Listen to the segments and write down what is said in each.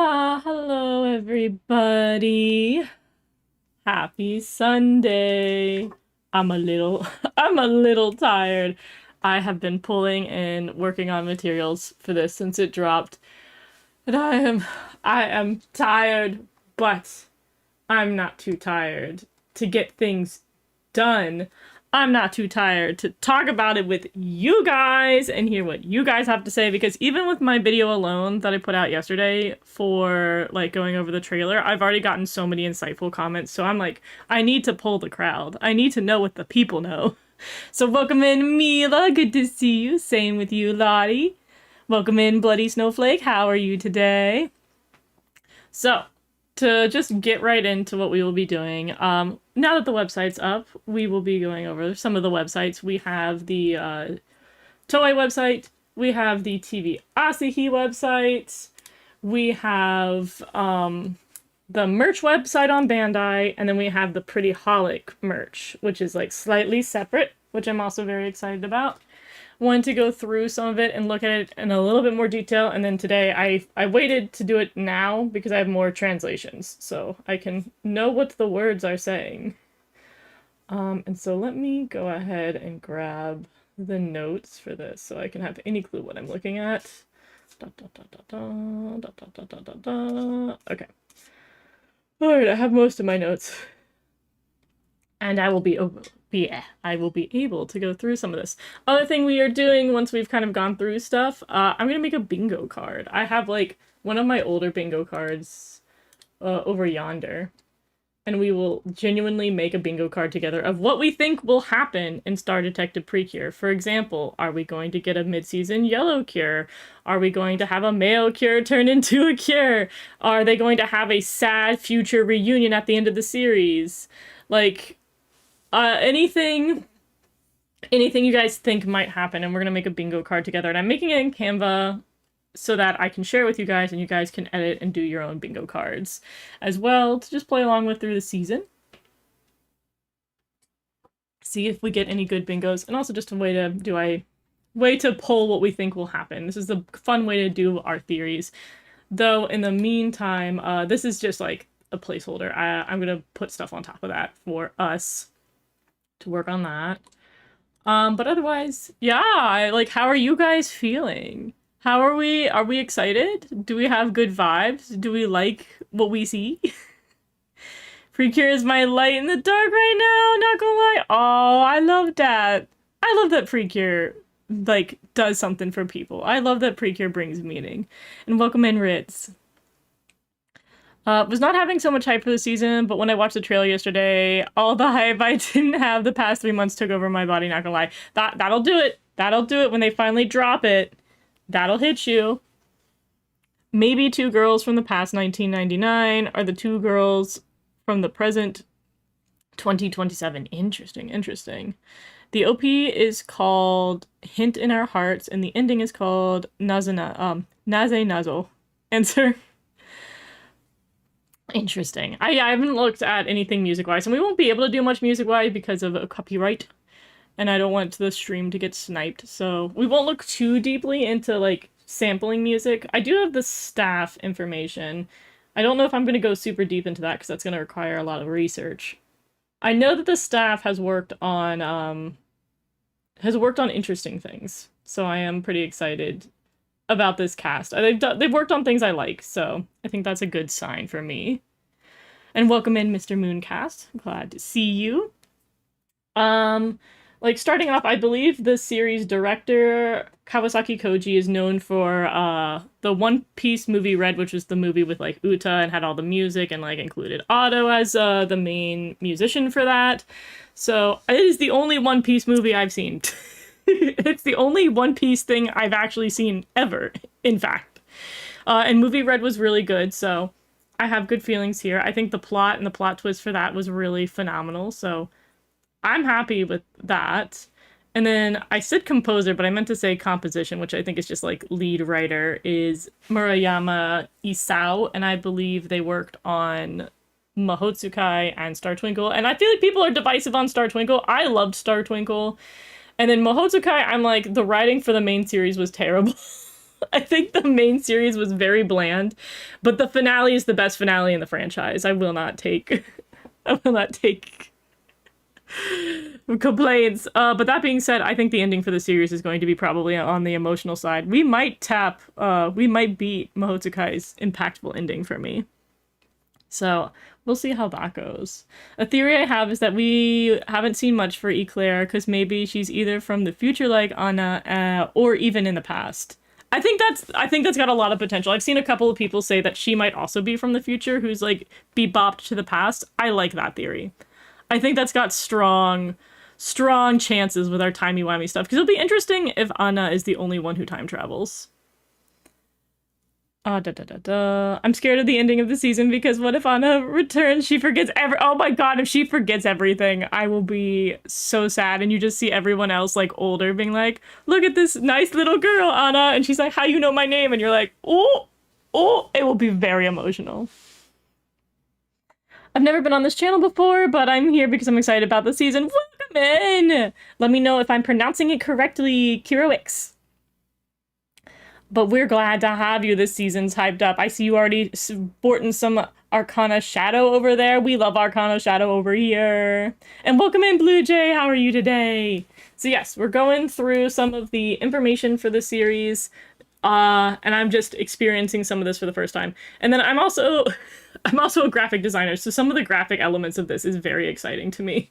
Hello everybody. Happy Sunday. I'm a little I'm a little tired. I have been pulling and working on materials for this since it dropped. And I am tired, but I'm not too tired to get things done. I'm not too tired to talk about it with you guys and hear what you guys have to say, because even with my video alone that I put out yesterday for like going over the trailer, I've already gotten so many insightful comments. So I'm like, I need to pull the crowd. I need to know what the people know. So welcome in Mila, good to see you. Same with you, Lottie. Welcome in Bloody Snowflake. How are you today? So, to just get right into what we will be doing, now that the website's up, we will be going over some of the websites. We have the Toei website, we have the TV Asahi website, we have the merch website on Bandai, and then we have the Pretty Holic merch, which is like slightly separate, which I'm also very excited about. Wanted to go through some of it and look at it in a little bit more detail, and then today I waited to do it now because I have more translations, so I can know what the words are saying. And so let me go ahead and grab the notes for this so I can have any clue what I'm looking at. Okay. Alright, I have most of my notes. And I will be able to go through some of this. Other thing we are doing once we've kind of gone through stuff, I'm gonna make a bingo card. I have like one of my older bingo cards over yonder, and we will genuinely make a bingo card together of what we think will happen in Star Detective Precure. For example, are we going to get a mid-season yellow cure? Are we going to have a male cure turn into a cure? Are they going to have a sad future reunion at the end of the series? Like, anything you guys think might happen, and we're gonna make a bingo card together, and I'm making it in Canva so that I can share with you guys and you guys can edit and do your own bingo cards as well to just play along with through the season. See if we get any good bingos, and also just a way to pull what we think will happen. This is a fun way to do our theories. Though in the meantime, this is just like a placeholder. I'm gonna put stuff on top of that for us to work on that. But otherwise, yeah, how are you guys feeling? How are we? Are we excited? Do we have good vibes? Do we like what we see? Precure is my light in the dark right now, not gonna lie. Oh, I love that. I love that Precure, like, does something for people. I love that Precure brings meaning. And welcome in, Ritz. Was not having so much hype for the season, but when I watched the trailer yesterday, all the hype I didn't have the past 3 months took over my body, not gonna lie. That'll do it. That'll do it when they finally drop it. That'll hit you. Maybe 2 girls from the past 1999 are the 2 girls from the present 2027. Interesting, interesting. The OP is called Hint in Our Hearts, and the ending is called Naze Nazo. Answer. Interesting. I haven't looked at anything music-wise, and we won't be able to do much music-wise because of a copyright, and I don't want the stream to get sniped, so we won't look too deeply into, like, sampling music. I do have the staff information. I don't know if I'm going to go super deep into that because that's going to require a lot of research. I know that the staff has worked on interesting things, so I am pretty excited about this cast. They've worked on things I like, so I think that's a good sign for me. And welcome in, Mr. Mooncast. Glad to see you. Like, starting off, I believe the series director, Kawasaki Koji, is known for the One Piece movie Red, which was the movie with, like, Uta and had all the music and, like, included Otto as the main musician for that. So, it is the only One Piece movie I've seen. It's the only One Piece thing I've actually seen ever, in fact. And movie Red was really good, so I have good feelings here. I think the plot and the plot twist for that was really phenomenal, so I'm happy with that. And then I said composer, but I meant to say composition, which I think is just like lead writer, is Murayama Isao, and I believe they worked on Mahotsukai and Star Twinkle. And I feel like people are divisive on Star Twinkle. I loved Star Twinkle. And then Mahotsukai, I'm like, the writing for the main series was terrible. I think the main series was very bland, but the finale is the best finale in the franchise. I will not take I will not take complaints. But that being said, I think the ending for the series is going to be probably on the emotional side. We might beat Mahotsukai's impactful ending for me. So we'll see how that goes. A theory I have is that we haven't seen much for Eclair because maybe she's either from the future like Anna or even in the past. I think that's got a lot of potential. I've seen a couple of people say that she might also be from the future who's like bebopped to the past. I like that theory. I think that's got strong chances with our timey-wimey stuff because it'll be interesting if Anna is the only one who time travels. I'm scared of the ending of the season because what if Anna returns? She forgets oh my god, if she forgets everything, I will be so sad. And you just see everyone else like older being like, look at this nice little girl, Anna. And she's like, how you know my name? And you're like, oh, it will be very emotional. I've never been on this channel before, but I'm here because I'm excited about the season. Welcome in! Let me know if I'm pronouncing it correctly, Kiroix. But we're glad to have you. This season's hyped up. I see you already sporting some Arcana Shadow over there. We love Arcana Shadow over here. And welcome in, Blue Jay. How are you today? So yes, we're going through some of the information for the series. And I'm just experiencing some of this for the first time. And then I'm also a graphic designer, so some of the graphic elements of this is very exciting to me.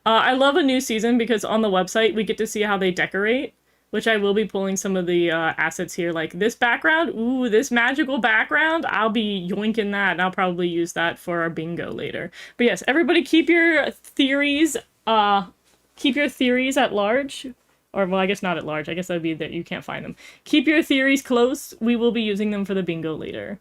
I love a new season because on the website we get to see how they decorate, which I will be pulling some of the assets here, like this background. Ooh, this magical background. I'll be yoinking that, and I'll probably use that for our bingo later. But yes, everybody keep your theories at large. Or, well, I guess not at large. I guess that would be that you can't find them. Keep your theories close. We will be using them for the bingo later.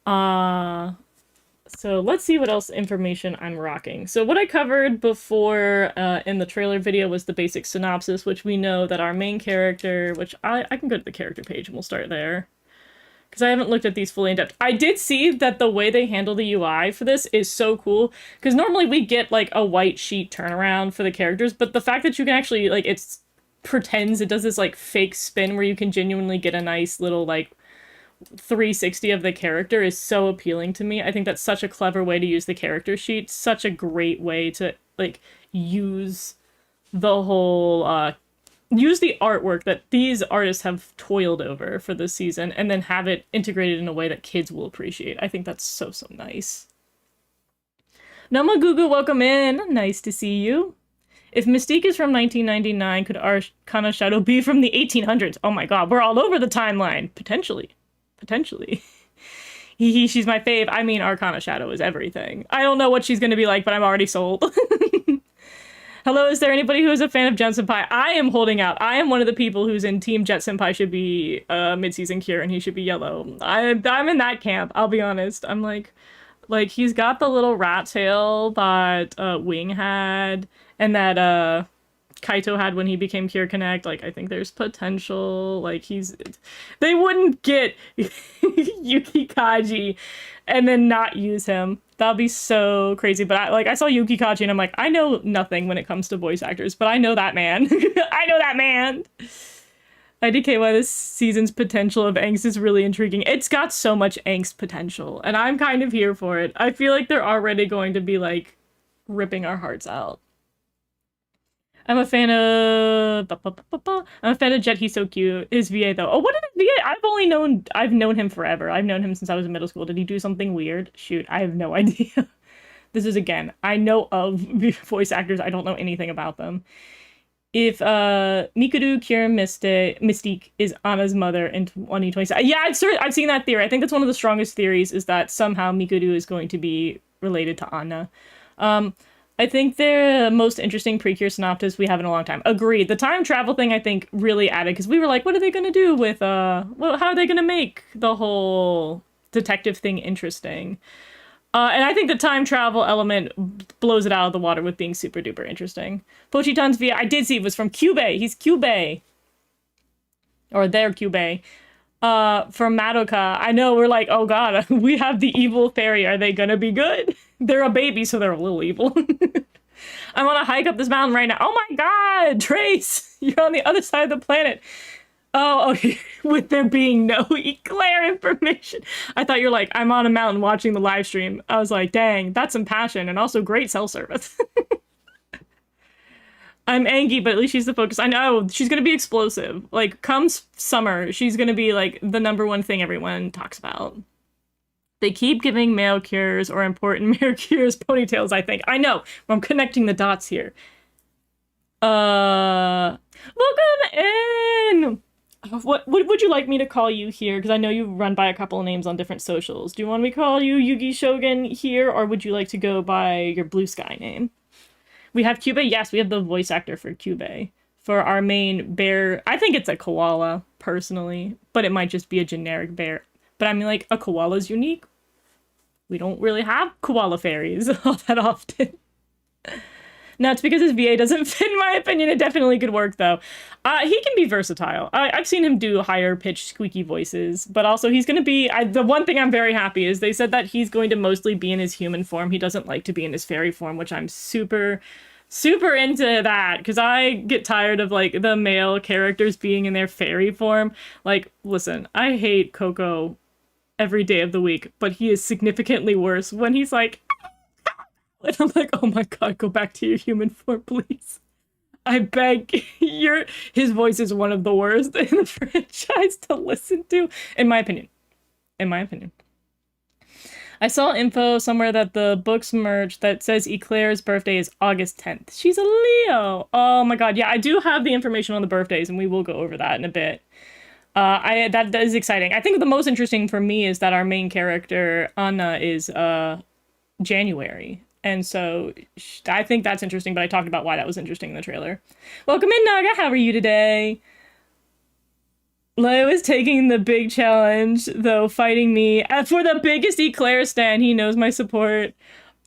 So let's see what else information I'm rocking. So what I covered before in the trailer video was the basic synopsis, which we know that our main character, which I can go to the character page and we'll start there. Because I haven't looked at these fully in depth. I did see that the way they handle the UI for this is so cool. Because normally we get like a white sheet turnaround for the characters, but the fact that you can actually, like, it's pretends it does this like fake spin where you can genuinely get a nice little like 360 of the character is so appealing to me. I think that's such a clever way to use the character sheet, such a great way to like use the whole use the artwork that these artists have toiled over for this season and then have it integrated in a way that kids will appreciate. I think that's so nice. Namagugu, welcome in. Nice to see you. If Mystique is from 1999, could Arcana Shadow be from the 1800s? Oh my god, we're all over the timeline. Potentially. She's my fave. I mean, Arcana Shadow is everything. I don't know what she's gonna be like, but I'm already sold. Hello, is there anybody who is a fan of Jet Senpai? I am holding out. I am one of the people who's in Team Jet Senpai should be mid-season cure and he should be yellow. I'm in that camp, I'll be honest. I'm like he's got the little rat tail that Wing had and that Kaito had when he became Cure Connect. Like, I think there's potential. Like, they wouldn't get Yuki Kaji and then not use him. That'd be so crazy. But I saw Yuki Kaji and I'm like, I know nothing when it comes to voice actors, but I know that man. I know that man. IDK, why this season's potential of angst is really intriguing. It's got so much angst potential, and I'm kind of here for it. I feel like they're already going to be, like, ripping our hearts out. I'm a fan of Jet. He's so cute. His VA though. Oh, what is his VA? I've known him forever. I've known him since I was in middle school. Did he do something weird? Shoot, I have no idea. This is again. I know of voice actors. I don't know anything about them. If Mikuru Cure Mystique is Anna's mother in 2027. Yeah, I've seen that theory. I think that's one of the strongest theories is that somehow Mikuru is going to be related to Anna. I think they're the most interesting Precure synopsis we have in a long time. Agreed. The time travel thing, I think, really added, because we were like, what are they going to do with, how are they going to make the whole detective thing interesting? And I think the time travel element blows it out of the water with being super duper interesting. Pochitan's VA, I did see it was from Kyubey. He's Kyubey. Or their Kyubey. From Madoka. I know, we're like, oh god, we have the evil fairy. Are they gonna be good? They're a baby, so they're a little evil. I want to hike up this mountain right now. Oh my god, Trace! You're on the other side of the planet. Oh, okay. With there being no Eclair information. I thought you're like, I'm on a mountain watching the live stream. I was like, dang, that's some passion and also great cell service. I'm angry, but at least she's the focus. I know she's gonna be explosive. Like, comes summer, she's gonna be like the number one thing everyone talks about. They keep giving male cures or important male cures ponytails, I think. I know. I'm connecting the dots here. Welcome in! What would you like me to call you here? Because I know you run by a couple of names on different socials. Do you want me to call you Yugi Shogun here, or would you like to go by your Blue Sky name? We have Cube. Yes, we have the voice actor for Cube. For our main bear, I think it's a koala, personally, but it might just be a generic bear. But I mean, like, a koala's unique. We don't really have koala fairies all that often. No, it's because his VA doesn't fit, in my opinion. It definitely could work, though. He can be versatile. I've seen him do higher-pitched, squeaky voices, but also he's going to be... the one thing I'm very happy is they said that he's going to mostly be in his human form. He doesn't like to be in his fairy form, which I'm super into that, because I get tired of, like, the male characters being in their fairy form. Like, listen, I hate Coco every day of the week, but he is significantly worse when he's like... And I'm like, oh my god, go back to your human form, please. I beg. His voice is one of the worst in the franchise to listen to, in my opinion. In my opinion. I saw info somewhere that the book's merch that says Eclair's birthday is August 10th. She's a Leo. Oh my god, yeah, I do have the information on the birthdays, and we will go over that in a bit. That is exciting. I think the most interesting for me is that our main character, Anna, is January. And so I think that's interesting, but I talked about why that was interesting in the trailer. Welcome in, Naga. How are you today? Leo is taking the big challenge, though, fighting me. For the biggest Eclair stan, he knows my support.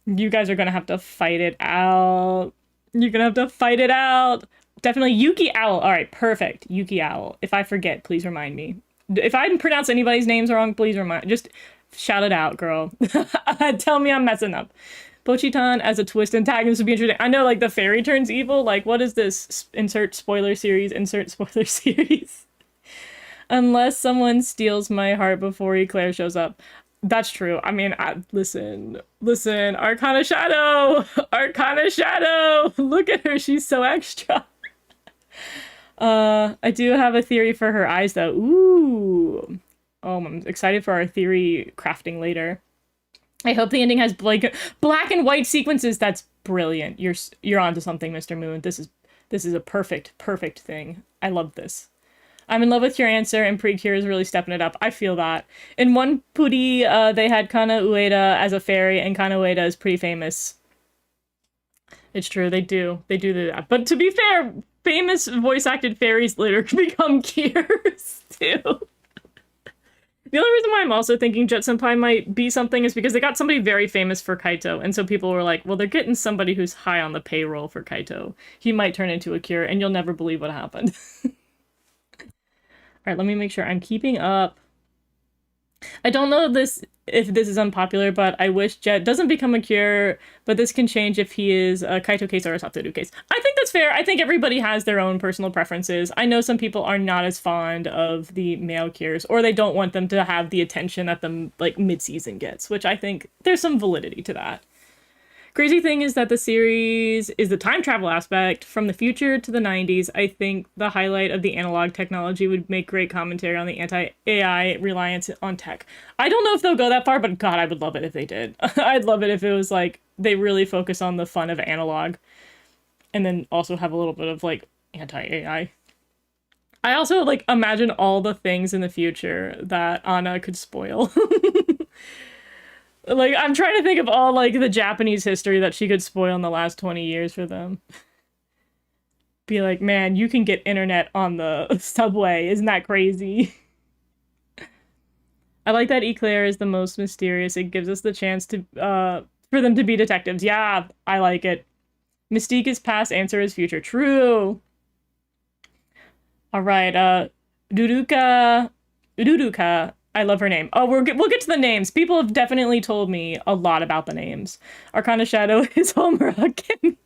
You guys are going to have to fight it out. You're going to have to fight it out. Definitely Yuki Owl. All right, perfect. Yuki Owl. If I forget, please remind me. If I pronounce anybody's names wrong, please remind. Just shout it out, girl. Tell me I'm messing up. Pochitan as a twist antagonist would be interesting. I know, like, the fairy turns evil. Like, what is this? Insert spoiler series, insert spoiler series. Unless someone steals my heart before Eclair shows up. That's true. I mean, listen. Arcana Shadow! Arcana Shadow! Look at her, she's so extra. I do have a theory for her eyes, though. Ooh. Oh, I'm excited for our theory crafting later. I hope the ending has black and white sequences. That's brilliant. You're onto something, Mr. Moon. This is a perfect thing. I love this. I'm in love with your answer, and Precure is really stepping it up. I feel that. In one Puri, they had Kana Ueda as a fairy, and Kana Ueda is pretty famous. It's true, they do that. But to be fair, famous voice-acted fairies later can become cures, too. The only reason why I'm also thinking Jet Senpai might be something is because they got somebody very famous for Kaito, and so people were like, well, they're getting somebody who's high on the payroll for Kaito. He might turn into a cure, and you'll never believe what happened. Alright, let me make sure I'm keeping up. I don't know if this is unpopular, but I wish Jet doesn't become a cure, but this can change if he is a Kaito case or a Satoru case. I think that's fair. I think everybody has their own personal preferences. I know some people are not as fond of the male cures, or they don't want them to have the attention that the, like, mid-season gets, which I think there's some validity to that. Crazy thing is that the series is the time travel aspect from the future to the 90s. I think the highlight of the analog technology would make great commentary on the anti-AI reliance on tech. I don't know if they'll go that far, but God, I would love it if they did. I'd love it if it was like they really focus on the fun of analog and then also have a little bit of like anti-AI. I also like imagine all the things in the future that Anna could spoil. Like, I'm trying to think of all, like, the Japanese history that she could spoil in the last 20 years for them. Be like, man, you can get internet on the subway. Isn't that crazy? I like that Eclair is the most mysterious. It gives us the chance to, for them to be detectives. Yeah, I like it. Mystique is past, answer is future. True. All right, Uduruka. I love her name. Oh, we'll get to the names. People have definitely told me a lot about the names. Arcana Shadow is Homer again.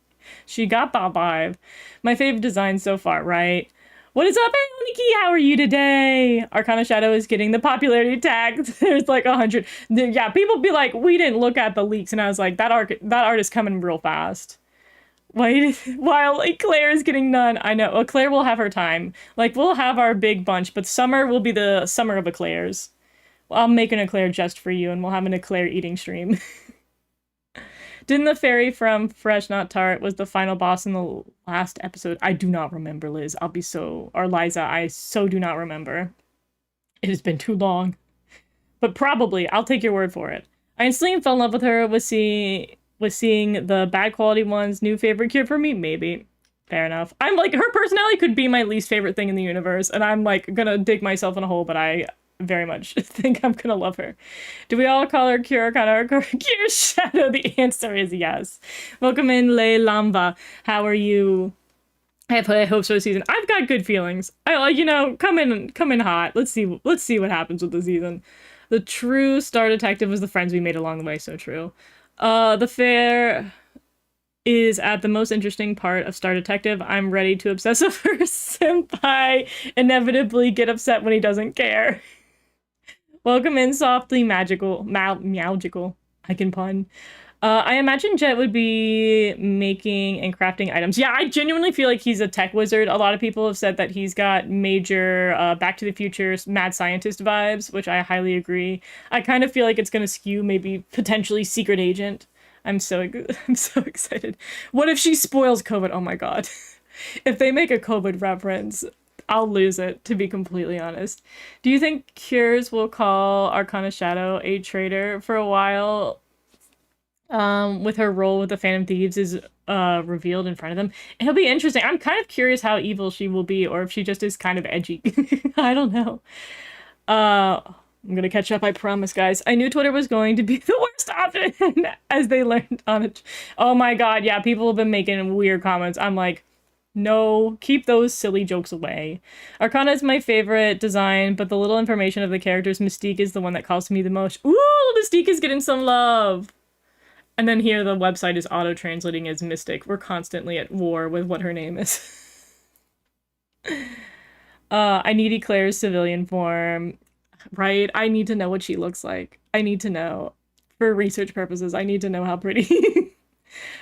She got that vibe. My favorite design so far, right? What is up, Nikki? How are you today? Arcana Shadow is getting the popularity tag. There's like 100. Yeah, people be like, we didn't look at the leaks, and I was like, that art is coming real fast. Wait, while like Claire is getting none. I know. Well, Claire will have her time. Like we'll have our big bunch, but summer will be the summer of eclairs. Well, I'll make an eclair just for you, and we'll have an eclair eating stream. Didn't the fairy from Fresh Not Tart was the final boss in the last episode? I do not remember, Liz. Or Liza, I so do not remember. It has been too long. But probably, I'll take your word for it. I instantly fell in love with her with seeing the bad quality ones. New favorite cure for me? Maybe. Fair enough. I'm like, her personality could be my least favorite thing in the universe, and I'm like gonna dig myself in a hole, but I very much think I'm gonna love her. Do we all call her Cure Connor Cure Shadow? The answer is yes. Welcome in, Le Lamba. How are you? I have high hopes for the season. I've got good feelings. I like, come in hot. Let's see what happens with the season. The true star detective was the friends we made along the way. So true. The fair is at the most interesting part of Star Detective. I'm ready to obsess over Senpai, inevitably get upset when he doesn't care. Welcome in, softly magical, meowgical. I can pun. I imagine Jet would be making and crafting items. Yeah, I genuinely feel like he's a tech wizard. A lot of people have said that he's got major Back to the Future mad scientist vibes, which I highly agree. I kind of feel like it's going to skew maybe potentially secret agent. I'm so excited. What if she spoils COVID? Oh my god. If they make a COVID reference, I'll lose it, to be completely honest. Do you think Cures will call Arcana Shadow a traitor for a while? With her role with the Phantom Thieves is revealed in front of them. It'll be interesting. I'm kind of curious how evil she will be, or if she just is kind of edgy. I don't know. I'm gonna catch up, I promise, guys. I knew Twitter was going to be the worst option as they learned on it. Oh my god, yeah, people have been making weird comments. I'm like, no, keep those silly jokes away. Arcana is my favorite design, but the little information of the character's Mystique is the one that calls to me the most. Ooh, Mystique is getting some love! And then here the website is auto-translating as Mystic. We're constantly at war with what her name is. I need Eclair's civilian form. Right? I need to know what she looks like. I need to know. For research purposes, I need to know how pretty.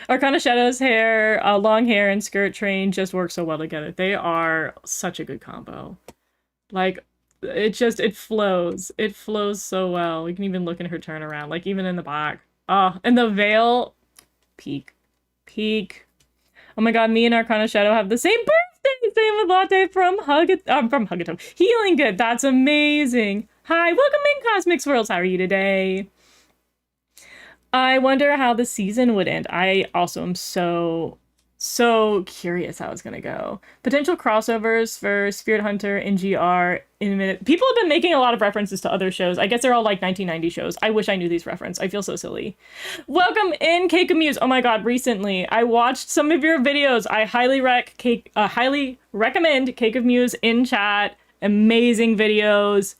Arcana Shadow's hair, long hair and skirt train just work so well together. They are such a good combo. Like, it flows. It flows so well. You can even look in her turnaround, like even in the back. And the veil, peak. Oh my god, me and Arcana Shadow have the same birthday! Same with Latte from Hugatone. Healing Good, that's amazing! Hi, welcome in, Cosmic Swirls, how are you today? I wonder how the season would end. I also am so curious how it's gonna go. Potential crossovers for Spirit Hunter and GR in a minute. People have been making a lot of references to other shows. I guess they're all like 1990 shows. I wish I knew these references. I feel so silly. Welcome in, Cake of Muse. Oh my god, recently I watched some of your videos. I highly recommend Cake of Muse in chat. Amazing videos.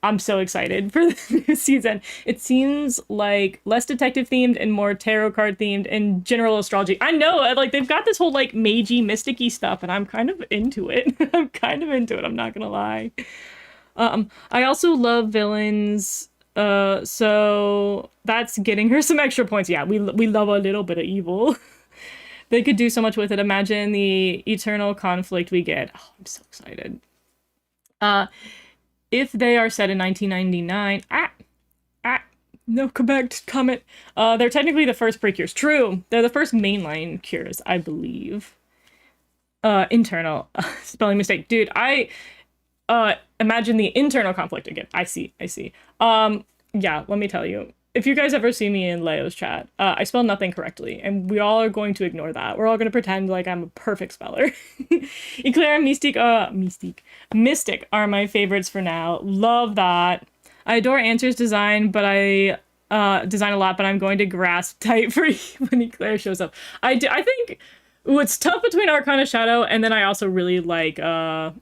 I'm so excited for the new season. It seems like less detective themed and more tarot card themed and general astrology. I know, like they've got this whole like magey, mysticky stuff, and I'm kind of into it. I'm not gonna lie. I also love villains. So that's getting her some extra points. Yeah, we love a little bit of evil. They could do so much with it. Imagine the eternal conflict we get. Oh, I'm so excited. If they are set in 1999, no, come back to comment. They're technically the first Precures. True, they're the first mainline cures, I believe. Internal spelling mistake, dude. I imagine the internal conflict again. I see. Yeah, let me tell you. If you guys ever see me in Leo's chat, I spell nothing correctly, and we all are going to ignore that. We're all going to pretend like I'm a perfect speller. Eclair and Mystic are my favorites for now. Love that. I adore Answer's design, but I design a lot, but I'm going to grasp tight for when Eclair shows up. I think it's tough between Arcana Shadow, and then I also really like, I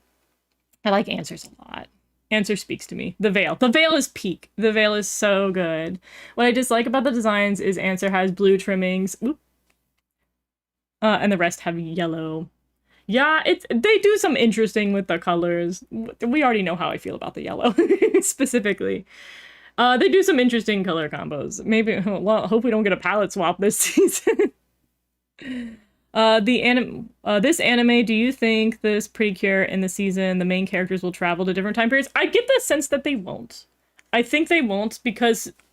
like Answers a lot. Answer speaks to me. The Veil. The Veil is peak. The Veil is so good. What I dislike about the designs is Answer has blue trimmings. And the rest have yellow. Yeah, they do some interesting with the colors. We already know how I feel about the yellow specifically. They do some interesting color combos. Maybe, well, hope we don't get a palette swap this season. This anime, do you think this Precure in the season, the main characters will travel to different time periods? I get the sense that they won't. I think they won't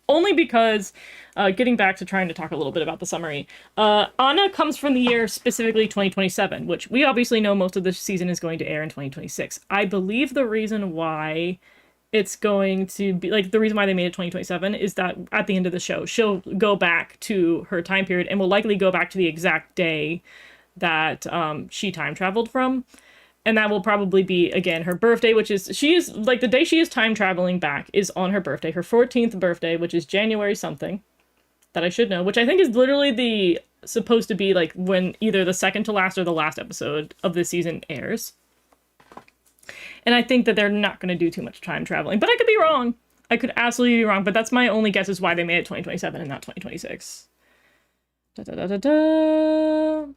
only because, getting back to trying to talk a little bit about the summary, Anna comes from the year specifically 2027, which we obviously know most of the season is going to air in 2026. I believe the reason why it's going to be like the reason why they made it 2027 is that at the end of the show she'll go back to her time period and will likely go back to the exact day that she time traveled from, and that will probably be again her birthday, which is she is like the day she is time traveling back is on her birthday, her 14th birthday, which is January something, that I should know, which I think is literally the supposed to be like when either the second to last or the last episode of this season airs. And I think that they're not going to do too much time traveling. But I could be wrong. I could absolutely be wrong. But that's my only guess is why they made it 2027 and not 2026. Da, da, da, da, da.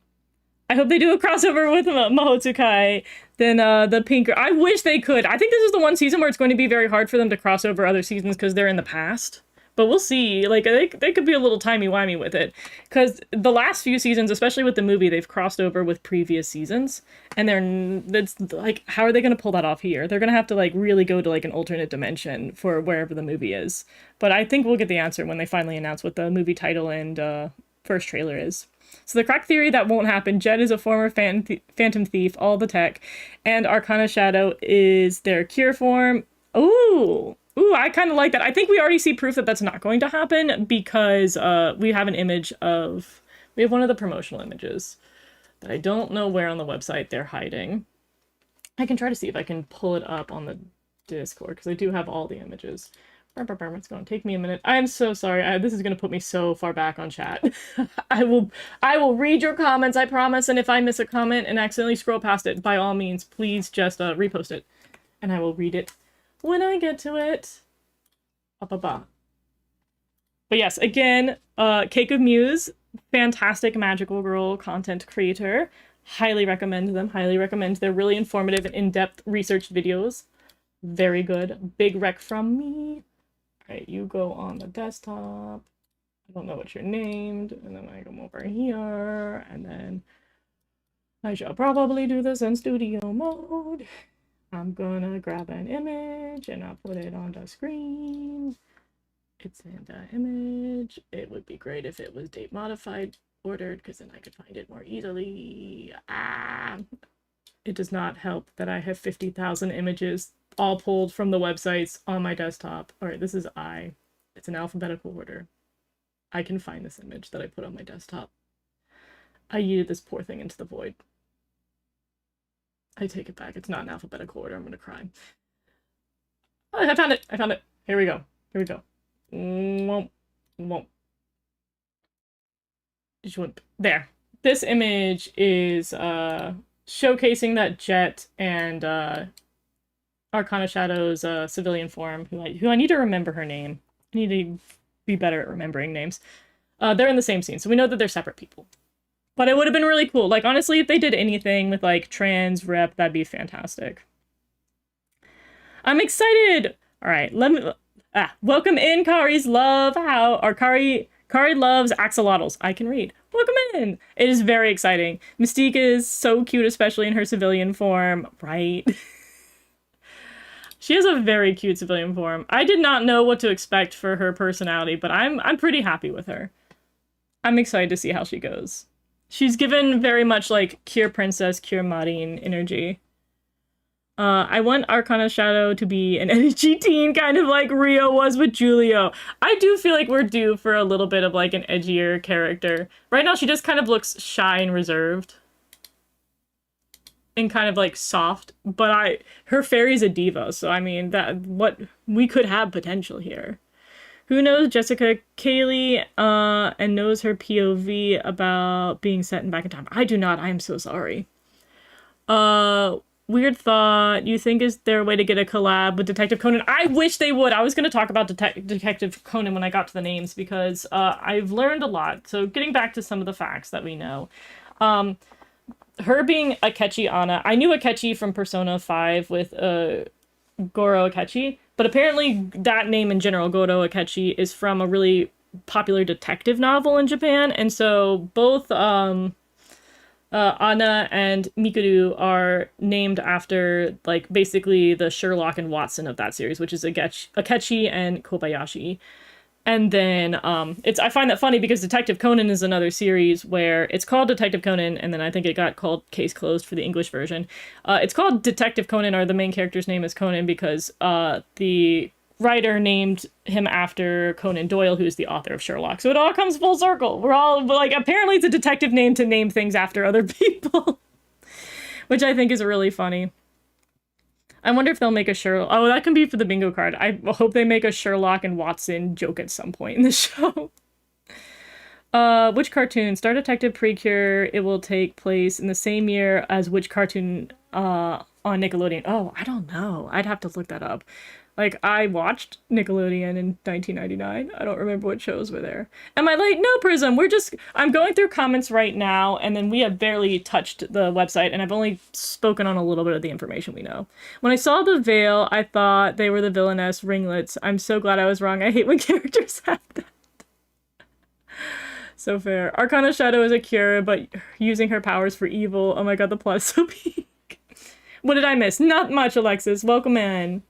I hope they do a crossover with Mahotsukai. Then the Pinker. I wish they could. I think this is the one season where it's going to be very hard for them to cross over other seasons because they're in the past. But we'll see. Like, they could be a little timey-wimey with it. Because the last few seasons, especially with the movie, they've crossed over with previous seasons. And it's like, how are they going to pull that off here? They're going to have to, like, really go to, like, an alternate dimension for wherever the movie is. But I think we'll get the answer when they finally announce what the movie title and first trailer is. So the crack theory, that won't happen. Jet is a former phantom thief, all the tech. And Arcana Shadow is their cure form. Ooh! Ooh, I kind of like that. I think we already see proof that that's not going to happen because we have an image of... We have one of the promotional images that I don't know where on the website they're hiding. I can try to see if I can pull it up on the Discord because I do have all the images. It's going to take me a minute. I'm so sorry. This is going to put me so far back on chat. I will read your comments, I promise. And if I miss a comment and accidentally scroll past it, by all means, please just repost it. And I will read it when I get to it. But yes, again, Cake of Muse, fantastic magical girl content creator. Highly recommend them. Highly recommend. They're really informative and in-depth research videos. Very good. Big rec from me. All right, you go on the desktop. I don't know what you're named. And then I come over here. And then I shall probably do this in studio mode. I'm gonna grab an image and I'll put it on the screen. It's in the image. It would be great if it was date modified ordered because then I could find it more easily. It does not help that I have 50,000 images all pulled from the websites on my desktop. All right, this is It's in alphabetical order. I can find this image that I put on my desktop. I yeeted this poor thing into the void. I take it back. It's not in alphabetical order. I'm gonna cry. Oh, I found it. I found it. Here we go. Here we go. Won't. There. This image is showcasing that Jet and Arcana Shadow's civilian form, who I need to remember her name. I need to be better at remembering names. They're in the same scene, so we know that they're separate people. But it would have been really cool. Like, honestly, if they did anything with, like, trans rep, that'd be fantastic. I'm excited! Alright, welcome in, Kari's love. Kari loves axolotls. I can read. Welcome in! It is very exciting. Mystique is so cute, especially in her civilian form. Right? She has a very cute civilian form. I did not know what to expect for her personality, but I'm pretty happy with her. I'm excited to see how she goes. She's given very much like Cure Princess, Cure Marine energy. I want Arcana Shadow to be an edgy teen, kind of like Rio was with Julio. I do feel like we're due for a little bit of like an edgier character. Right now she just kind of looks shy and reserved. And kind of like soft, but her fairy's a diva, so I mean what we could have potential here. Who knows Jessica Kaylee and knows her POV about being set in back in time? I do not. I am so sorry. Weird thought. You think is there a way to get a collab with Detective Conan? I wish they would. I was going to talk about Detective Conan when I got to the names because I've learned a lot. So getting back to some of the facts that we know. her being Akechi Ana. I knew Akechi from Persona 5 with Goro Akechi, but apparently that name in general, Goro Akechi, is from a really popular detective novel in Japan, and so both Anna and Mikuru are named after, like, basically the Sherlock and Watson of that series, which is Akechi and Kobayashi. And then it's I find that funny because Detective Conan is another series where it's called Detective Conan, and then I think it got called Case Closed for the English version. It's called Detective Conan, or the main character's name is Conan, because the writer named him after Conan Doyle, who's the author of Sherlock. So it all comes full circle. We're all like, apparently it's a detective name to name things after other people, which I think is really funny. I wonder if they'll make a Sherlock. Oh, that can be for the bingo card. I hope they make a Sherlock and Watson joke at some point in the show. Which cartoon? Star Detective Precure. It will take place in the same year as which cartoon on Nickelodeon? Oh, I don't know. I'd have to look that up. Like, I watched Nickelodeon in 1999. I don't remember what shows were there. Am I late? No, Prism. I'm going through comments right now, and then we have barely touched the website, and I've only spoken on a little bit of the information we know. When I saw the veil, I thought they were the villainess ringlets. I'm so glad I was wrong. I hate when characters have that. So fair. Arcana Shadow is a cure, but using her powers for evil. Oh my god, the plot is so peak. What did I miss? Not much, Alexis. Welcome in.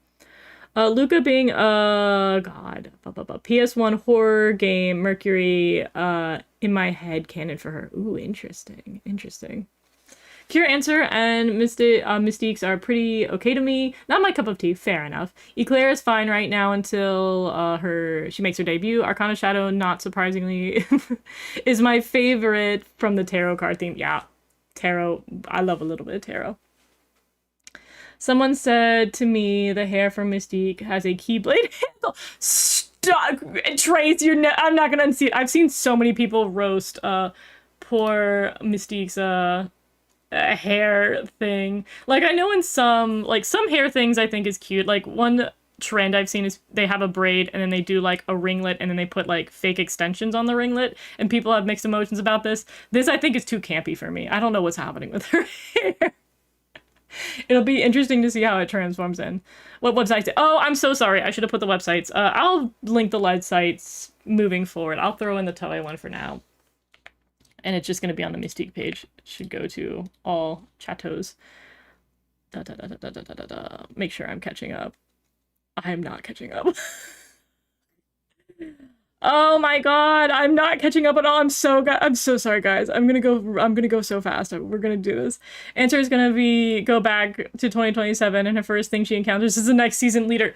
Luca being PS1 horror game, Mercury, in my head canon for her. Ooh, interesting. Cure Answer and Mystiques are pretty okay to me. Not my cup of tea, fair enough. Eclair is fine right now until she makes her debut. Arcana Shadow, not surprisingly, is my favorite from the tarot card theme. Yeah, tarot. I love a little bit of tarot. Someone said to me the hair from Mystique has a Keyblade handle. Stop, Trace, I'm not gonna unsee it. I've seen so many people roast poor Mystique's hair thing. Like, I know in some hair things I think is cute. Like, one trend I've seen is they have a braid and then they do like a ringlet and then they put like fake extensions on the ringlet, and people have mixed emotions about this. This I think is too campy for me. I don't know what's happening with her hair. It'll be interesting to see how it transforms in. What websites? Oh, I'm so sorry. I should have put the websites. I'll link the websites moving forward. I'll throw in the Toei one for now. And it's just going to be on the Mystique page. It should go to all chateaus. Make sure I'm catching up. I'm not catching up. Oh my god, I'm not catching up at all. I'm so sorry, guys. I'm gonna go so fast. We're gonna do this. Answer is gonna be go back to 2027, and her first thing she encounters is the next season leader.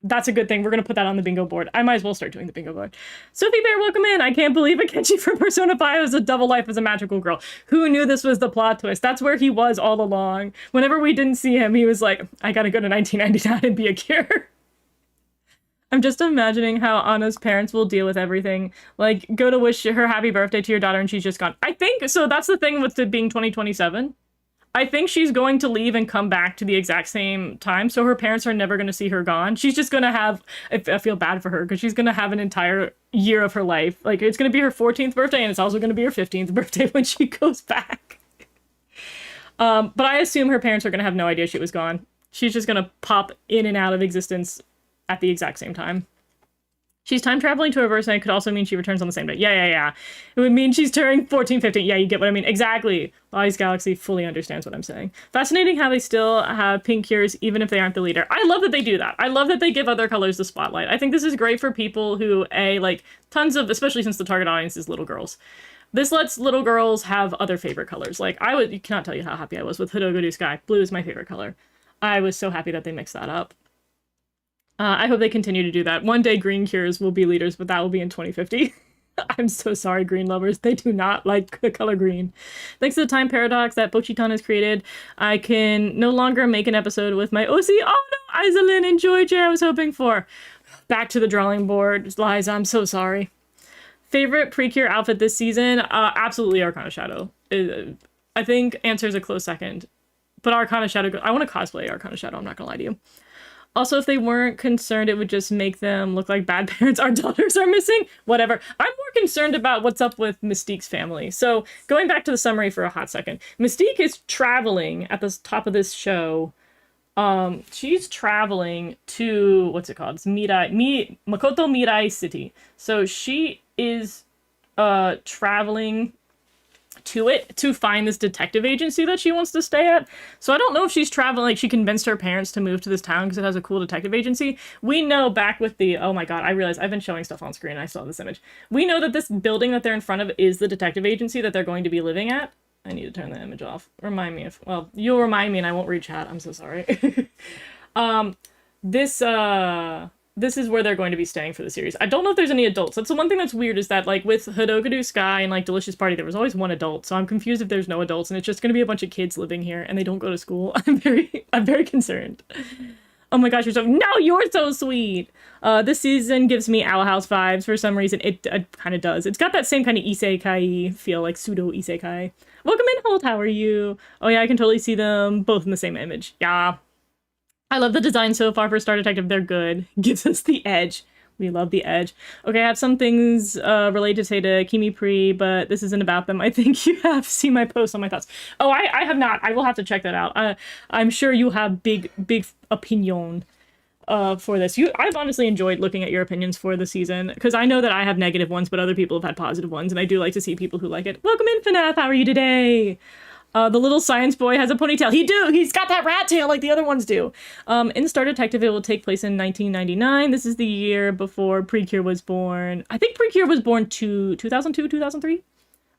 That's a good thing. We're gonna put that on the bingo board. I might as well start doing the bingo board. Sophie Bear, welcome in. I can't believe Akechi from Persona 5 has a double life as a magical girl. Who knew this was the plot twist? That's where he was all along. Whenever we didn't see him, he was like, I gotta go to 1999 and be a cure. I'm just imagining how Anna's parents will deal with everything. Like, go to wish her happy birthday to your daughter and she's just gone. I think, so that's the thing with it being 2027. I think she's going to leave and come back to the exact same time, so her parents are never going to see her gone. She's just going to have, I feel bad for her, because she's going to have an entire year of her life. Like, it's going to be her 14th birthday, and it's also going to be her 15th birthday when she goes back. But I assume her parents are going to have no idea she was gone. She's just going to pop in and out of existence at the exact same time. She's time traveling to reverse, and it could also mean she returns on the same day. Yeah. It would mean she's turning 14, 15. Yeah, you get what I mean. Exactly. Lies Galaxy fully understands what I'm saying. Fascinating how they still have pink cures even if they aren't the leader. I love that they do that. I love that they give other colors the spotlight. I think this is great for people who, like tons of, especially since the target audience is little girls. This lets little girls have other favorite colors. Like, you cannot tell you how happy I was with Hidogodu Sky. Blue is my favorite color. I was so happy that they mixed that up. I hope they continue to do that. One day green cures will be leaders, but that will be in 2050. I'm so sorry, green lovers. They do not like the color green. Thanks to the time paradox that Bochitan has created, I can no longer make an episode with my OC. Oh no, Iselin and Joy J I was hoping for. Back to the drawing board. Liza, I'm so sorry. Favorite Precure outfit this season? Absolutely Arcana Shadow. I think Answer is a close second. But Arcana Shadow, I want to cosplay Arcana Shadow, I'm not gonna lie to you. Also, if they weren't concerned, it would just make them look like bad parents. Our daughters are missing. Whatever. I'm more more concerned about what's up with Mystique's family. So going back to the summary for a hot second, Mystique is traveling at the top of this show. She's traveling to, what's it called? It's Makoto Mirai City. So she is traveling to it to find this detective agency that she wants to stay at. So I don't know if she's traveling, like she convinced her parents to move to this town because it has a cool detective agency. We know back with the, oh my god, I realized I've been showing stuff on screen. I saw this image. We know that this building that they're in front of is the detective agency that they're going to be living at. I need to turn the image off. Remind me if, well, you'll remind me and I won't read chat. I'm so sorry. This is where they're going to be staying for the series. I don't know if there's any adults. That's the one thing that's weird is that, like, with Hodogadu Sky and, like, Delicious Party, there was always one adult, so I'm confused if there's no adults, and it's just gonna be a bunch of kids living here, and they don't go to school. I'm very concerned. Oh my gosh, you're so sweet! This season gives me Owl House vibes for some reason. It kind of does. It's got that same kind of isekai feel, like pseudo-isekai. Welcome in, Holt, how are you? Oh yeah, I can totally see them both in the same image. Yeah. I love the design so far for Star Detective. They're good. Gives us the edge. We love the edge. Okay, I have some things related to Kimi Pri, but this isn't about them. I think you have seen my post on my thoughts. Oh, I have not. I will have to check that out. I'm sure you have big opinion for this. I've honestly enjoyed looking at your opinions for the season, because I know that I have negative ones, but other people have had positive ones, and I do like to see people who like it. Welcome in, FNAF. How are you today? The little science boy has a ponytail. He's got that rat tail like the other ones do. In Star Detective, it will take place in 1999. This is the year before Precure was born. I think Precure was born 2002, 2003?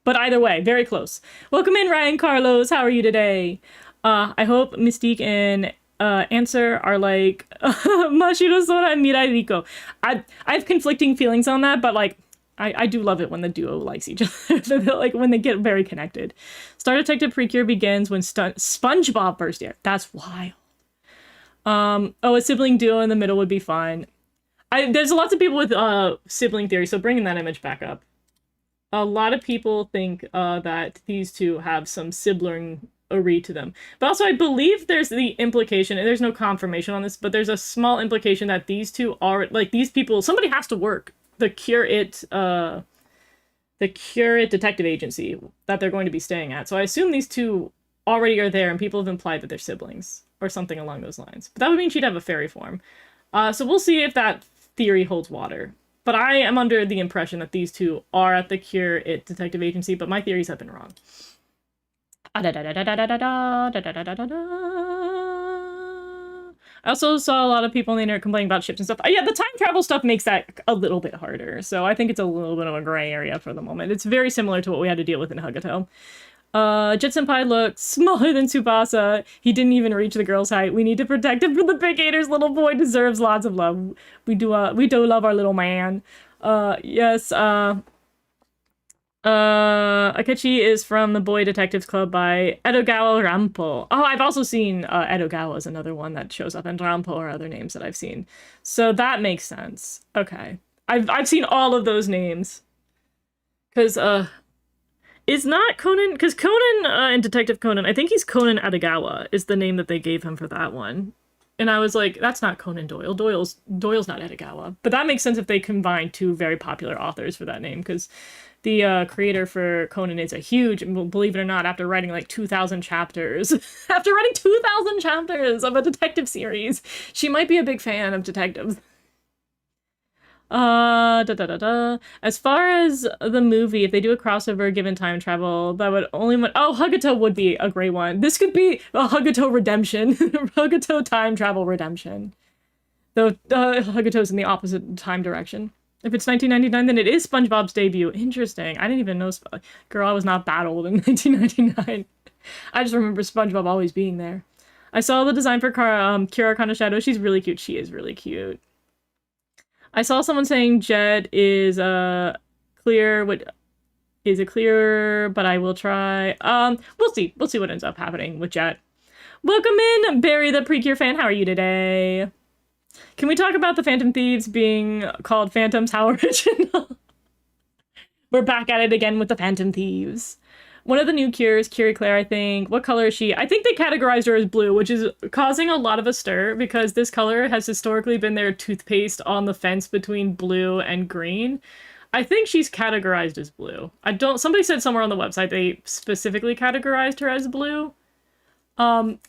But either way, very close. Welcome in, Ryan Carlos. How are you today? I hope Mystique and Answer are like Mashiro Sora and Mirai Riko. I have conflicting feelings on that, but like, I do love it when the duo likes each other. Like when they get very connected. Star Detective Precure begins when SpongeBob first aired. That's wild. Oh, a sibling duo in the middle would be fun. There's lots of people with sibling theory, so bringing that image back up. A lot of people think that these two have some sibling-ary to them. But also, I believe there's the implication, and there's no confirmation on this, but there's a small implication that these two are, like, these people, somebody has to work the Cure It detective agency that they're going to be staying at. So I assume these two already are there, and people have implied that they're siblings or something along those lines. But that would mean she'd have a fairy form. So we'll see if that theory holds water. But I am under the impression that these two are at the Cure It detective agency, but my theories have been wrong. I also saw a lot of people on the internet complaining about ships and stuff. Yeah, the time travel stuff makes that a little bit harder, so I think it's a little bit of a gray area for the moment. It's very similar to what we had to deal with in Hagato. Jet Senpai looks smaller than Tsubasa. He didn't even reach the girl's height. We need to protect him from the Big Haters. Little boy deserves lots of love. We do love our little man. Yes, Akechi is from the Boy Detectives Club by Edogawa Rampo. Oh, I've also seen Edogawa is another one that shows up, and Rampo are other names that I've seen. So that makes sense. Okay. I've seen all of those names. Cause is not Conan, because Conan in Detective Conan, I think he's Conan Edogawa is the name that they gave him for that one. And I was like, that's not Conan Doyle. Doyle's not Edogawa. But that makes sense if they combine two very popular authors for that name, because the creator for Conan is a huge, believe it or not, after writing like 2,000 chapters, after writing 2,000 chapters of a detective series, she might be a big fan of detectives. As far as the movie, if they do a crossover given time travel, that would only oh, Hagato would be a great one. This could be a Hagato redemption. Hagato time travel redemption. Though Hagato's in the opposite time direction. If it's 1999, then it is SpongeBob's debut. Interesting. I didn't even know. Girl, I was not that old in 1999. I just remember SpongeBob always being there. I saw the design for Kira Kaneshido. She's really cute. She is really cute. I saw someone saying Jet is clear. Is it clear? But I will try. We'll see. We'll see what ends up happening with Jet. Welcome in, Barry the Precure fan. How are you today? Can we talk about the Phantom Thieves being called Phantoms? How original. We're back at it again with the Phantom Thieves. One of the new Cures, Curie Claire, I think. What color is she? I think they categorized her as blue, which is causing a lot of a stir because this color has historically been their toothpaste on the fence between blue and green. I think she's categorized as blue. I don't. Somebody said somewhere on the website they specifically categorized her as blue.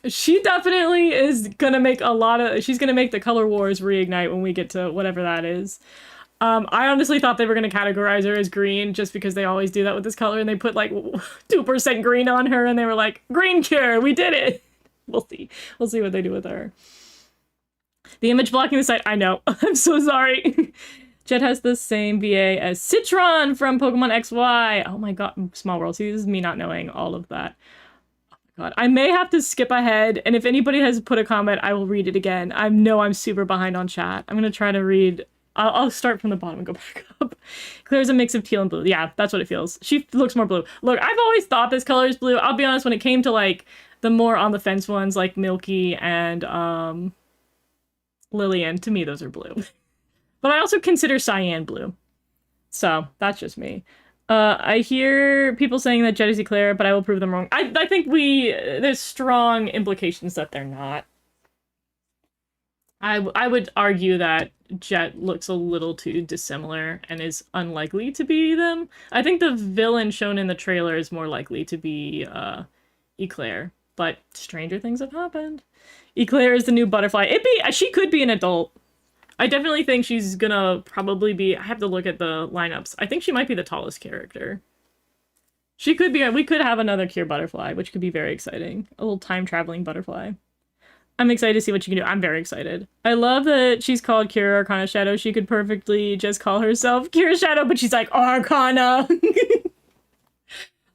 She definitely is gonna make a lot of. She's gonna make the color wars reignite when we get to whatever that is. I honestly thought they were gonna categorize her as green just because they always do that with this color, and they put like 2% green on her, and they were like, "Green cure, we did it." We'll see. We'll see what they do with her. The image blocking the site. I know. I'm so sorry. Jet has the same VA as Citron from Pokemon XY. Oh my god, Small World. See, this is me not knowing all of that. God, I may have to skip ahead, and if anybody has put a comment, I will read it again. I know I'm super behind on chat. I'm gonna try to read. I'll start from the bottom and go back up. Claire's a mix of teal and blue. Yeah, that's what it feels. She looks more blue. Look, I've always thought this color is blue. I'll be honest, when it came to like the more on the fence ones, like Milky and Lillian, to me those are blue. But I also consider cyan blue. So that's just me. I hear people saying that Jet is Eclair, but I will prove them wrong. I think there's strong implications that they're not. I would argue that Jet looks a little too dissimilar and is unlikely to be them. I think the villain shown in the trailer is more likely to be Eclair, but stranger things have happened. Eclair is the new butterfly. She could be an adult. I definitely think she's gonna probably be. I have to look at the lineups. I think she might be the tallest character. She could be. We could have another Cure butterfly, which could be very exciting. A little time traveling butterfly. I'm excited to see what she can do. I'm very excited. I love that she's called Cure Arcana Shadow. She could perfectly just call herself Cure Shadow, but she's like Arcana.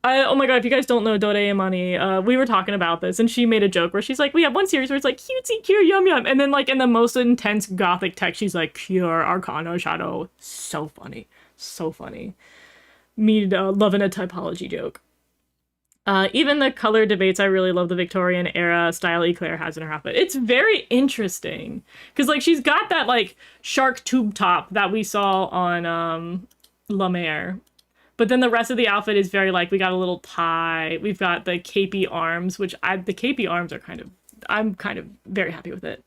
Oh my god, if you guys don't know Doraemon, we were talking about this, and she made a joke where she's like, we have one series where it's like, cutesy, cure, yum yum, and then like in the most intense gothic text, she's like, Cure, Arcana, Shadow. So funny. So funny. Me loving a typology joke. Even the color debates, I really love the Victorian era style Eclair has in her outfit. It's very interesting, because like she's got that like shark tube top that we saw on La Mer. But then the rest of the outfit is very like, we got a little tie. We've got the capey arms, which the capey arms are I'm kind of very happy with it.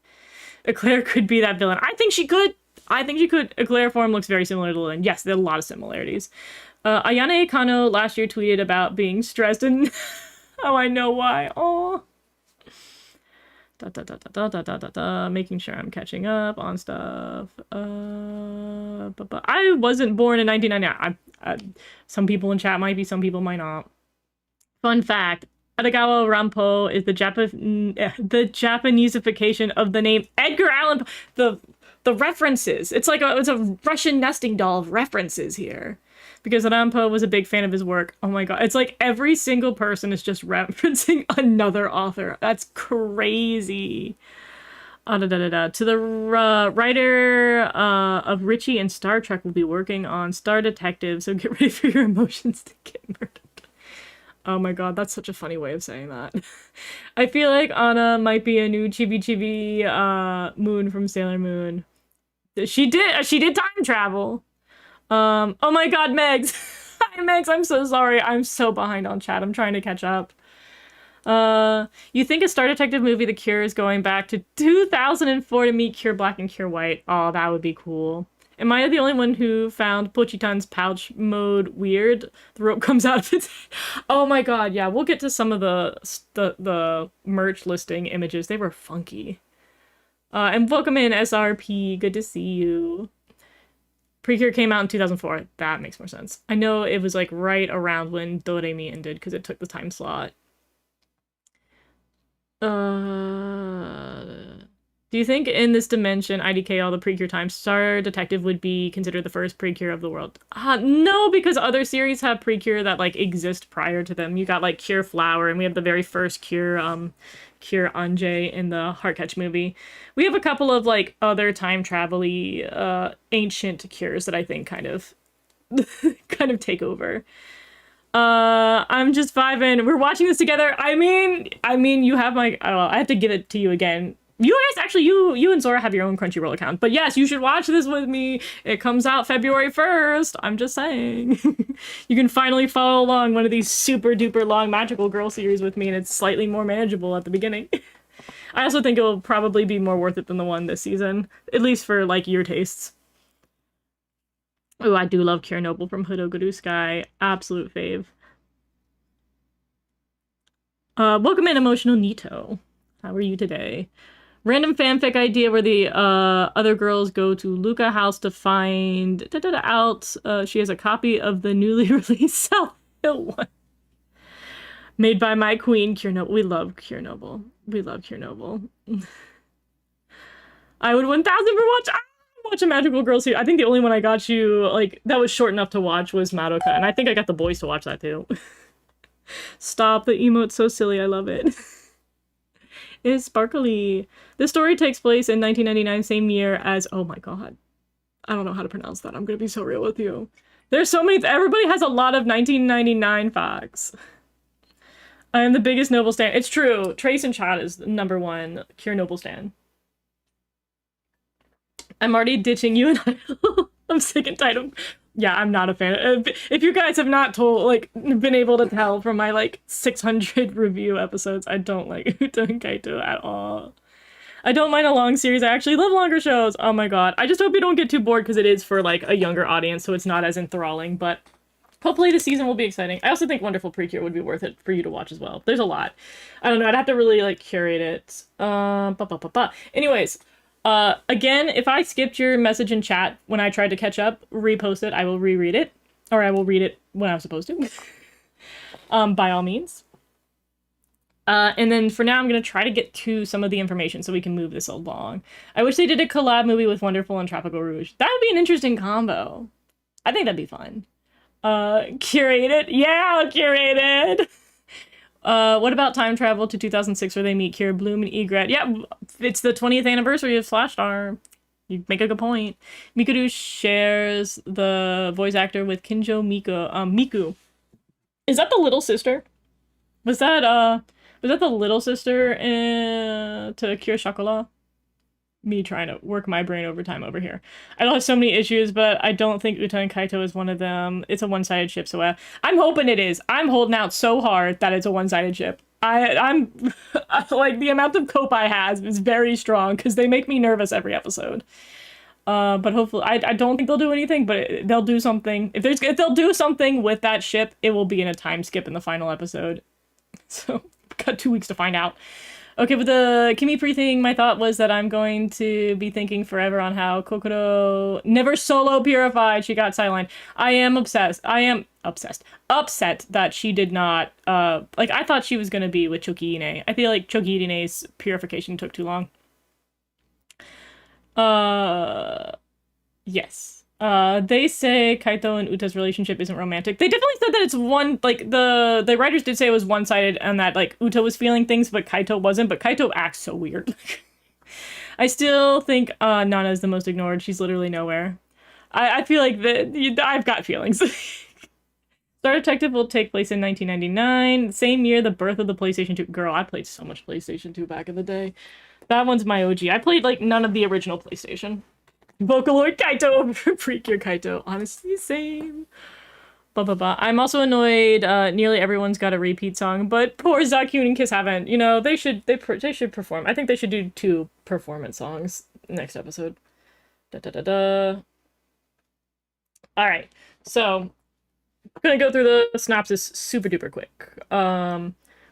Eclair could be that villain. I think she could. Eclair form looks very similar to Lynn. Yes, there are a lot of similarities. Ayane Kano last year tweeted about being stressed and oh, I know why. Oh. Making sure I'm catching up on stuff. But I wasn't born in 1999. Some people in chat might be, some people might not. Fun fact: Adagawa Rampo is the Japaneseification of the name Edgar Allan Poe. The references. It's like it's a Russian nesting doll of references here. Because Rampo was a big fan of his work. Oh my god. It's like every single person is just referencing another author. That's crazy. To the writer of Richie and Star Trek will be working on Star Detective, so get ready for your emotions to get murdered. Oh my god, that's such a funny way of saying that. I feel like Anna might be a new Chibi Chibi Moon from Sailor Moon. She did time travel. Oh my god, Megs! Hi, Megs, I'm so sorry. I'm so behind on chat. I'm trying to catch up. You think a Star Detective movie, The Cure, is going back to 2004 to meet Cure Black and Cure White? Oh, that would be cool. Am I the only one who found Pochitan's pouch mode weird? The rope comes out of its head. Oh my god, yeah, we'll get to some of the merch listing images. They were funky. And welcome in, SRP. Good to see you. Precure came out in 2004. That makes more sense. I know it was like right around when Doremi ended because it took the time slot. Do you think in this dimension, IDK all the Precure times, Star Detective would be considered the first Precure of the world? No, because other series have Precure that like exist prior to them. You got like Cure Flower, and we have the very first Cure Anjay in the Heartcatch movie. We have a couple of like other time travel-y ancient cures that I think kind of take over. I'm just vibing. We're watching this together. I mean, you have my. I have to give it to you again. You guys, actually, you and Zora have your own Crunchyroll account. But yes, you should watch this with me. It comes out February 1st. I'm just saying. You can finally follow along one of these super duper long magical girl series with me, and it's slightly more manageable at the beginning. I also think it will probably be more worth it than the one this season, at least for like your tastes. Oh, I do love Kira Noble from Hodogoru Sky. Absolute fave. Welcome in, Emotional Nito. How are you today? Random fanfic idea where the other girls go to Luca House to find out she has a copy of the newly released Silent Hill one. Made by my queen, Kira Noble. We love Kira Noble. We love Kira Noble. I would 1000 for watch a Magical Girl series. I think the only one I got you, like, that was short enough to watch was Madoka, and I think I got the boys to watch that too. Stop, the emote's so silly, I love it. Is sparkly. This story takes place in 1999, same year as, oh my god. I don't know how to pronounce that. I'm gonna be so real with you. There's so many, everybody has a lot of 1999 facts. I am the biggest Noble stan. It's true. Trace and Chad is #1 Kira Noble stan. I'm already ditching you and I'm sick and tired of. Yeah, I'm not a fan. If you guys have not been able to tell from my 600 review episodes, I don't like Uta and Kaito at all. I don't mind a long series. I actually love longer shows. Oh my god. I just hope you don't get too bored because it is for a younger audience, so it's not as enthralling, but hopefully the season will be exciting. I also think Wonderful Precure would be worth it for you to watch as well. There's a lot. I don't know. I'd have to really curate it. Anyways, again, if I skipped your message in chat when I tried to catch up, repost it. I will reread it, or I will read it when I was supposed to. By all means. And then for now, I'm going to try to get to some of the information so we can move this along. I wish they did a collab movie with Wonderful and Tropical Rouge. That would be an interesting combo. I think that'd be fun. Curated? Yeah, curated! What about time travel to 2006 where they meet Kira Bloom and Egret? Yeah, it's the 20th anniversary of Slashdar. You make a good point. Mikuru shares the voice actor with Kinjo Miku. Is that the little sister? Was that the little sister to Kira Shakola? Me trying to work my brain overtime over here. I don't have so many issues, but I don't think Uta and Kaito is one of them. It's a one-sided ship, so I'm hoping it is. I'm holding out so hard that it's a one-sided ship. I'm the amount of cope I have is very strong because they make me nervous every episode. But hopefully, I don't think they'll do anything, but they'll do something. If they'll do something with that ship, it will be in a time skip in the final episode. So, got 2 weeks to find out. Okay, with the Kimi Pri thing, my thought was that I'm going to be thinking forever on how Kokoro never solo purified. She got sidelined. I am obsessed. Upset that she did not, I thought she was going to be with Choki Ine. I feel like Choki Ine's purification took too long. Yes. They say Kaito and Uta's relationship isn't romantic. They definitely said that it's one, the writers did say it was one-sided and that, Uta was feeling things, but Kaito wasn't, but Kaito acts so weird. I still think, Nana is the most ignored. She's literally nowhere. I feel like I've got feelings. Star Detective will take place in 1999, same year the birth of the PlayStation 2. Girl, I played so much PlayStation 2 back in the day. That one's my OG. I played, none of the original PlayStation. Vocaloid Kaito, Precure Kaito. Honestly, same. Blah, blah, blah. I'm also annoyed. Nearly everyone's got a repeat song, but poor Zakyun and Kiss haven't. You know, they should perform. I think they should do 2 performance songs next episode. Da-da-da-da. Alright, so I'm gonna go through the synopsis super duper quick.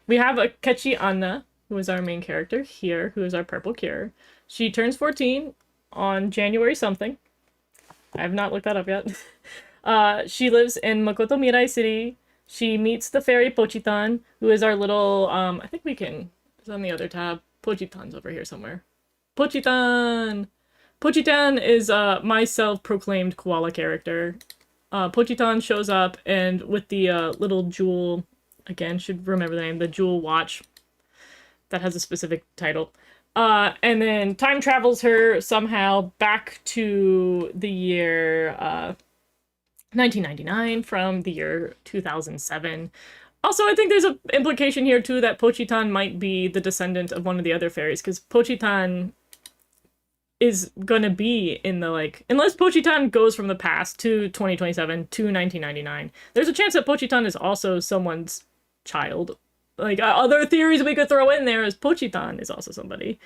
We have Akechi Anna, who is our main character here, who is our purple cure. She turns 14 on January something. I have not looked that up yet. She lives in Makoto Mirai City. She meets the fairy Pochitan, who is our little, I think it's on the other tab. Pochitan's over here somewhere. Pochitan! Pochitan is my self-proclaimed koala character. Pochitan shows up, and with the little jewel, again, should remember the name, the jewel watch that has a specific title. And then time travels her somehow back to the year 1999 from the year 2007. Also, I think there's an implication here, too, that Pochitan might be the descendant of one of the other fairies, because Pochitan is gonna be in the, unless Pochitan goes from the past to 2027 to 1999, there's a chance that Pochitan is also someone's child. Like, other theories we could throw in there is Pochitan is also somebody.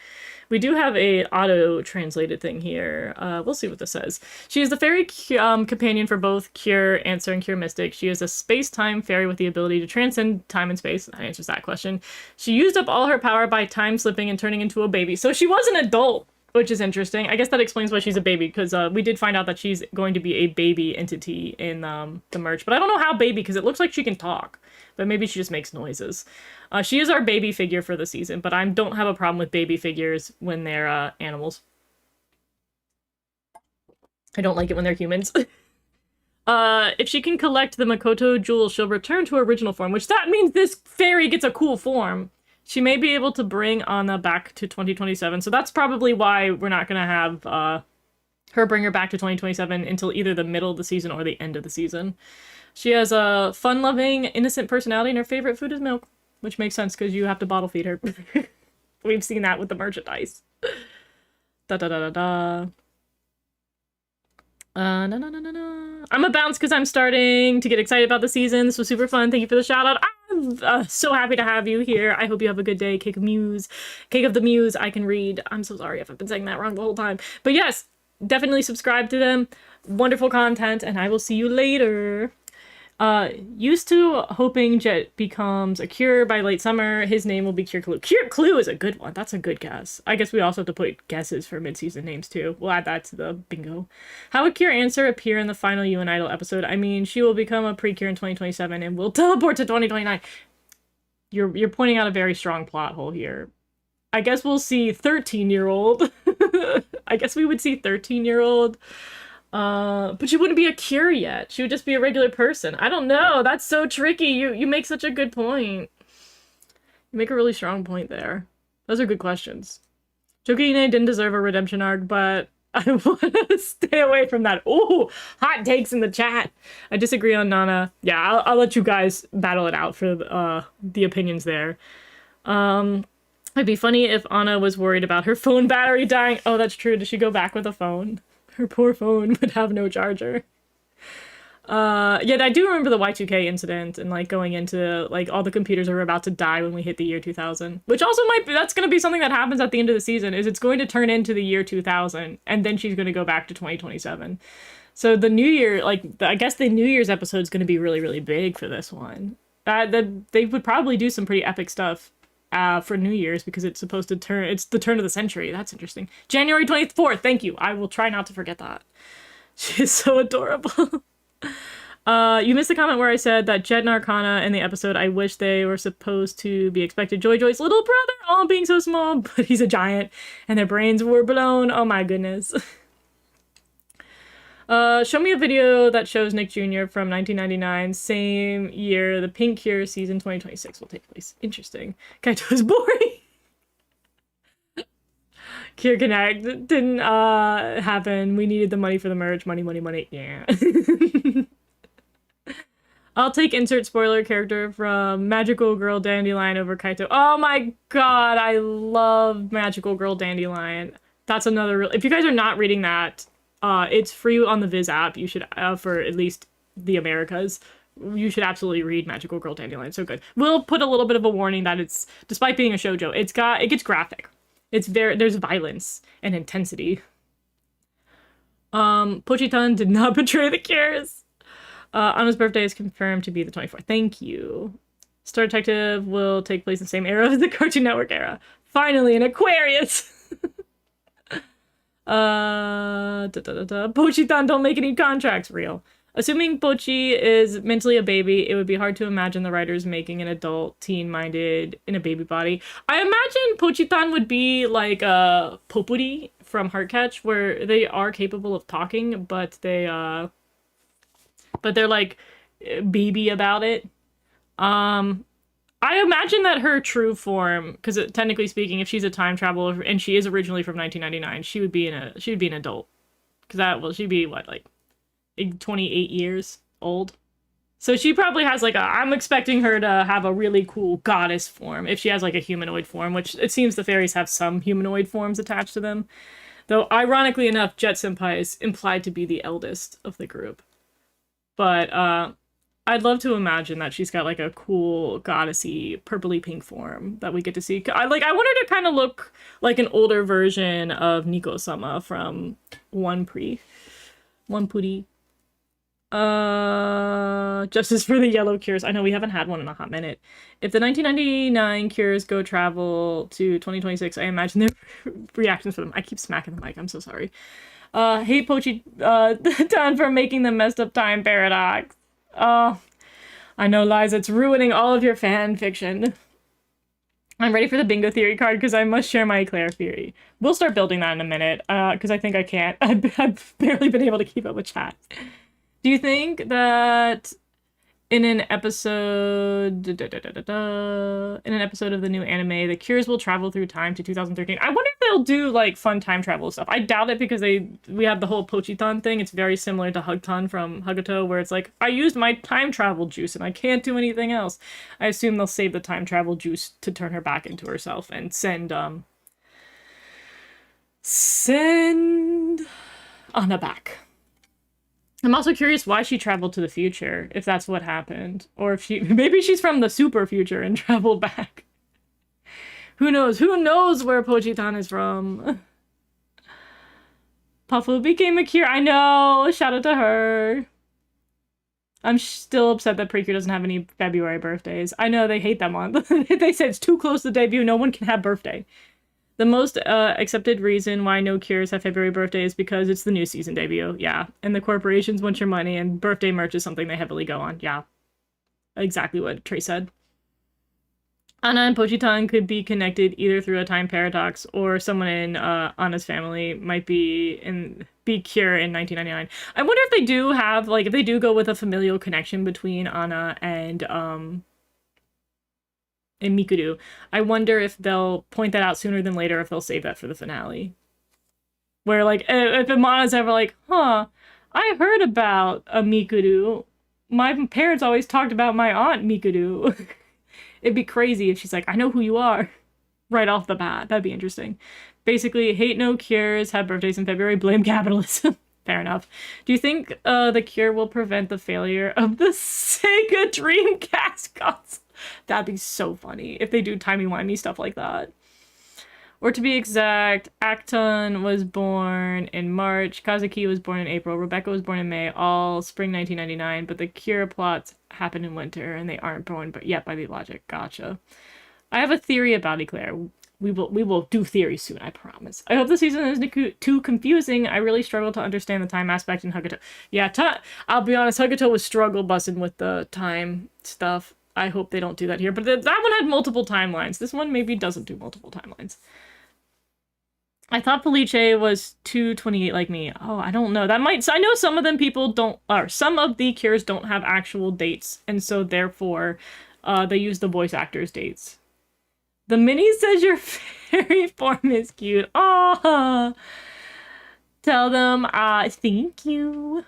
We do have a auto-translated thing here. We'll see what this says. She is the fairy companion for both Cure, Answer, and Cure Mystic. She is a space-time fairy with the ability to transcend time and space. That answers that question. She used up all her power by time slipping and turning into a baby. So she was an adult, which is interesting. I guess that explains why she's a baby, because we did find out that she's going to be a baby entity in the merch. But I don't know how baby, because it looks like she can talk. But maybe she just makes noises. She is our baby figure for the season, but I don't have a problem with baby figures when they're animals. I don't like it when they're humans. If she can collect the Makoto jewel, she'll return to her original form, which that means this fairy gets a cool form. She may be able to bring Anna back to 2027, so that's probably why we're not going to have her bring her back to 2027 until either the middle of the season or the end of the season. She has a fun-loving, innocent personality, and her favorite food is milk, which makes sense because you have to bottle feed her. We've seen that with the merchandise. Da-da-da-da-da. No. I'm a bounce because I'm starting to get excited about the season. This was super fun. Thank you for the shout out. I'm so happy to have you here. I hope you have a good day. Cake of Muse. Cake of the Muse. I can read. I'm so sorry if I've been saying that wrong the whole time. But yes, definitely subscribe to them. Wonderful content, and I will see you later. Used to hoping Jet becomes a Cure by late summer. His name will be Cure Clue. Cure Clue is a good one. That's a good guess. I guess we also have to put guesses for mid-season names too. We'll add that to the bingo. How would Cure Answer appear in the final You and Idol episode? I mean, she will become a Precure in 2027 and will teleport to 2029. You're pointing out a very strong plot hole here. I guess we'll see 13-year-old. I guess we would see 13-year-old. But she wouldn't be a Cure yet. She would just be a regular person. I don't know. That's so tricky. You make such a good point. You make a really strong point there. Those are good questions. Chokine didn't deserve a redemption arc, but I want to stay away from that. Ooh, hot takes in the chat. I disagree on Nana. Yeah, I'll let you guys battle it out for the opinions there. It'd be funny if Anna was worried about her phone battery dying. Oh, that's true. Does she go back with a phone? Her poor phone would have no charger. Yeah, I do remember the Y2K incident and like going into like all the computers are about to die when we hit the year 2000, which also might be, that's going to be something that happens at the end of the season, is it's going to turn into the year 2000 and then she's going to go back to 2027. So the New Year, like I guess the New Year's episode is going to be really, really big for this one. They would probably do some pretty epic stuff for New Year's because it's supposed to turn, it's the turn of the century. That's interesting. January 24th. Thank you. I will try not to forget that. She's so adorable. You missed the comment where I said that Jet and Arcana in the episode, I wish they were supposed to be expected. Joy's little brother, all being so small, but he's a giant, and their brains were blown. Oh my goodness. Show me a video that shows Nick Jr. from 1999, same year the Pink Cure season 2026 will take place. Interesting. Kaito's boring. Cure Connect didn't happen. We needed the money for the merch. Money. Yeah. I'll take insert spoiler character from Magical Girl Dandelion over Kaito. Oh my god, I love Magical Girl Dandelion. That's another if you guys are not reading that, it's free on the Viz app. You should, for at least the Americas, you should absolutely read Magical Girl Dandelion. So good. We'll put a little bit of a warning that it's, despite being a shoujo, it gets graphic. There's violence and intensity. Pochitan did not betray the Cures. Anna's birthday is confirmed to be the 24th. Thank you. Star Detective will take place in the same era as the Cartoon Network era. Finally, an Aquarius! Pochitan don't make any contracts real. Assuming Pochi is mentally a baby, it would be hard to imagine the writers making an adult, teen-minded in a baby body. I imagine Pochitan would be like a Popuri from Heartcatch, where they are capable of talking, but they're like baby about it. I imagine that her true form, because technically speaking, if she's a time traveler and she is originally from 1999, she would be an adult, because she'd be what, like 28 years old. So she probably has like I'm expecting her to have a really cool goddess form if she has like a humanoid form, which it seems the fairies have some humanoid forms attached to them. Though ironically enough, Jet Senpai is implied to be the eldest of the group. But I'd love to imagine that she's got like a cool goddessy purpley pink form that we get to see. I want her to kind of look like an older version of Nico-sama from One Puri. Justice for the yellow cures. I know we haven't had one in a hot minute. If the 1999 cures go travel to 2026, I imagine their reactions for them. I keep smacking the mic. I'm so sorry. Hate Pochi done for making the messed up time paradox. Oh, I know, Liza, it's ruining all of your fan fiction. I'm ready for the bingo theory card because I must share my Eclair theory. We'll start building that in a minute because I think I can't. I've barely been able to keep up with chat. Do you think that in an episode of the new anime, the cures will travel through time to 2013? I wonder if they'll do like fun time travel stuff. I doubt it because we have the whole Pochiton thing. It's very similar to Hugton from Hagato, where it's like, I used my time travel juice and I can't do anything else. I assume they'll save the time travel juice to turn her back into herself and send Anna back. I'm also curious why she traveled to the future, if that's what happened. Or if maybe she's from the super future and traveled back. Who knows? Who knows where Pochitan is from? Puffle became a cure. I know! Shout out to her. I'm still upset that Precure doesn't have any February birthdays. I know, they hate that month. They said it's too close to the debut, no one can have birthday. The most accepted reason why no cures have February birthday is because it's the new season debut. Yeah. And the corporations want your money, and birthday merch is something they heavily go on. Yeah. Exactly what Trey said. Anna and Pochitan could be connected either through a time paradox or someone in Anna's family might be Cure in 1999. I wonder if they do have, like, if they do go with a familial connection between Anna and Mikuru. I wonder if they'll point that out sooner than later, if they'll save that for the finale. Where, like, if Amana's ever like, huh, I heard about a Mikuru. My parents always talked about my aunt Mikuru. It'd be crazy if she's like, I know who you are. Right off the bat. That'd be interesting. Basically, hate no cures, have birthdays in February, blame capitalism. Fair enough. Do you think the cure will prevent the failure of the Sega Dreamcast console? That'd be so funny if they do timey-wimey stuff like that. Or to be exact, Acton was born in March, Kazuki was born in April, Rebecca was born in May, all spring 1999, but the cure plots happen in winter and they aren't born yet by the logic. Gotcha. I have a theory about Eclair. We will do theory soon, I promise. I hope the season isn't too confusing. I really struggle to understand the time aspect in Hagato. Yeah, I'll be honest, Hagato was struggle bussing with the time stuff. I hope they don't do that here. But that one had multiple timelines. This one maybe doesn't do multiple timelines. I thought Felice was 228 like me. Oh, I don't know. That might... I know some of them people don't... Or some of the cures don't have actual dates. And so, therefore, they use the voice actors' dates. The mini says your fairy form is cute. Oh, tell them, thank you.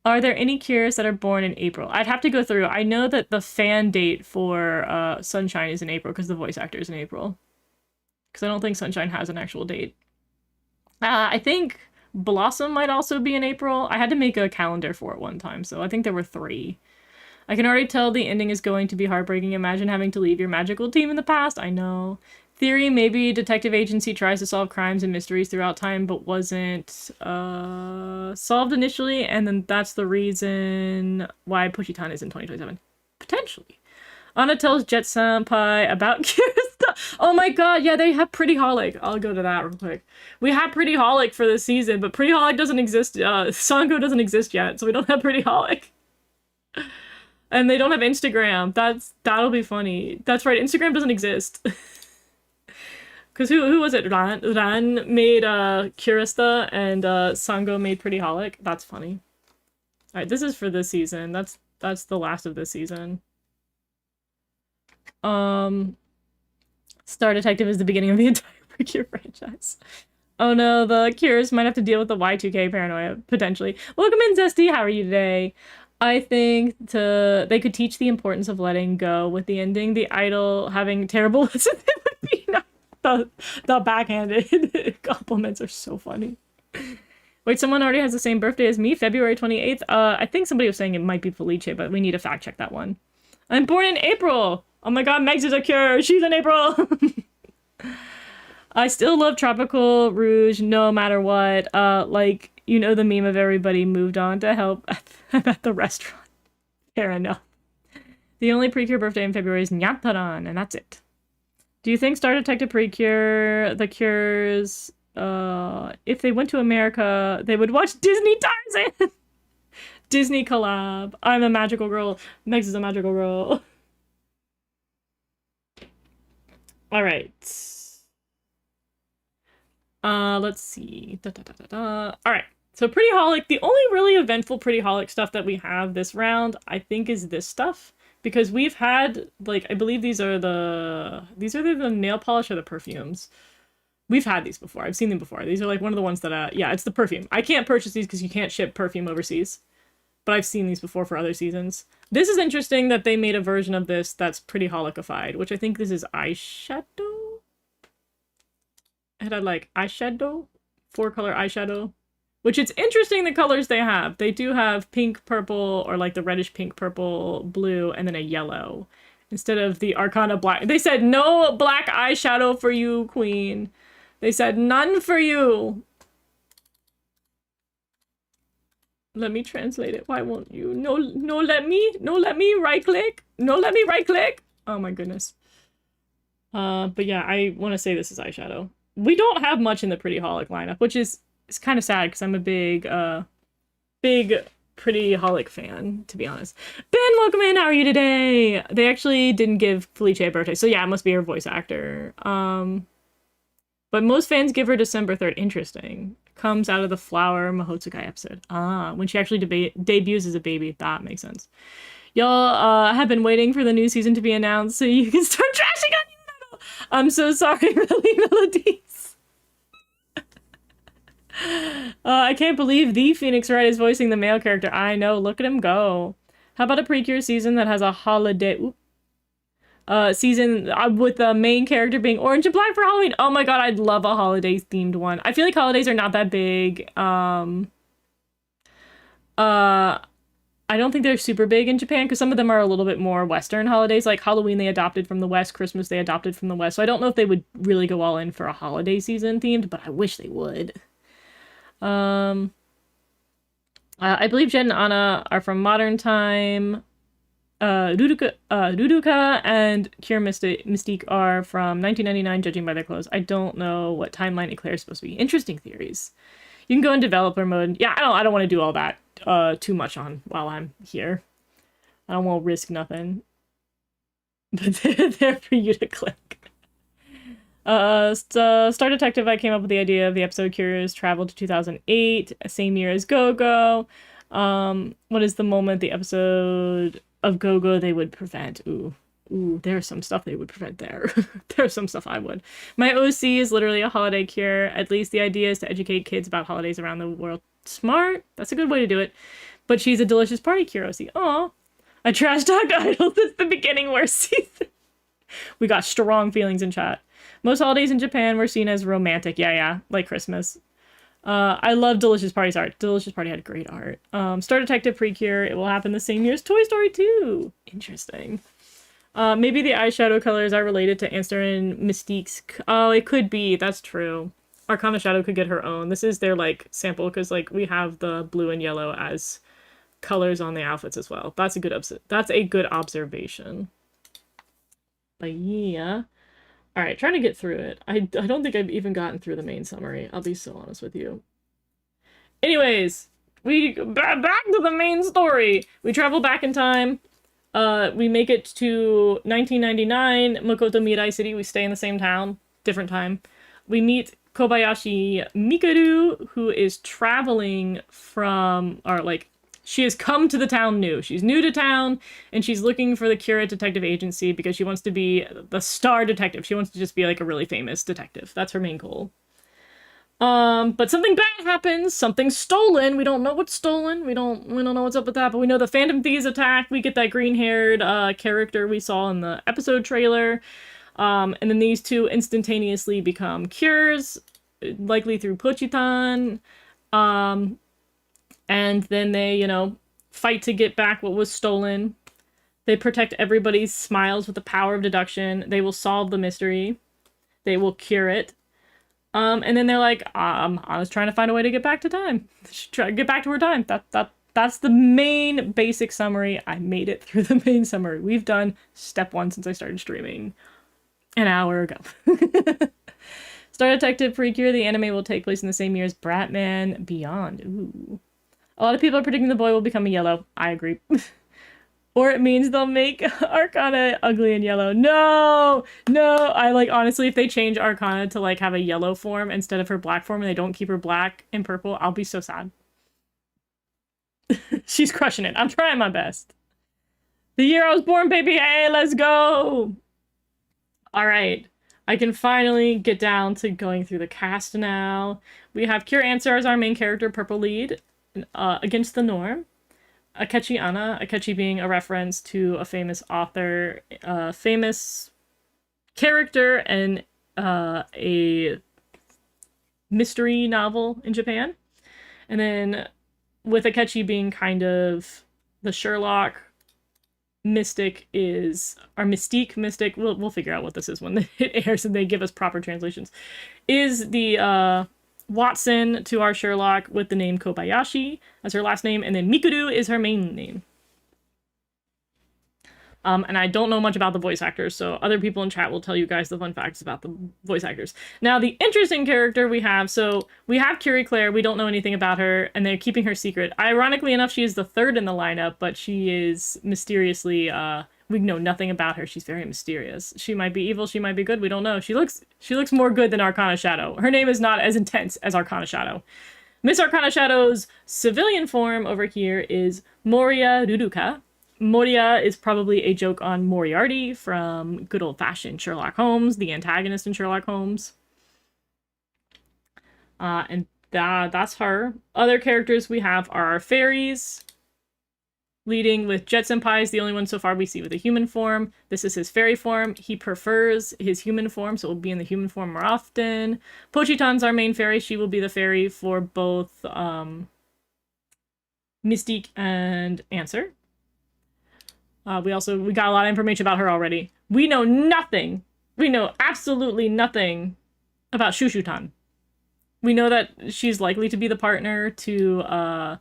Are there any cures that are born in April? I'd have to go through. I know that the fan date for Sunshine is in April because the voice actor is in April. Because I don't think Sunshine has an actual date. I think Blossom might also be in April. I had to make a calendar for it one time, so I think there were 3. I can already tell the ending is going to be heartbreaking. Imagine having to leave your magical team in the past. I know. Theory, maybe detective agency tries to solve crimes and mysteries throughout time, but wasn't solved initially, and then that's the reason why Pushitan is in 2027. Potentially. Anna tells Jet Senpai about Kirista. Oh my god, yeah, they have Pretty Holic. I'll go to that real quick. We have Pretty Holic for this season, but Pretty Holic doesn't exist. Sango doesn't exist yet, so we don't have Pretty Holic. And they don't have Instagram. That'll be funny. That's right, Instagram doesn't exist. Because who was it? Ran made Kirista and Sango made Pretty Holic. That's funny. Alright, this is for this season. That's the last of this season. Star Detective is the beginning of the entire Precure franchise. Oh no, the Cures might have to deal with the Y2K paranoia, potentially. Welcome in, Zesty. How are you today? I think they could teach the importance of letting go with the ending. The idol having terrible lessons, it would be nice. The backhanded compliments are so funny. Wait, someone already has the same birthday as me, February 28th. I think somebody was saying it might be Felice, but we need to fact check that one. I'm born in April. Oh my god, Megs is a cure. She's in April. I still love Tropical Rouge no matter what. Like, you know the meme of everybody moved on to help at the restaurant. Fair enough. The only Precure birthday in February is Nyataran, and that's it. Do you think Star Detective Precure, the Cures, if they went to America, they would watch Disney Tarzan? Disney collab. I'm a magical girl. Megs is a magical girl. All right. Let's see. All right. So Pretty Holic, the only really eventful Pretty Holic stuff that we have this round, I think, is this stuff. Because we've had, like, I believe these are the nail polish or the perfumes. We've had these before. I've seen them before. These are, like, one of the ones that, yeah, it's the perfume. I can't purchase these because you can't ship perfume overseas. But I've seen these before for other seasons. This is interesting that they made a version of this that's Pretty Holicified, which I think this is eyeshadow? It had, like, eyeshadow? 4-color eyeshadow? Which it's interesting the colors they have. They do have pink, purple, or like the reddish pink, purple, blue, and then a yellow. Instead of the Arcana black. They said no black eyeshadow for you, queen. They said none for you. Let me translate it. Why won't you? No, let me right click. No, let me right click. Oh my goodness. But yeah, I want to say this is eyeshadow. We don't have much in the Pretty Holic lineup, which is it's kind of sad because I'm a big Pretty Holic fan, to be honest. Ben, welcome in. How are you today? They actually didn't give Felice a birthday, so yeah, it must be her voice actor. But most fans give her December 3rd. Interesting. Comes out of the Flower Mahotsukai episode. When she actually debuts as a baby. That makes sense. Y'all have been waiting for the new season to be announced so you can start trashing on you. I'm so sorry, Melody Melodies. I can't believe the Phoenix Wright is voicing the male character. I know, look at him go. How about a Precure season that has a holiday season with the main character being orange and black for Halloween? Oh my god, I'd love a holiday themed one. I feel like holidays are not that big. I don't think they're super big in Japan because some of them are a little bit more Western holidays. Like Halloween they adopted from the West, Christmas they adopted from the West. So I don't know if they would really go all in for a holiday season themed, but I wish they would. I believe Jen and Anna are from modern time. Ruruka and Cure Mystique are from 1999, judging by their clothes. I don't know what timeline Eclair is supposed to be. Interesting theories. You can go in developer mode. Yeah, I don't want to do all that too much on while I'm here. I don't want to risk nothing. But they're there for you to click. Star Detective, I came up with the idea of the episode Curious traveled to 2008, same year as Go-Go. What is the moment the episode of Go-Go they would prevent? Ooh, there's some stuff they would prevent there. There's some stuff I would. My OC is literally a holiday cure. At least the idea is to educate kids about holidays around the world. Smart. That's a good way to do it. But she's a delicious party cure OC. Aw. I trash talk idols since the beginning worst season. We got strong feelings in chat. Most holidays in Japan were seen as romantic. Yeah, like Christmas. I love Delicious Party's art. Delicious Party had great art. Star Detective Precure. It will happen the same year as Toy Story 2. Interesting. Maybe the eyeshadow colors are related to Answer and Mystique's. Oh, it could be. That's true. Arcana Shadow could get her own. This is their, like, sample, because, like, we have the blue and yellow as colors on the outfits as well. That's a good observation. But yeah. Alright, trying to get through it. I don't think I've even gotten through the main summary. I'll be so honest with you. Anyways, we back to the main story. We travel back in time. We make it to 1999, Makoto Mirai City. We stay in the same town, different time. We meet Kobayashi Mikaru, who is traveling from, or like, she has come to the town new. She's new to town, and she's looking for the Cura Detective Agency because she wants to be the star detective. She wants to just be like a really famous detective. That's her main goal. But something bad happens. Something's stolen. We don't know what's stolen. We don't know what's up with that, but we know the Phantom Thieves attack. We get that green-haired character we saw in the episode trailer. And then these two instantaneously become cures, likely through Pochitan. And then they, fight to get back what was stolen. They protect everybody's smiles with the power of deduction. They will solve the mystery. They will cure it. And then they're like, I was trying to find a way to get back to time. Try to get back to her time. That's the main basic summary. I made it through the main summary. We've done step 1 since I started streaming an hour ago. Star Detective Precure, the anime will take place in the same year as Bratman Beyond. Ooh. A lot of people are predicting the boy will become a yellow. I agree. Or it means they'll make Arcana ugly and yellow. No! No! I honestly, if they change Arcana to have a yellow form instead of her black form and they don't keep her black and purple, I'll be so sad. She's crushing it. I'm trying my best. The year I was born, baby! Hey, let's go! Alright. I can finally get down to going through the cast now. We have Cure Answer as our main character, purple lead, against the norm. Akechi Anna, Akechi being a reference to a famous author, famous character in a mystery novel in Japan. And then with Akechi being kind of the Sherlock mystic is our mystique mystic. We'll figure out what this is when it airs and they give us proper translations. Is the Watson to our Sherlock with the name Kobayashi as her last name, and then Mikuru is her main name. And I don't know much about the voice actors, so other people in chat will tell you guys the fun facts about the voice actors. Now, the interesting character we have, so we have Curie Claire, we don't know anything about her, and they're keeping her secret. Ironically enough, she is the third in the lineup, but she is mysteriously, we know nothing about her. She's very mysterious. She might be evil, she might be good, we don't know. She looks more good than Arcana Shadow. Her name is not as intense as Arcana Shadow. Miss Arcana Shadow's civilian form over here is Moria Ruruka. Moria is probably a joke on Moriarty from good old-fashioned Sherlock Holmes, the antagonist in Sherlock Holmes. And that's her. Other characters we have are our fairies, leading with Jet Senpai is the only one so far we see with a human form. This is his fairy form. He prefers his human form, so we'll be in the human form more often. Pochitan's our main fairy. She will be the fairy for both Mystique and Answer. We got a lot of information about her already. We know nothing. We know absolutely nothing about Shushutan. We know that she's likely to be the partner to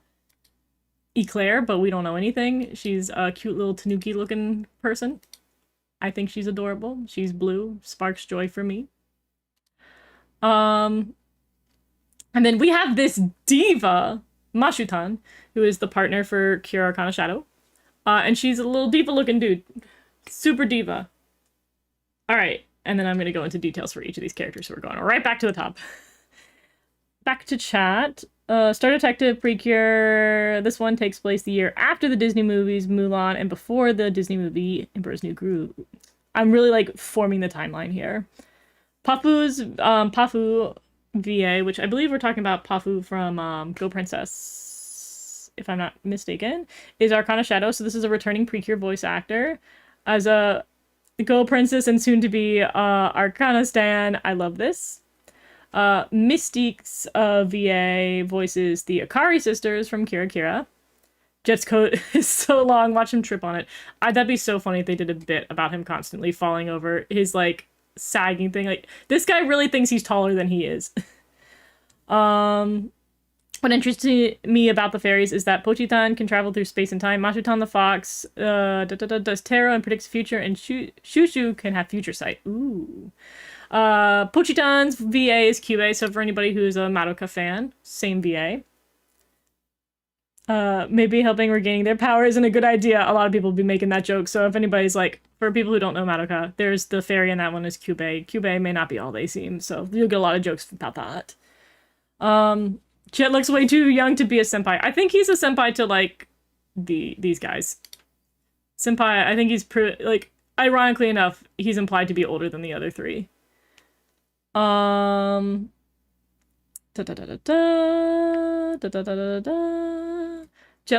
Eclair, but we don't know anything. She's a cute little tanuki-looking person. I think she's adorable. She's blue. Sparks joy for me. And then we have this diva, Mashutan, who is the partner for Cure Arcana Shadow. And she's a little diva-looking dude. Super diva. Alright, and then I'm going to go into details for each of these characters, so we're going right back to the top. Back to chat. Star Detective Precure. This one takes place the year after the Disney movies Mulan and before the Disney movie Emperor's New Groove. I'm really, forming the timeline here. Pafu's, Pafu VA, which I believe we're talking about Pafu from Go Princess, if I'm not mistaken, is Arcana Shadow. So this is a returning Precure voice actor. As a Go Princess and soon to be Arcana Stan, I love this. Mystique's VA voices the Akari sisters from Kira Kira. Jet's coat is so long, watch him trip on it. That'd be so funny if they did a bit about him constantly falling over his, sagging thing. This guy really thinks he's taller than he is. What interests me about the fairies is that Pochitan can travel through space and time, Mashutan the fox does tarot and predicts the future, and Shushu can have future sight. Ooh. Pochitan's VA is Cube, so for anybody who's a Madoka fan, same VA. Maybe helping regaining their power isn't a good idea. A lot of people will be making that joke, so if anybody's for people who don't know Madoka, there's the fairy and that one is Cube. Cube may not be all they seem, so you'll get a lot of jokes about that. Jet looks way too young to be a senpai. I think he's a senpai to, these guys. Senpai, I think he's, ironically enough, he's implied to be older than the other three. Jet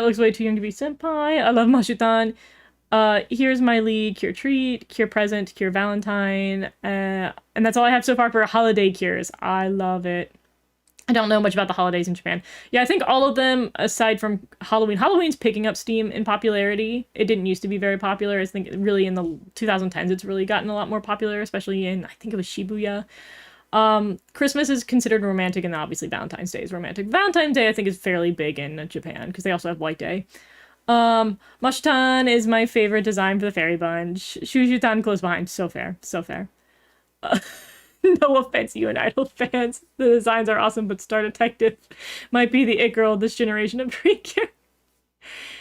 looks way too young to be senpai. I love Mashutan. Here's my lead, Cure Treat, Cure Present, Cure Valentine. And that's all I have so far for holiday cures. I love it. I don't know much about the holidays in Japan. Yeah, I think all of them, aside from Halloween, Halloween's picking up steam in popularity. It didn't used to be very popular. I think really in the 2010s, it's really gotten a lot more popular, especially in, I think it was Shibuya. Christmas is considered romantic, and obviously Valentine's Day is romantic. Valentine's Day, I think, is fairly big in Japan because they also have White Day. Mashitan is my favorite design for the fairy bunch. Shujutan close behind. So fair. So fair. No offense, you and Idol fans. The designs are awesome, but Star Detective might be the it girl of this generation of Precure.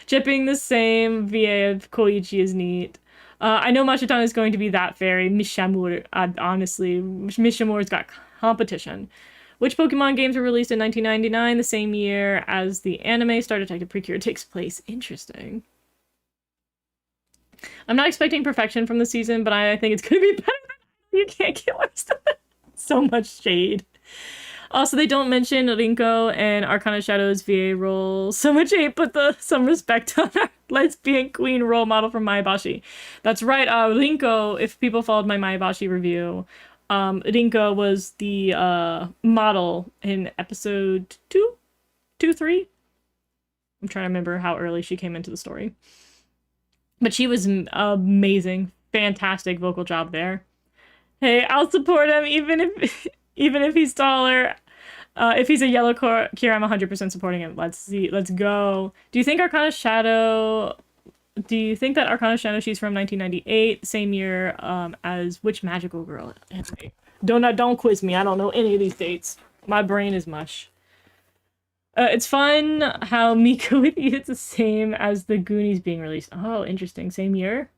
Chipping the same VA of Koichi is neat. I know Mashitan is going to be that fairy. Mishamur, honestly. Mishamur's got competition. Which Pokemon games were released in 1999, the same year as the anime Star Detective Precure takes place? Interesting. I'm not expecting perfection from the season, but I think it's going to be better. You can't get worse than that. So much shade. Also, they don't mention Rinko and Arcana Shadow's VA role. So much hate, but some respect on our lesbian queen role model from Maebashi. That's right, Rinko, if people followed my Maebashi review, Rinko was the model in episode 3. I'm trying to remember how early she came into the story. But she was amazing. Fantastic vocal job there. Hey, I'll support him even if he's taller. If he's a yellow Kira, I'm 100% supporting him. Let's see. Let's go. Do you think that Arcana Shadow, she's from 1998, same year as which magical girl? Don't quiz me. I don't know any of these dates. My brain is mush. It's fun how Mika with you it's the same as the Goonies being released. Oh, interesting. Same year?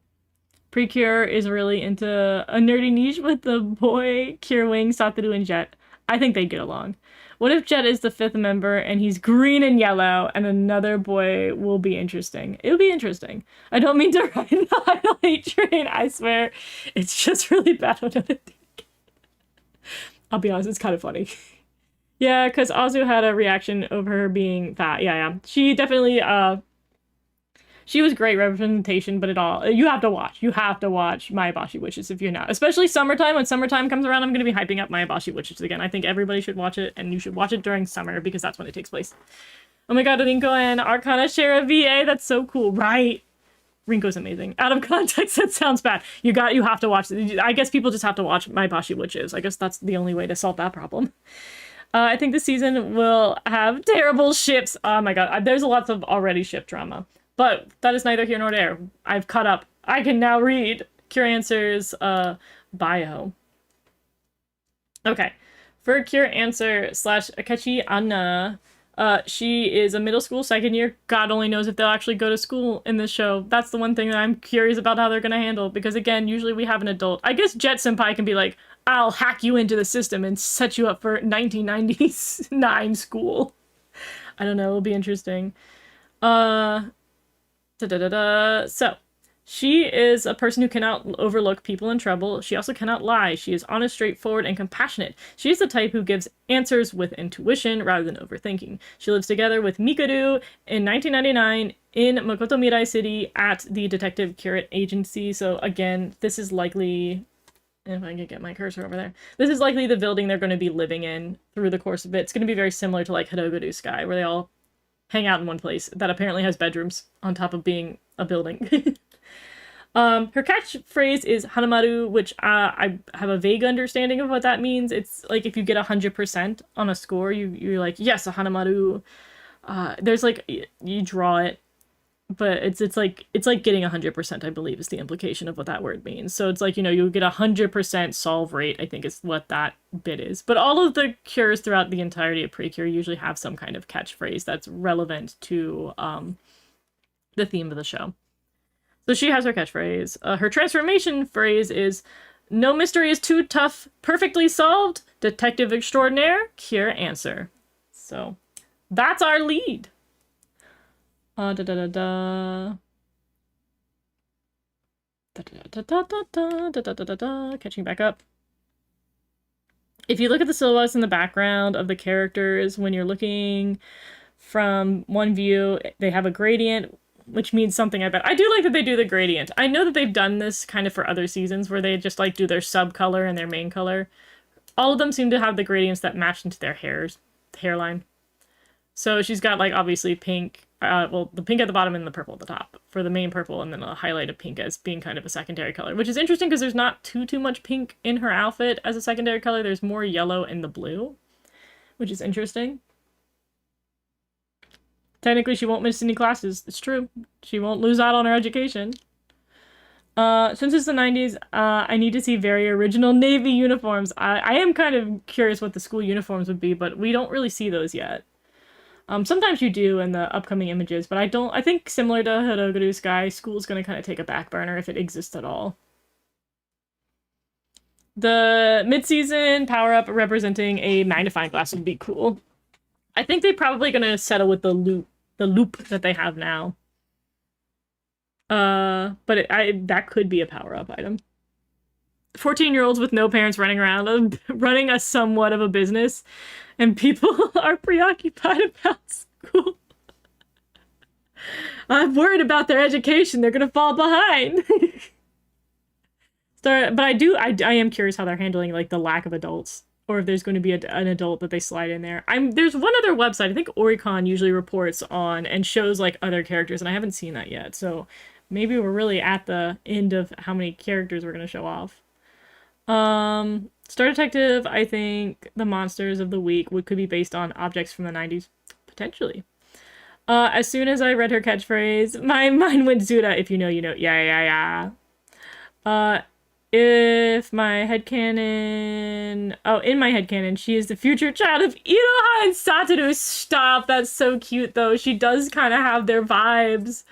Precure is really into a nerdy niche with the boy, Kirwing, Satoru, and Jet. I think they'd get along. What if Jet is the 5th member and he's green and yellow and another boy will be interesting? It'll be interesting. I don't mean to ride the idle hate train, I swear. It's just really bad on other things. I'll be honest, it's kind of funny. Yeah, because Azu had a reaction over her being fat. Yeah. She definitely, she was great representation, but you have to watch. You have to watch Maebashi Witches if you're not. Especially summertime. When summertime comes around, I'm going to be hyping up Maebashi Witches again. I think everybody should watch it, and you should watch it during summer because that's when it takes place. Oh my god, Rinko and Arcana share a VA. That's so cool, right? Rinko's amazing. Out of context, that sounds bad. You have to watch it. I guess people just have to watch Maebashi Witches. I guess that's the only way to solve that problem. I think this season will have terrible ships. Oh my god, there's lots of already ship drama. But that is neither here nor there. I've caught up. I can now read Cure Answer's bio. Okay. For Cure Answer / Akechi Anna, she is a middle school second year. God only knows if they'll actually go to school in this show. That's the one thing that I'm curious about how they're going to handle. Because again, usually we have an adult. I guess Jet Senpai can be like, I'll hack you into the system and set you up for 1999 school. I don't know. It'll be interesting. So, she is a person who cannot overlook people in trouble. She also cannot lie. She is honest, straightforward, and compassionate. She is the type who gives answers with intuition rather than overthinking. She lives together with Mikuru in 1999 in Makoto Mirai City at the Detective Curate Agency. So again, this is likely, if I can get my cursor over there, this is likely the building they're going to be living in through the course of it. It's going to be very similar to like Hidogaru Sky, where they all hang out in one place that apparently has bedrooms on top of being a building. Her catchphrase is Hanamaru, which I have a vague understanding of what that means. It's like if you get 100% on a score, you're like, yes, a Hanamaru. There's like, you draw it, but it's like getting 100%, I believe, is the implication of what that word means. So it's like, you get 100% solve rate, I think is what that bit is. But all of the cures throughout the entirety of Precure usually have some kind of catchphrase that's relevant to the theme of the show. So she has her catchphrase. Her transformation phrase is, no mystery is too tough, perfectly solved, detective extraordinaire, Cure Answer. So that's our lead. Catching back up. If you look at the silhouettes in the background of the characters, when you're looking from one view, they have a gradient, which means something, I bet. I do like that they do the gradient. I know that they've done this kind of for other seasons where they just like do their sub color and their main color. All of them seem to have the gradients that match into their hairs. hairline. So she's got like obviously pink, well, the pink at the bottom and the purple at the top for the main purple, and then a highlight of pink as being kind of a secondary color, which is interesting because there's not too much pink in her outfit as a secondary color. There's more yellow and the blue, which is interesting. Technically, she won't miss any classes. It's true. She won't lose out on her education. Since it's the 90s, I need to see very original Navy uniforms. I am kind of curious what the school uniforms would be, but we don't really see those yet. Sometimes you do in the upcoming images, but I think similar to Hirogaru Sky, school's gonna kind of take a back burner if it exists at all. The mid-season power-up representing a magnifying glass would be cool. I think they're probably gonna settle with the loop that they have now. But that could be a power-up item. 14-year-olds with no parents running around, running a somewhat of a business, and people are preoccupied about school. I'm worried about their education. They're gonna fall behind. But I am curious how they're handling like the lack of adults, or if there's going to be an adult that they slide in there. There's one other website, I think Oricon usually reports on and shows like other characters, and I haven't seen that yet. So maybe we're really at the end of how many characters we're going to show off. Star Detective, I think the monsters of the week could be based on objects from the 90s. Potentially. As soon as I read her catchphrase, my mind went Zuda, if you know, you know. Yeah. If my headcanon... Oh, in my headcanon, she is the future child of Iroha and Satoru. Stop, that's so cute, though. She does kind of have their vibes.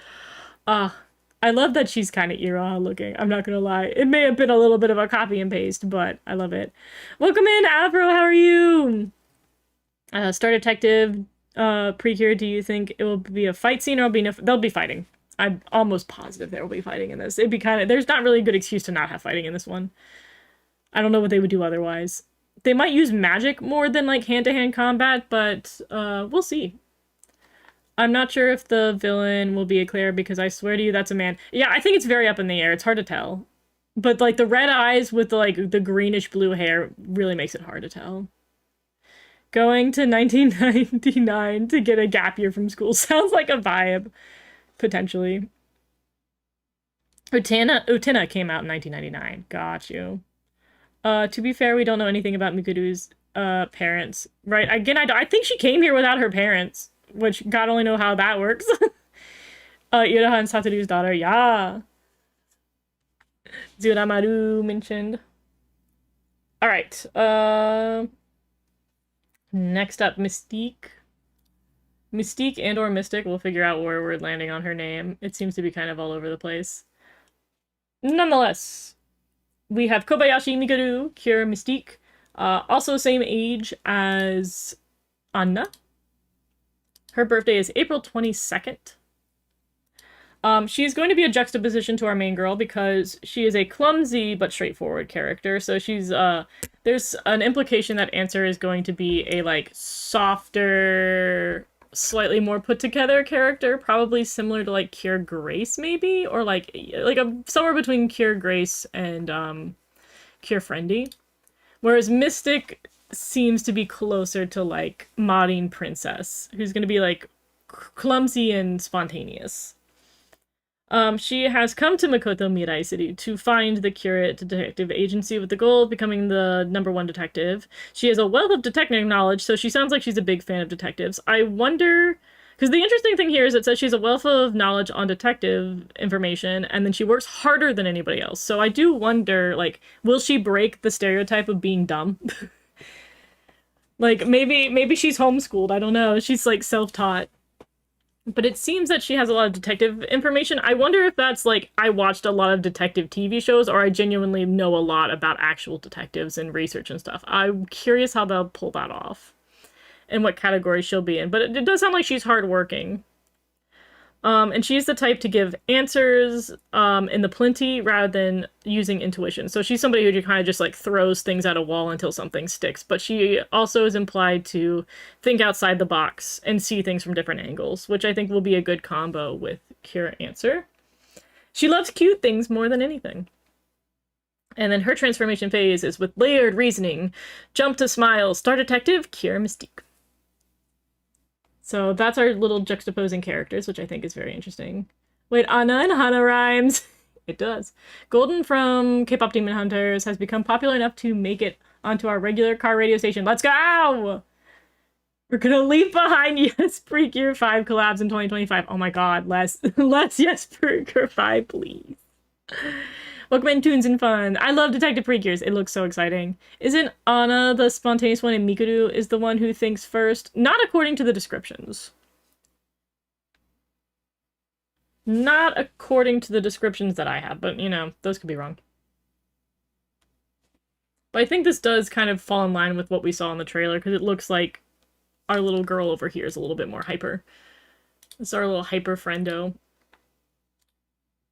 I love that she's kind of Iroha looking. I'm not gonna lie. It may have been a little bit of a copy and paste, but I love it. Welcome in, Afro. How are you? Star Detective, Precure. Do you think it will be a fight scene or they'll be fighting? I'm almost positive there will be fighting in this. It'd be there's not really a good excuse to not have fighting in this one. I don't know what they would do otherwise. They might use magic more than like hand-to-hand combat, but we'll see. I'm not sure if the villain will be a Claire because I swear to you that's a man. Yeah, I think it's very up in the air. It's hard to tell. But like the red eyes with the greenish blue hair really makes it hard to tell. Going to 1999 to get a gap year from school sounds like a vibe. Potentially. Utena came out in 1999. Got you. To be fair, we don't know anything about Mikuru's parents. Right, again, I think she came here without her parents. Which, God only know how that works. Iroha and Satoru's daughter, yeah. Zuramaru mentioned. Alright, next up, Mystique. Mystique and or Mystic, we'll figure out where we're landing on her name. It seems to be kind of all over the place. Nonetheless, we have Kobayashi Mikuru, Cure Mystique. Also same age as Anna. Her birthday is April 22nd. She's going to be a juxtaposition to our main girl because she is a clumsy but straightforward character. So she's, there's an implication that Answer is going to be a, like, softer, slightly more put-together character, probably similar to, like, Cure Grace, maybe? Or, like somewhere between Cure Grace and, Cure Friendy. Whereas Mystic seems to be closer to, like, Marin Princess, who's gonna be, like, clumsy and spontaneous. She has come to Makoto Mirai City to find the Curate Detective Agency with the goal of becoming the #1 detective. She has a wealth of detective knowledge, so she sounds like she's a big fan of detectives. I wonder... Because the interesting thing here is it says she's a wealth of knowledge on detective information, and then she works harder than anybody else. So I do wonder, like, will she break the stereotype of being dumb? Like, maybe she's homeschooled, I don't know. She's, like, self-taught. But it seems that she has a lot of detective information. I wonder if that's, like, I watched a lot of detective TV shows, or I genuinely know a lot about actual detectives and research and stuff. I'm curious how they'll pull that off. And what category she'll be in. But it does sound like she's hardworking. And she's the type to give answers in the plenty rather than using intuition. So she's somebody who kind of just like throws things at a wall until something sticks. But she also is implied to think outside the box and see things from different angles, which I think will be a good combo with Cure Answer. She loves cute things more than anything. And then her transformation phase is with layered reasoning. Jump to smile, Star Detective, Cure Mystique. So that's our little juxtaposing characters, which I think is very interesting. Wait, Anna and Hana rhymes. It does. Golden from K-pop Demon Hunters has become popular enough to make it onto our regular car radio station. Let's go! We're gonna leave behind Yes Precure 5 collabs in 2025. Oh my god, less Yes Precure 5, please. Welcome Tunes and Fun. I love Detective Precures. It looks so exciting. Isn't Anna the spontaneous one and Mikuru is the one who thinks first? Not according to the descriptions. Not according to the descriptions that I have, but, you know, those could be wrong. But I think this does kind of fall in line with what we saw in the trailer, because it looks like our little girl over here is a little bit more hyper. It's our little hyper friendo.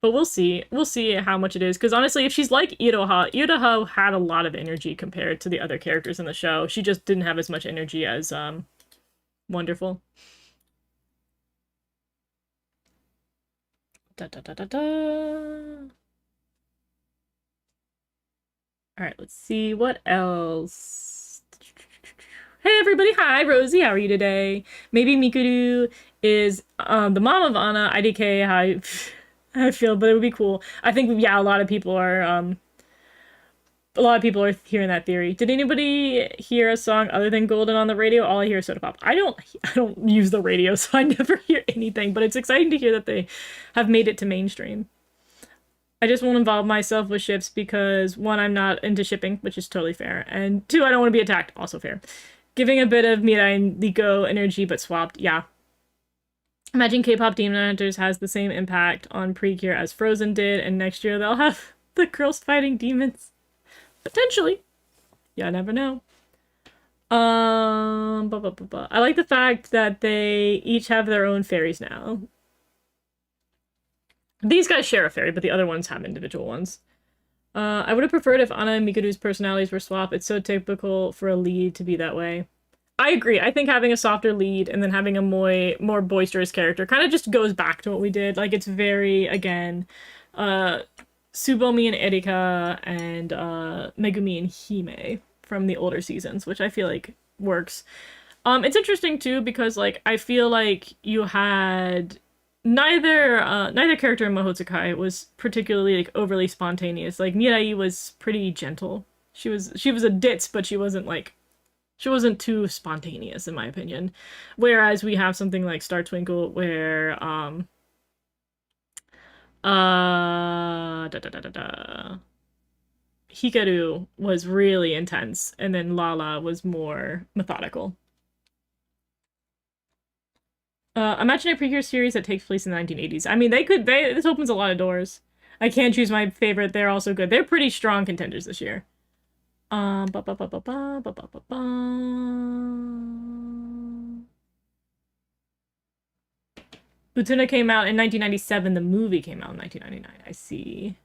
But we'll see. We'll see how much it is. Because honestly, if she's like Iroha, Iroha had a lot of energy compared to the other characters in the show. She just didn't have as much energy as Wonderful. Da da da da da. Alright, let's see what else. Hey everybody, hi Rosie, how are you today? Maybe Mikuru is the mom of Anna, IDK, how I feel, but it would be cool. I think, yeah, a lot of people are hearing that theory. Did anybody hear a song other than Golden on the radio? All I hear is Soda Pop. I don't use the radio, so I never hear anything, but it's exciting to hear that they have made it to mainstream. I just won't involve myself with ships because, one, I'm not into shipping, which is totally fair, and two, I don't want to be attacked, also fair. Giving a bit of Mirai and Liko energy, but swapped, yeah. Imagine K-pop Demon Hunters has the same impact on Precure as Frozen did, and next year they'll have the girls fighting demons. Potentially. Yeah, never know. I like the fact that they each have their own fairies now. These guys share a fairy, but the other ones have individual ones. I would have preferred if Anna and Mikuru's personalities were swapped. It's so typical for a lead to be that way. I agree. I think having a softer lead and then having a more boisterous character kind of just goes back to what we did. Like, it's very, again, Tsubomi and Erika and Megumi and Hime from the older seasons, which I feel like works. It's interesting, too, because, like, I feel like you had... Neither character in Mahotsukai was particularly like overly spontaneous. Like Mirai was pretty gentle. She was a ditz, but she wasn't too spontaneous in my opinion. Whereas we have something like Star Twinkle where Hikaru was really intense and then Lala was more methodical. Imagine a Precure series that takes place in the 1980s. I mean, this opens a lot of doors. I can't choose my favorite. They're also good. They're pretty strong contenders this year. Utena came out in 1997. The movie came out in 1999. I see.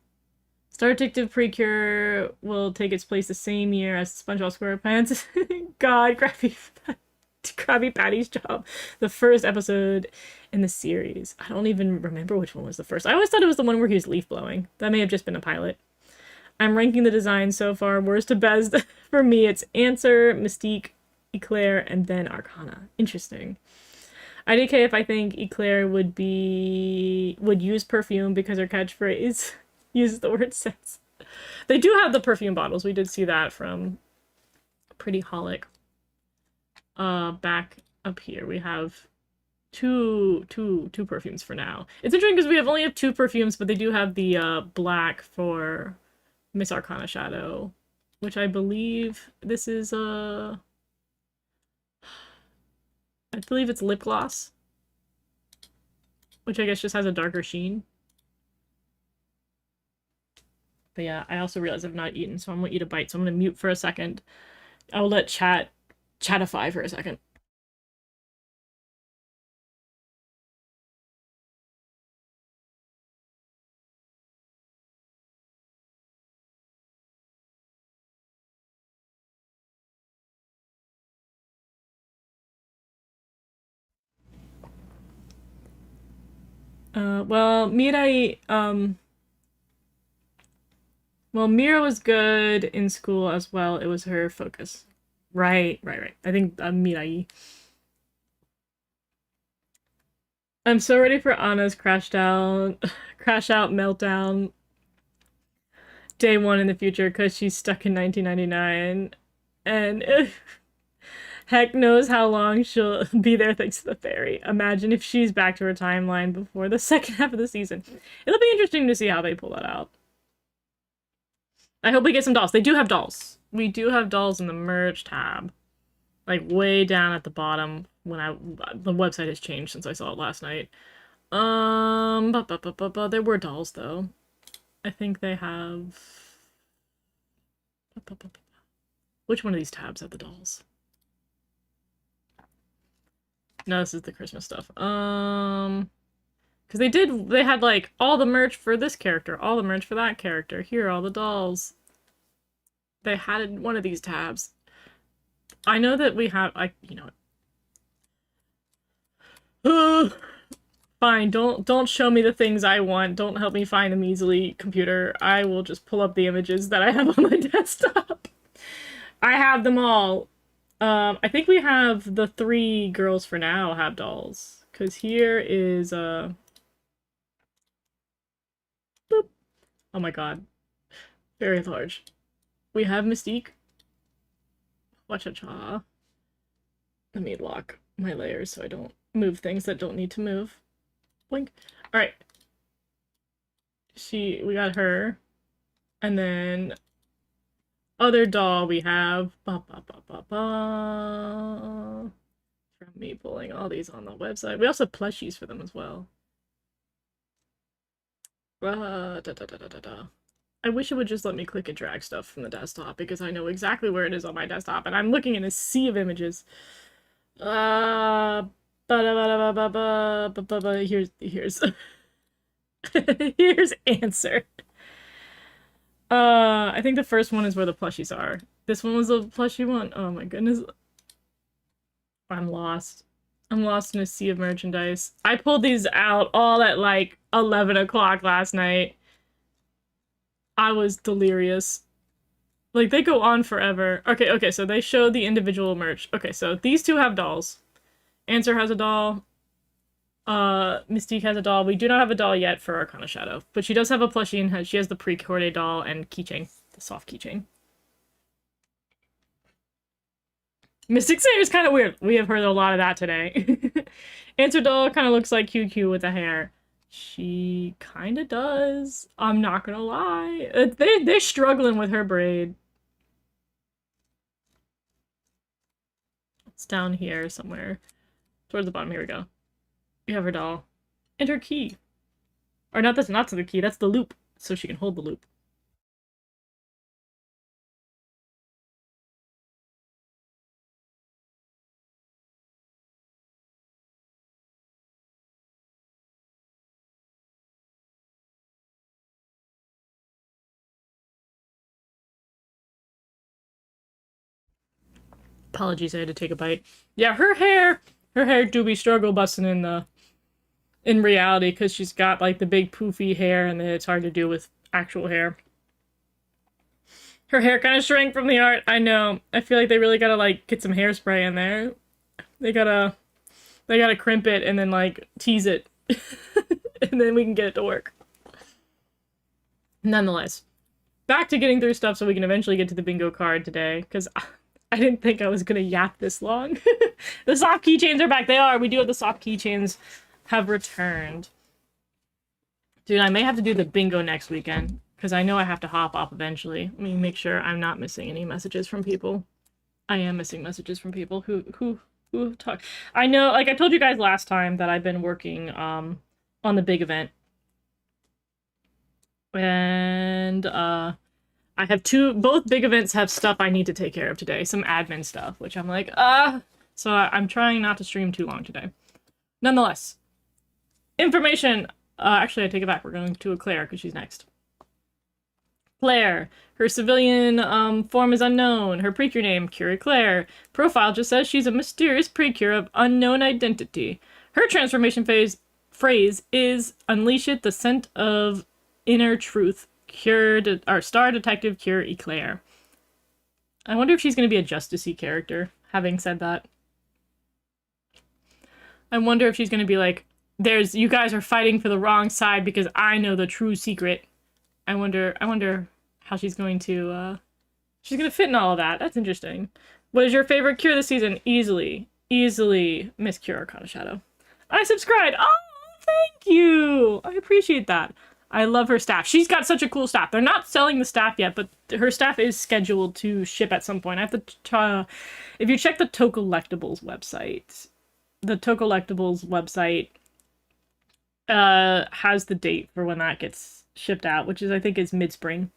Star Detective Precure will take its place the same year as SpongeBob SquarePants. God, Krabby Patty's job. The first episode in the series. I don't even remember which one was the first. I always thought it was the one where he was leaf blowing. That may have just been a pilot. I'm ranking the design so far worst to best. For me, it's Answer, Mystique, Eclair, and then Arcana. Interesting. IDK if I think Eclair would use perfume because her catchphrase uses the word sense. They do have the perfume bottles. We did see that from Pretty Holic. Back up here we have two perfumes for now. It's interesting because we only have two perfumes, but they do have the black for Miss Arcana Shadow, which I believe this is I believe it's lip gloss, which I guess just has a darker sheen. But yeah, I also realize I've not eaten, so I'm gonna eat a bite. So I'm gonna mute for a second. I will let chatify for a second. Well, Mira was good in school as well. It was her focus. Right. I think Mirai. I'm so ready for Anna's crash out meltdown day one in the future because she's stuck in 1999, and heck knows how long she'll be there thanks to the fairy. Imagine if she's back to her timeline before the second half of the season. It'll be interesting to see how they pull that out. I hope we get some dolls. They do have dolls. We do have dolls in the merch tab. Like way down at the bottom when the website has changed since I saw it last night. There were dolls though. I think they have. Which one of these tabs have the dolls? No, this is the Christmas stuff. Because they had like all the merch for this character, all the merch for that character. Here are all the dolls. They had in one of these tabs. I know that we have, you know. Fine, don't show me the things I want. Don't help me find them easily, computer. I will just pull up the images that I have on my desktop. I have them all. I think we have the 3 girls for now have dolls. Because here is, boop. Oh my god. Very large. We have Mystique. Wacha-cha. Let me lock my layers so I don't move things that don't need to move. Blink. Alright. We got her. And then other doll we have from me pulling all these on the website. We also have plushies for them as well. I wish it would just let me click and drag stuff from the desktop because I know exactly where it is on my desktop and I'm looking in a sea of images. Here's here's answer. I think the first one is where the plushies are. This one was a plushie one. Oh my goodness. I'm lost. I'm lost in a sea of merchandise. I pulled these out all at like 11 o'clock last night. I was delirious. Like, they go on forever. Okay, so they show the individual merch. Okay, so these 2 have dolls. Answer has a doll. Mystique has a doll. We do not have a doll yet for Arcana Shadow, but she does have a plushie and she has the Precure doll and keychain. The soft keychain. Mystic Slayer is kind of weird. We have heard a lot of that today. Answer doll kind of looks like QQ with the hair. She kind of does. I'm not gonna lie. They're struggling with her braid. It's down here somewhere. Towards the bottom. Here we go. We have her doll. And her key. Or not, that's not the key. That's the loop. So she can hold the loop. Apologies, I had to take a bite. Yeah, her hair do be struggle busting in reality because she's got like the big poofy hair and then it's hard to do with actual hair. Her hair kind of shrank from the art. I know. I feel like they really gotta like get some hairspray in there. They gotta crimp it and then like tease it. And then we can get it to work. Nonetheless, back to getting through stuff so we can eventually get to the bingo card today because I didn't think I was gonna yap this long. The soft keychains are back. They are. We do have the soft keychains have returned. Dude, I may have to do the bingo next weekend because I know I have to hop off eventually. Let me make sure I'm not missing any messages from people. I am missing messages from people who talk. I know, like I told you guys last time that I've been working on the big event. And I have both big events have stuff I need to take care of today. Some admin stuff, which I'm like, so I'm trying not to stream too long today. Nonetheless, information. Actually, I take it back. We're going to Claire because she's next. Claire. Her civilian form is unknown. Her Precure name, Cure Claire. Profile just says she's a mysterious Precure of unknown identity. Her transformation phrase is Unleash it, the scent of inner truth. Star Detective Cure Eclair. I wonder if she's going to be a Justicey character, having said that. I wonder if she's going to be like you guys are fighting for the wrong side because I know the true secret. I wonder how she's gonna fit in all of that. That's interesting. What is your favorite cure this season? Easily Miss Cure Arcana Shadow. I subscribed. Oh, thank you. I appreciate that. I love her staff. She's got such a cool staff. They're not selling the staff yet, but her staff is scheduled to ship at some point. I have to if you check the Tocollectibles website, the Tocollectibles website has the date for when that gets shipped out, which is I think is mid-spring.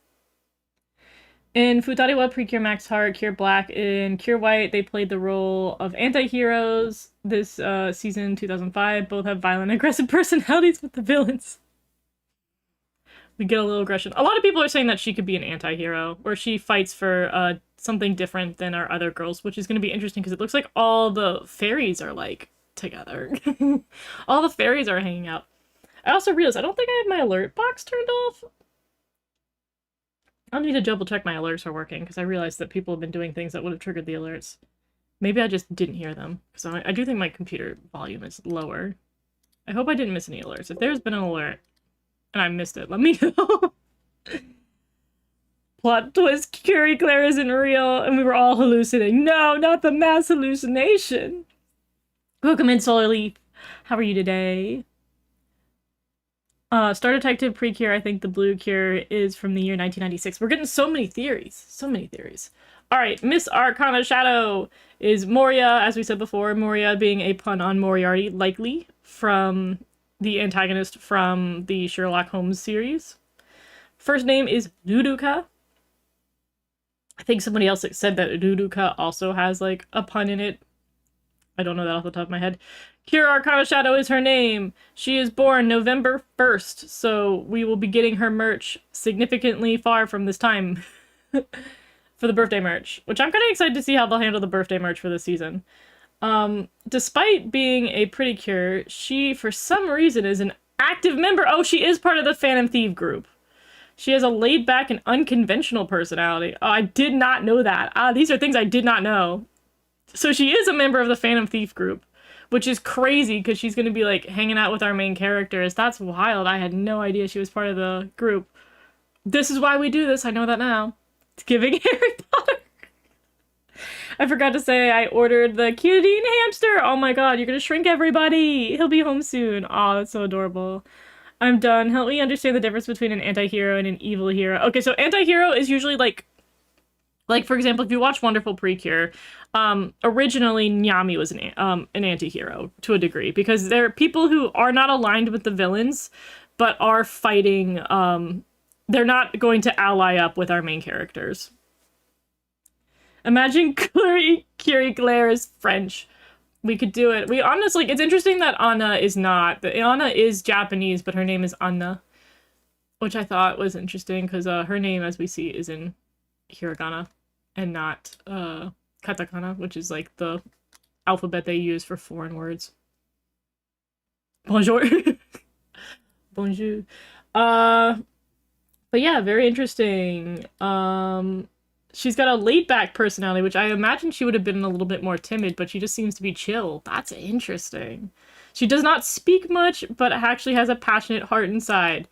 In Futariwa, Precure Max Heart, Cure Black, and Cure White, they played the role of anti-heroes this season 2005. Both have violent, aggressive personalities with the villains. We get a little aggression. A lot of people are saying that she could be an anti-hero, or she fights for something different than our other girls, which is going to be interesting because it looks like all the fairies are like together. All the fairies are hanging out. I also realized I don't think I have my alert box turned off. I'll need to double check my alerts are working because I realized that people have been doing things that would have triggered the alerts. Maybe I just didn't hear them because I do think my computer volume is lower. I hope I didn't miss any alerts. If there's been an alert and I missed it, let me know. Plot twist, Curie Claire isn't real and we were all hallucinating. No, not the mass hallucination. Welcome in, Solar Leaf. How are you today? Star Detective Precure, I think the blue cure is from the year 1996. We're getting so many theories. So many theories. Alright, Miss Arcana Shadow is Moria, as we said before. Moria being a pun on Moriarty, likely from the antagonist from the Sherlock Holmes series. First name is Duduka. I think somebody else said that Duduka also has, like, a pun in it. I don't know that off the top of my head. Cure Arcana Shadow is her name. She is born November 1st, so we will be getting her merch significantly far from this time for the birthday merch, which I'm kind of excited to see how they'll handle the birthday merch for this season. Despite being a pretty cure, she, for some reason, is an active member. Oh, she is part of the Phantom Thief group. She has a laid-back and unconventional personality. Oh, I did not know that. These are things I did not know. So she is a member of the Phantom Thief group, which is crazy because she's going to be, like, hanging out with our main characters. That's wild. I had no idea she was part of the group. This is why we do this. I know that now. It's giving Harry Potter. I forgot to say I ordered the cutie hamster. Oh my god, you're going to shrink everybody. He'll be home soon. Oh, that's so adorable. I'm done. Help me understand the difference between an anti-hero and an evil hero. Okay, so anti-hero is usually, like, for example, if you watch Wonderful Precure, originally Nyami was an anti-hero to a degree because there are people who are not aligned with the villains, but are fighting. They're not going to ally up with our main characters. Imagine Curie Claire is French. We could do it. We honestly, it's interesting that Anna is not. Anna is Japanese, but her name is Anna, which I thought was interesting because her name, as we see, is in hiragana and not katakana, which is like the alphabet they use for foreign words. Bonjour. Bonjour. But yeah, very interesting. She's got a laid-back personality, which I imagine she would have been a little bit more timid, but she just seems to be chill. That's interesting. She does not speak much, but actually has a passionate heart inside.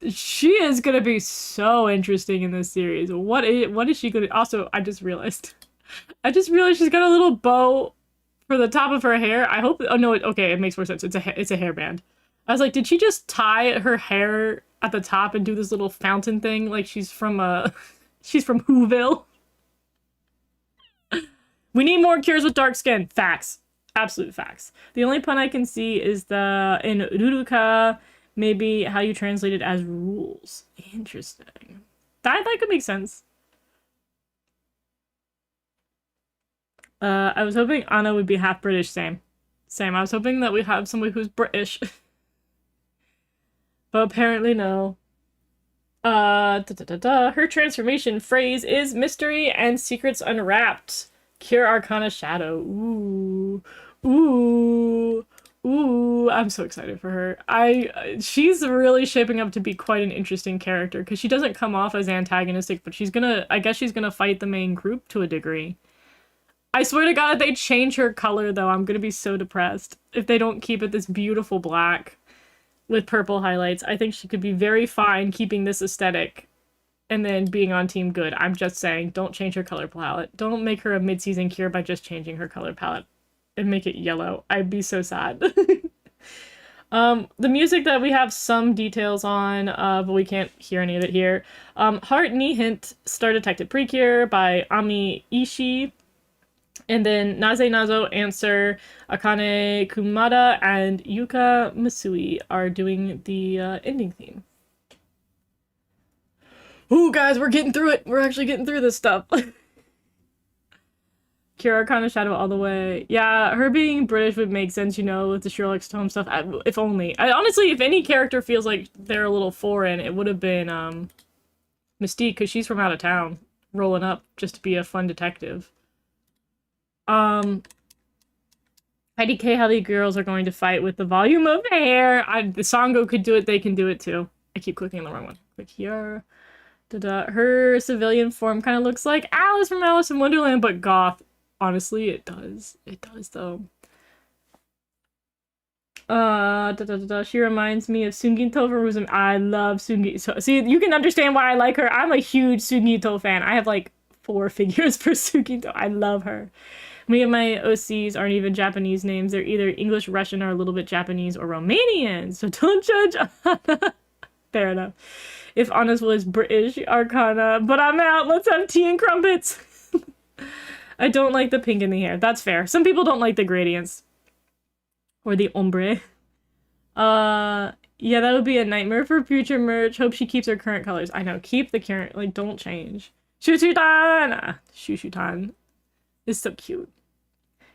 She is gonna be so interesting in this series. What is she gonna... Also, I just realized she's got a little bow for the top of her hair. I hope... Oh, no, okay, it makes more sense. It's a hairband. I was like, did she just tie her hair at the top and do this little fountain thing? Like she's from, she's from Whoville. We need more cures with dark skin. Facts. Absolute facts. The only pun I can see is in Ruruka... Maybe how you translate it as rules. Interesting. That could make sense. I was hoping Anna would be half British. Same. I was hoping that we have somebody who's British. But apparently no. Her transformation phrase is mystery and secrets unwrapped. Cure Arcana Shadow. Ooh. Ooh. Ooh, I'm so excited for her. She's really shaping up to be quite an interesting character because she doesn't come off as antagonistic, but I guess she's gonna fight the main group to a degree. I swear to God, if they change her color, though, I'm gonna be so depressed. If they don't keep it this beautiful black with purple highlights, I think she could be very fine keeping this aesthetic and then being on Team Good. I'm just saying, don't change her color palette. Don't make her a mid-season cure by just changing her color palette and make it yellow. I'd be so sad. The music that we have some details on, but we can't hear any of it here. Heart Knee Hint, Star Detected Precure by Ami Ishii. And then Naze Nazo, Answer, Akane Kumada, and Yuka Masui are doing the ending theme. Ooh, guys, we're getting through it. We're actually getting through this stuff. Kira kind of shadow all the way. Yeah, her being British would make sense, you know, with the Sherlock Holmes stuff. If only. Honestly, if any character feels like they're a little foreign, it would have been Mystique, because she's from out of town, rolling up just to be a fun detective. IDK, how the girls are going to fight with the volume of hair. The Sango could do it, they can do it too. I keep clicking on the wrong one. Click here. Her civilian form kind of looks like Alice from Alice in Wonderland, but goth. Honestly, it does. It does, though. She reminds me of Sungito from Rusum. I love Sungito. See, you can understand why I like her. I'm a huge Sungito fan. I have, like, 4 figures for Sungito. I love her. Many of my OCs aren't even Japanese names. They're either English, Russian, or a little bit Japanese or Romanian. So don't judge Anna. Fair enough. If Anna's was British, Arcana. But I'm out. Let's have tea and crumpets. I don't like the pink in the hair. That's fair. Some people don't like the gradients. Or the ombre. Yeah, that would be a nightmare for future merch. Hope she keeps her current colors. I know. Keep the current. Like, don't change. Shushutan! Shushutan is so cute.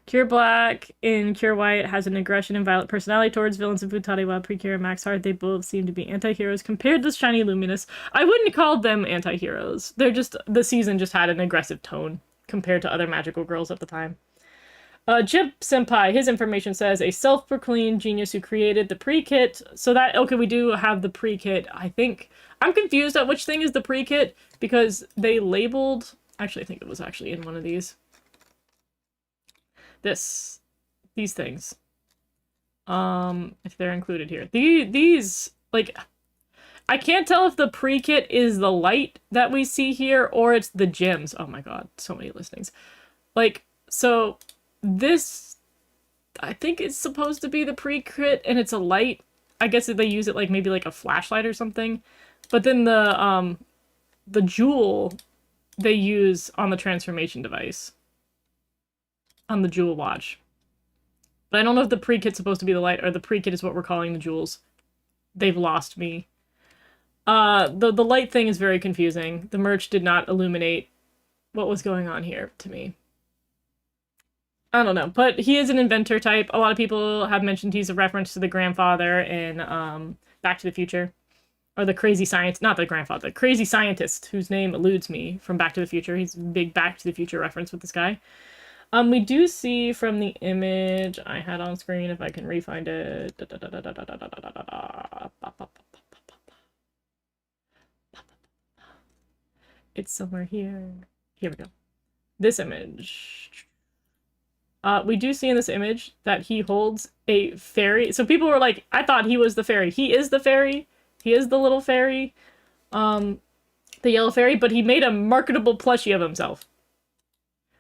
Cure Black in Cure White has an aggression and violent personality towards villains of Futari, while Precure and Max Heart, they both seem to be anti-heroes compared to Shiny Luminous. I wouldn't call them anti-heroes. They're just, the season just had an aggressive tone compared to other magical girls at the time. Chip Senpai, his information says, a self-proclaimed genius who created the pre-kit. So that, okay, we do have the pre-kit, I think. I'm confused at which thing is the pre-kit, because they labeled, actually, I think it was actually in one of these. These things. If they're included here. These, like, I can't tell if the pre-kit is the light that we see here, or it's the gems. Oh my god, so many listings. Like, so, this, I think it's supposed to be the pre-kit, and it's a light. I guess if they use it like, maybe like a flashlight or something. But then the jewel they use on the transformation device. On the jewel watch. But I don't know if the pre-kit's supposed to be the light, or the pre-kit is what we're calling the jewels. They've lost me. The light thing is very confusing. The merch did not illuminate what was going on here to me. I don't know, but he is an inventor type. A lot of people have mentioned he's a reference to the grandfather in Back to the Future. Or the crazy science, not the grandfather, the crazy scientist whose name eludes me from Back to the Future. He's a big Back to the Future reference with this guy. We do see from the image I had on screen, if I can re-find it. It's somewhere here. Here we go. This image. We do see in this image that he holds a fairy. So people were like, I thought he was the fairy. He is the fairy. He is the little fairy. The yellow fairy, but he made a marketable plushie of himself.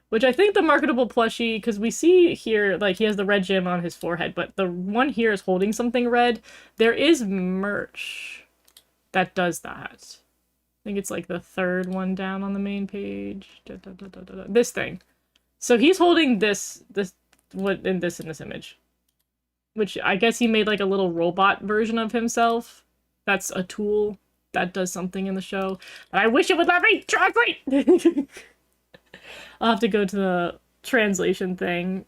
Which I think the marketable plushie, because we see here, like, he has the red gem on his forehead, but the one here is holding something red. There is merch that does that. I think it's, like, the 3rd one down on the main page. This thing. So he's holding this in this image. Which I guess he made, like, a little robot version of himself. That's a tool that does something in the show. But I wish it would let me translate! I'll have to go to the translation thing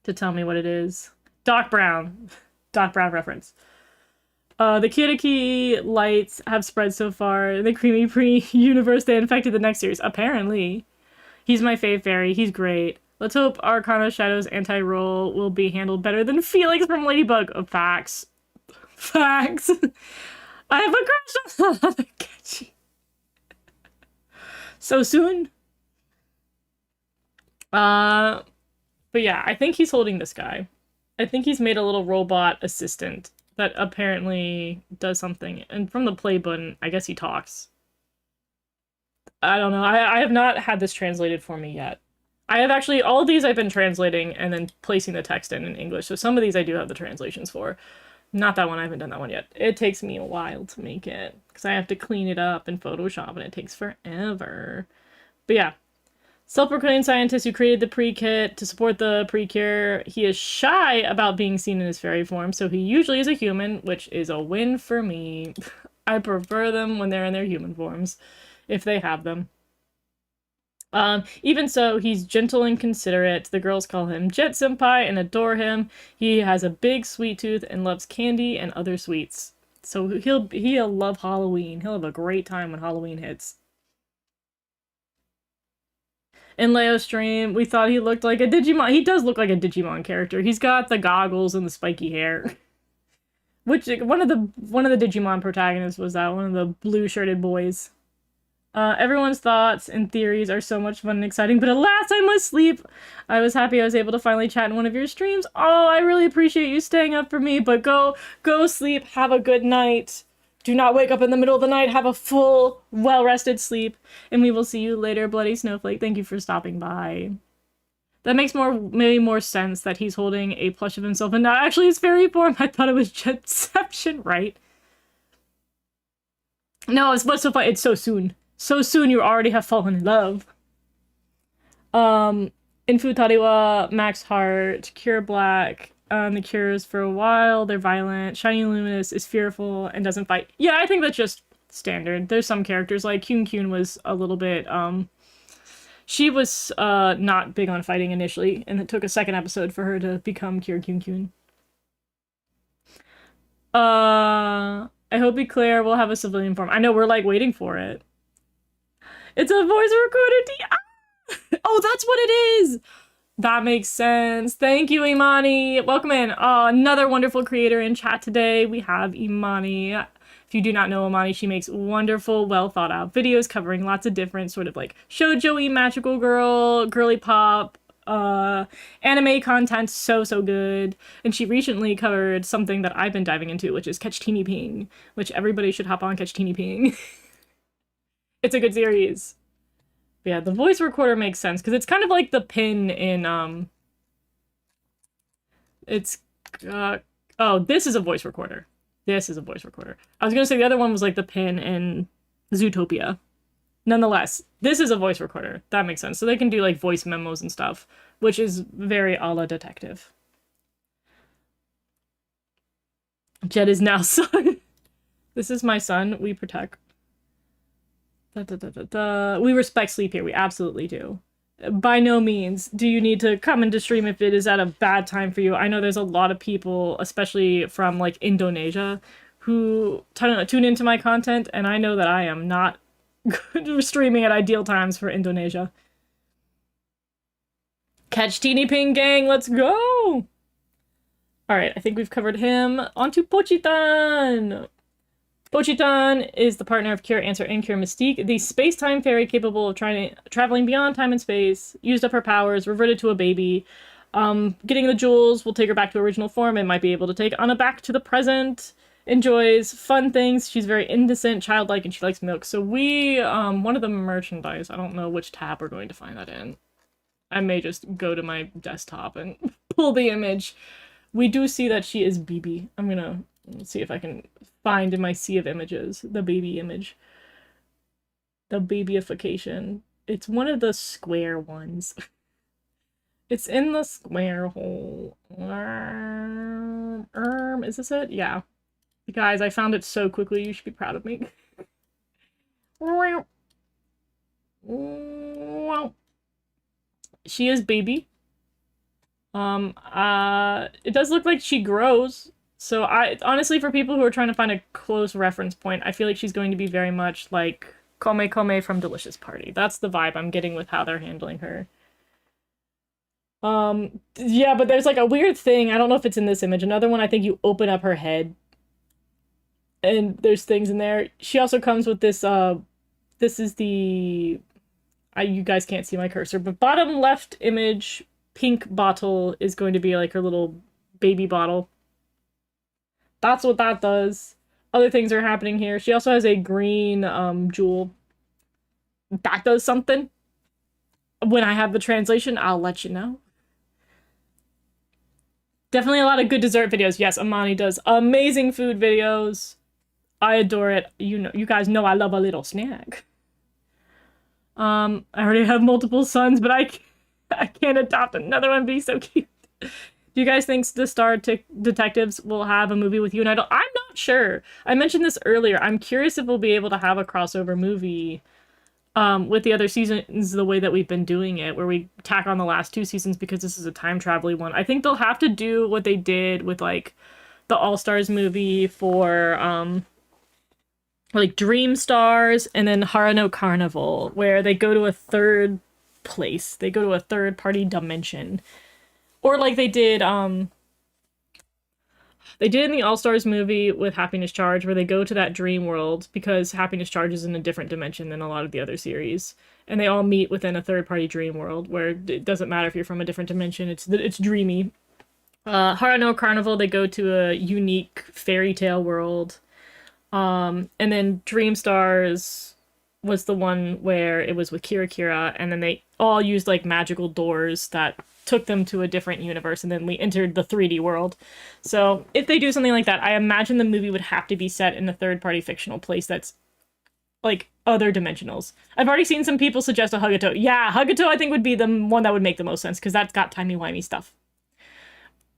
to tell me what it is. Doc Brown. Doc Brown reference. The Kiriki lights have spread so far. In the Creamy Pre-universe, they infected the next series. Apparently. He's my fave fairy. He's great. Let's hope Arcana Shadow's anti-roll will be handled better than Felix from Ladybug. Oh, facts. Facts. I have a crush on Catchy. So soon? Uh, but yeah, I think he's holding this guy. I think he's made a little robot assistant that apparently does something. And from the play button, I guess he talks. I don't know. I have not had this translated for me yet. I have actually, all of these I've been translating and then placing the text in English. So some of these I do have the translations for. Not that one, I haven't done that one yet. It takes me a while to make it because I have to clean it up in Photoshop and it takes forever. But yeah, self-proclaimed scientist who created the pre-kit to support the Precure. He is shy about being seen in his fairy form, so he usually is a human, which is a win for me. I prefer them when they're in their human forms, if they have them. Even so, he's gentle and considerate. The girls call him Jet Senpai and adore him. He has a big sweet tooth and loves candy and other sweets. So he'll love Halloween. He'll have a great time when Halloween hits. In Leo's stream, we thought he looked like a Digimon. He does look like a Digimon character. He's got the goggles and the spiky hair. Which one of the Digimon protagonists was that? One of the blue-shirted boys. Everyone's thoughts and theories are so much fun and exciting, but alas, I must sleep. I was happy I was able to finally chat in one of your streams. Oh, I really appreciate you staying up for me, but go sleep. Have a good night. Do not wake up in the middle of the night. Have a full, well-rested sleep, and we will see you later, Bloody Snowflake. Thank you for stopping by. That makes maybe more sense that he's holding a plush of himself and not actually his fairy form. I thought it was Jetception, right? No, it's what's so funny. It's so soon. So soon you already have fallen in love. In Futariwa, Max Heart, Cure Black, the Cures for a while, they're violent. Shiny Luminous is fearful and doesn't fight. Yeah, I think that's just standard. There's some characters, like Kyun Kyun was a little bit, she was, not big on fighting initially, and it took a second episode for her to become Cure Kyun Kyun. I hope Eclair will have a civilian form. I know, we're, like, waiting for it. It's a voice recorded. Oh, that's what it is. That makes sense. Thank you, Imani. Welcome in. Another wonderful creator in chat today. We have Imani. If you do not know Imani, she makes wonderful, well thought out videos covering lots of different sort of like shoujo-y, magical girl, girly pop, anime content, so good. And she recently covered something that I've been diving into, which is Catch Teeny Ping, which everybody should hop on Catch Teeny Ping. It's a good series. But yeah, the voice recorder makes sense because it's kind of like the pin in it's oh, this is a voice recorder. This is a voice recorder. I was gonna say the other one was like the pin in Zootopia. Nonetheless, this is a voice recorder. That makes sense. So they can do like voice memos and stuff, which is very a la detective. Jet is now son. This is my son. We protect. We respect sleep here. We absolutely do. By no means do you need to come into stream if it is at a bad time for you. I know there's a lot of people, especially from like Indonesia, who tune into my content, and I know that I am not streaming at ideal times for Indonesia. Catch Teeny Ping gang, let's go! Alright, I think we've covered him. On to Pochitan! Pochitan is the partner of Cure Answer and Cure Mystique, the space-time fairy capable of traveling beyond time and space, used up her powers, reverted to a baby. Getting the jewels will take her back to original form and might be able to take Anna back to the present. Enjoys fun things. She's very innocent, childlike, and she likes milk. So we, one of the merchandise, I don't know which tab we're going to find that in. I may just go to my desktop and pull the image. We do see that she is BB. I'm gonna see if I can find in my sea of images the baby image. The babyification. It's one of the square ones. It's in the square hole. Is this it? Yeah. Guys, I found it so quickly. You should be proud of me. She is baby. It does look like she grows. So honestly, for people who are trying to find a close reference point, I feel like she's going to be very much like Kome Kome from Delicious Party. That's the vibe I'm getting with how they're handling her. Yeah, but there's like a weird thing. I don't know if it's in this image. Another one, I think you open up her head and there's things in there. She also comes with this, this is the You guys can't see my cursor, but bottom left image, pink bottle is going to be like her little baby bottle. That's what that does. Other things are happening here. She also has a green jewel. That does something. When I have the translation, I'll let you know. Definitely a lot of good dessert videos. Yes, Amani does amazing food videos. I adore it. You know, you guys know I love a little snack. I already have multiple sons, but I can't adopt another one. Be so cute. Do you guys think the Star Detectives will have a movie with you and Idol? I'm not sure. I mentioned this earlier. I'm curious if we'll be able to have a crossover movie with the other seasons the way that we've been doing it, where we tack on the last 2 seasons because this is a time travel one. I think they'll have to do what they did with like the All Stars movie for like Dream Stars and then Harano Carnival, where they go to a third place. They go to a third party dimension. Or like they did in the All Stars movie with Happiness Charge, where they go to that dream world because Happiness Charge is in a different dimension than a lot of the other series, and they all meet within a third-party dream world where it doesn't matter if you're from a different dimension. It's dreamy. Harano Carnival, they go to a unique fairy tale world, and then Dream Stars was the one where it was with Kira Kira, and then they all used like magical doors that took them to a different universe, and then we entered the 3D world. So if they do something like that, I imagine the movie would have to be set in a third-party fictional place that's like other dimensionals. I've already seen some people suggest a Hugato. Yeah, Hugato I think would be the one that would make the most sense, because that's got timey-wimey stuff.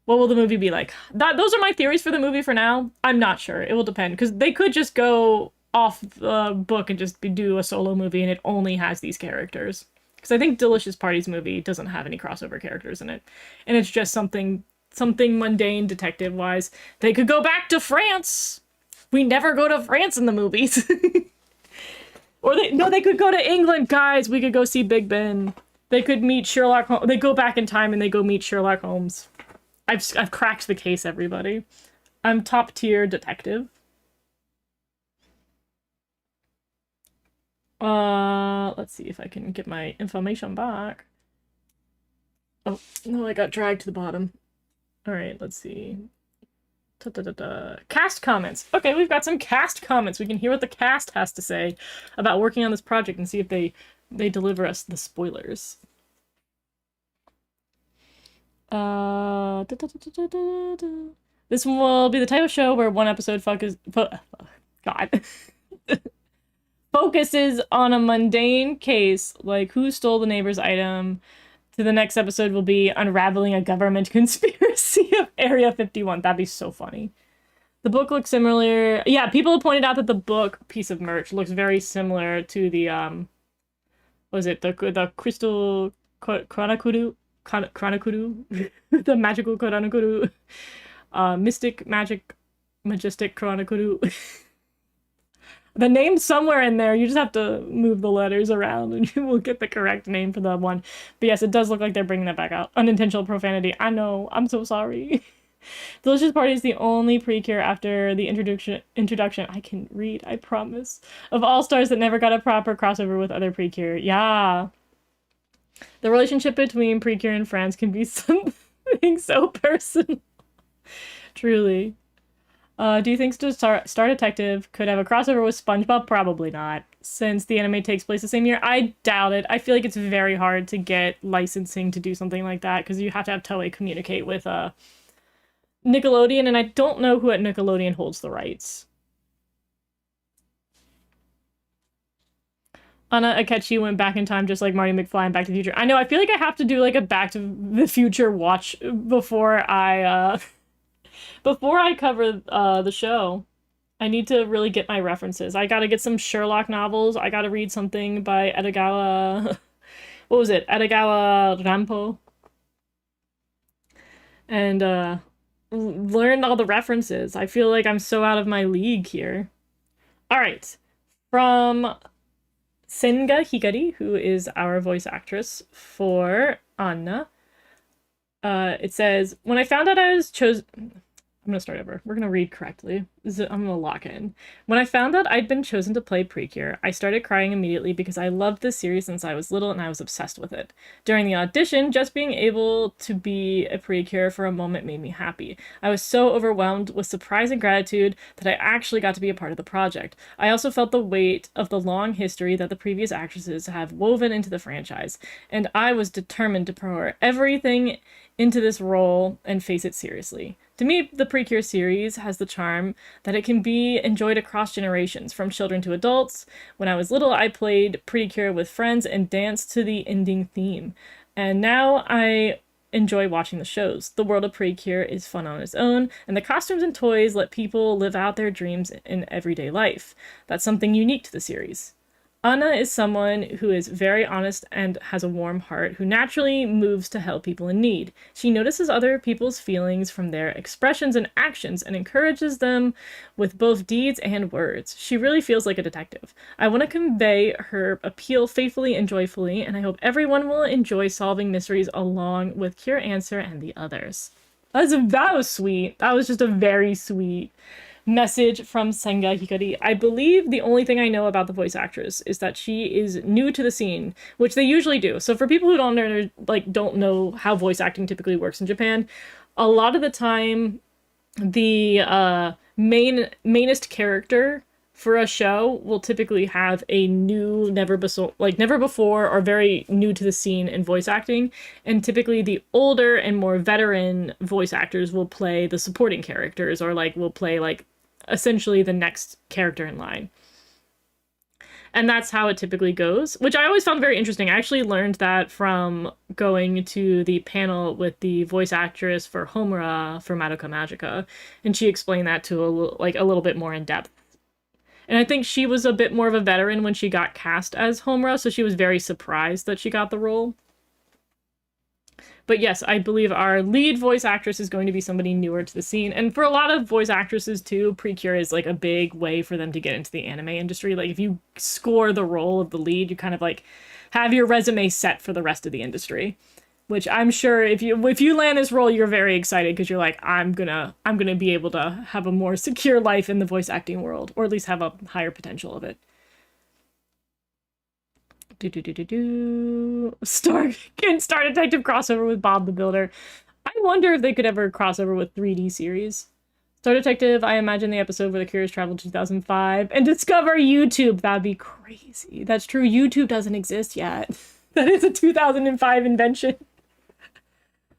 What will the movie be like? Those are my theories for the movie for now. I'm not sure. It will depend, because they could just go off the book and just do a solo movie and it only has these characters. Because I think Delicious Party's movie doesn't have any crossover characters in it. And it's just something mundane detective-wise. They could go back to France. We never go to France in the movies. Or they could go to England, guys. We could go see Big Ben. They could meet Sherlock Holmes. They go back in time and they go meet Sherlock Holmes. I've cracked the case, everybody. I'm top tier detective. Let's see if I can get my information back. Oh, no, I got dragged to the bottom. Alright, let's see. Cast comments. Okay, we've got some cast comments. We can hear what the cast has to say about working on this project and see if they deliver us the spoilers. This will be the type of show where one episode God. focuses on a mundane case like who stole the neighbor's item, to the next episode will be unraveling a government conspiracy of Area 51. That'd be so funny. The book looks similar. Yeah, people have pointed out that the book piece of merch looks very similar to the what was it, the crystal Chronokuru, the magical Chronokuru, mystic magic majestic Chronokuru. The name's somewhere in there. You just have to move the letters around and you will get the correct name for the one. But yes, it does look like they're bringing that back out. Unintentional profanity. I know. I'm so sorry. Delicious Party is the only Precure after the introduction. I can read, I promise. Of All Stars that never got a proper crossover with other Precure. Yeah. The relationship between Precure and France can be something so personal. Truly. Do you think Star Detective could have a crossover with SpongeBob? Probably not, since the anime takes place the same year. I doubt it. I feel like it's very hard to get licensing to do something like that, because you have to have Toei communicate with Nickelodeon, and I don't know who at Nickelodeon holds the rights. Anna Akechi went back in time just like Marty McFly in Back to the Future. I know, I feel like I have to do like a Back to the Future watch before I cover the show. I need to really get my references. I gotta get some Sherlock novels. I gotta read something by Edogawa... what was it? Edogawa Rampo. And, learn all the references. I feel like I'm so out of my league here. Alright. From Senga Hikari, who is our voice actress for Anna. It says, when I found out I was chosen... I'm gonna start over. We're gonna read correctly. I'm gonna lock in. When I found out I'd been chosen to play Precure, I started crying immediately because I loved this series since I was little and I was obsessed with it. During the audition, just being able to be a Precure for a moment made me happy. I was so overwhelmed with surprise and gratitude that I actually got to be a part of the project. I also felt the weight of the long history that the previous actresses have woven into the franchise, and I was determined to pour everything into this role and face it seriously. To me, the Precure series has the charm that it can be enjoyed across generations, from children to adults. When I was little, I played Precure with friends and danced to the ending theme. And now I enjoy watching the shows. The world of Precure is fun on its own, and the costumes and toys let people live out their dreams in everyday life. That's something unique to the series. Anna is someone who is very honest and has a warm heart, who naturally moves to help people in need. She notices other people's feelings from their expressions and actions and encourages them with both deeds and words. She really feels like a detective. I want to convey her appeal faithfully and joyfully, and I hope everyone will enjoy solving mysteries along with Cure Answer and the others. That was sweet. That was just a very sweet message from Senga Hikari. I believe the only thing I know about the voice actress is that she is new to the scene, which they usually do. So for people who don't know how voice acting typically works in Japan, a lot of the time the mainest character for a show will typically have a new, never before or very new to the scene in voice acting, and typically the older and more veteran voice actors will play the supporting characters, or will play essentially the next character in line. And that's how it typically goes, which I always found very interesting. I actually learned that from going to the panel with the voice actress for Homura for Madoka Magica, and she explained that to a little bit more in depth. And I think she was a bit more of a veteran when she got cast as Homura, so she was very surprised that she got the role. But yes, I believe our lead voice actress is going to be somebody newer to the scene. And for a lot of voice actresses too, Precure is a big way for them to get into the anime industry. If you score the role of the lead, you kind of have your resume set for the rest of the industry. Which I'm sure if you land this role, you're very excited because you're I'm gonna be able to have a more secure life in the voice acting world, or at least have a higher potential of it. Star Detective crossover with Bob the Builder. I wonder if they could ever crossover with 3D series. Star Detective, I imagine the episode where the Cures travel to 2005 and discover YouTube. That'd be crazy. That's true. YouTube doesn't exist yet. That is a 2005 invention.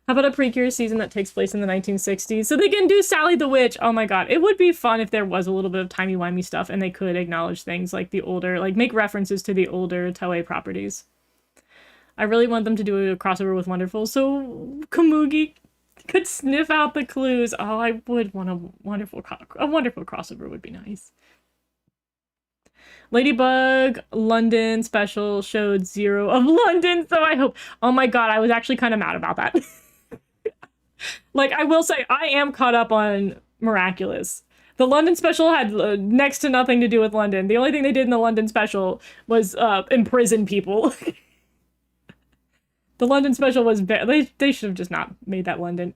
How about a Precure season that takes place in the 1960s? So they can do Sally the Witch. Oh my god. It would be fun if there was a little bit of timey-wimey stuff and they could acknowledge things like the older, make references to the older Toei properties. I really want them to do a crossover with Wonderful so Komugi could sniff out the clues. Oh, I would want a wonderful crossover would be nice. Ladybug London special showed 0 of London, so I hope. Oh my god, I was actually kind of mad about that. I will say, I am caught up on Miraculous. The London special had next to nothing to do with London. The only thing they did in the London special was imprison people. The London special was they should have just not made that London.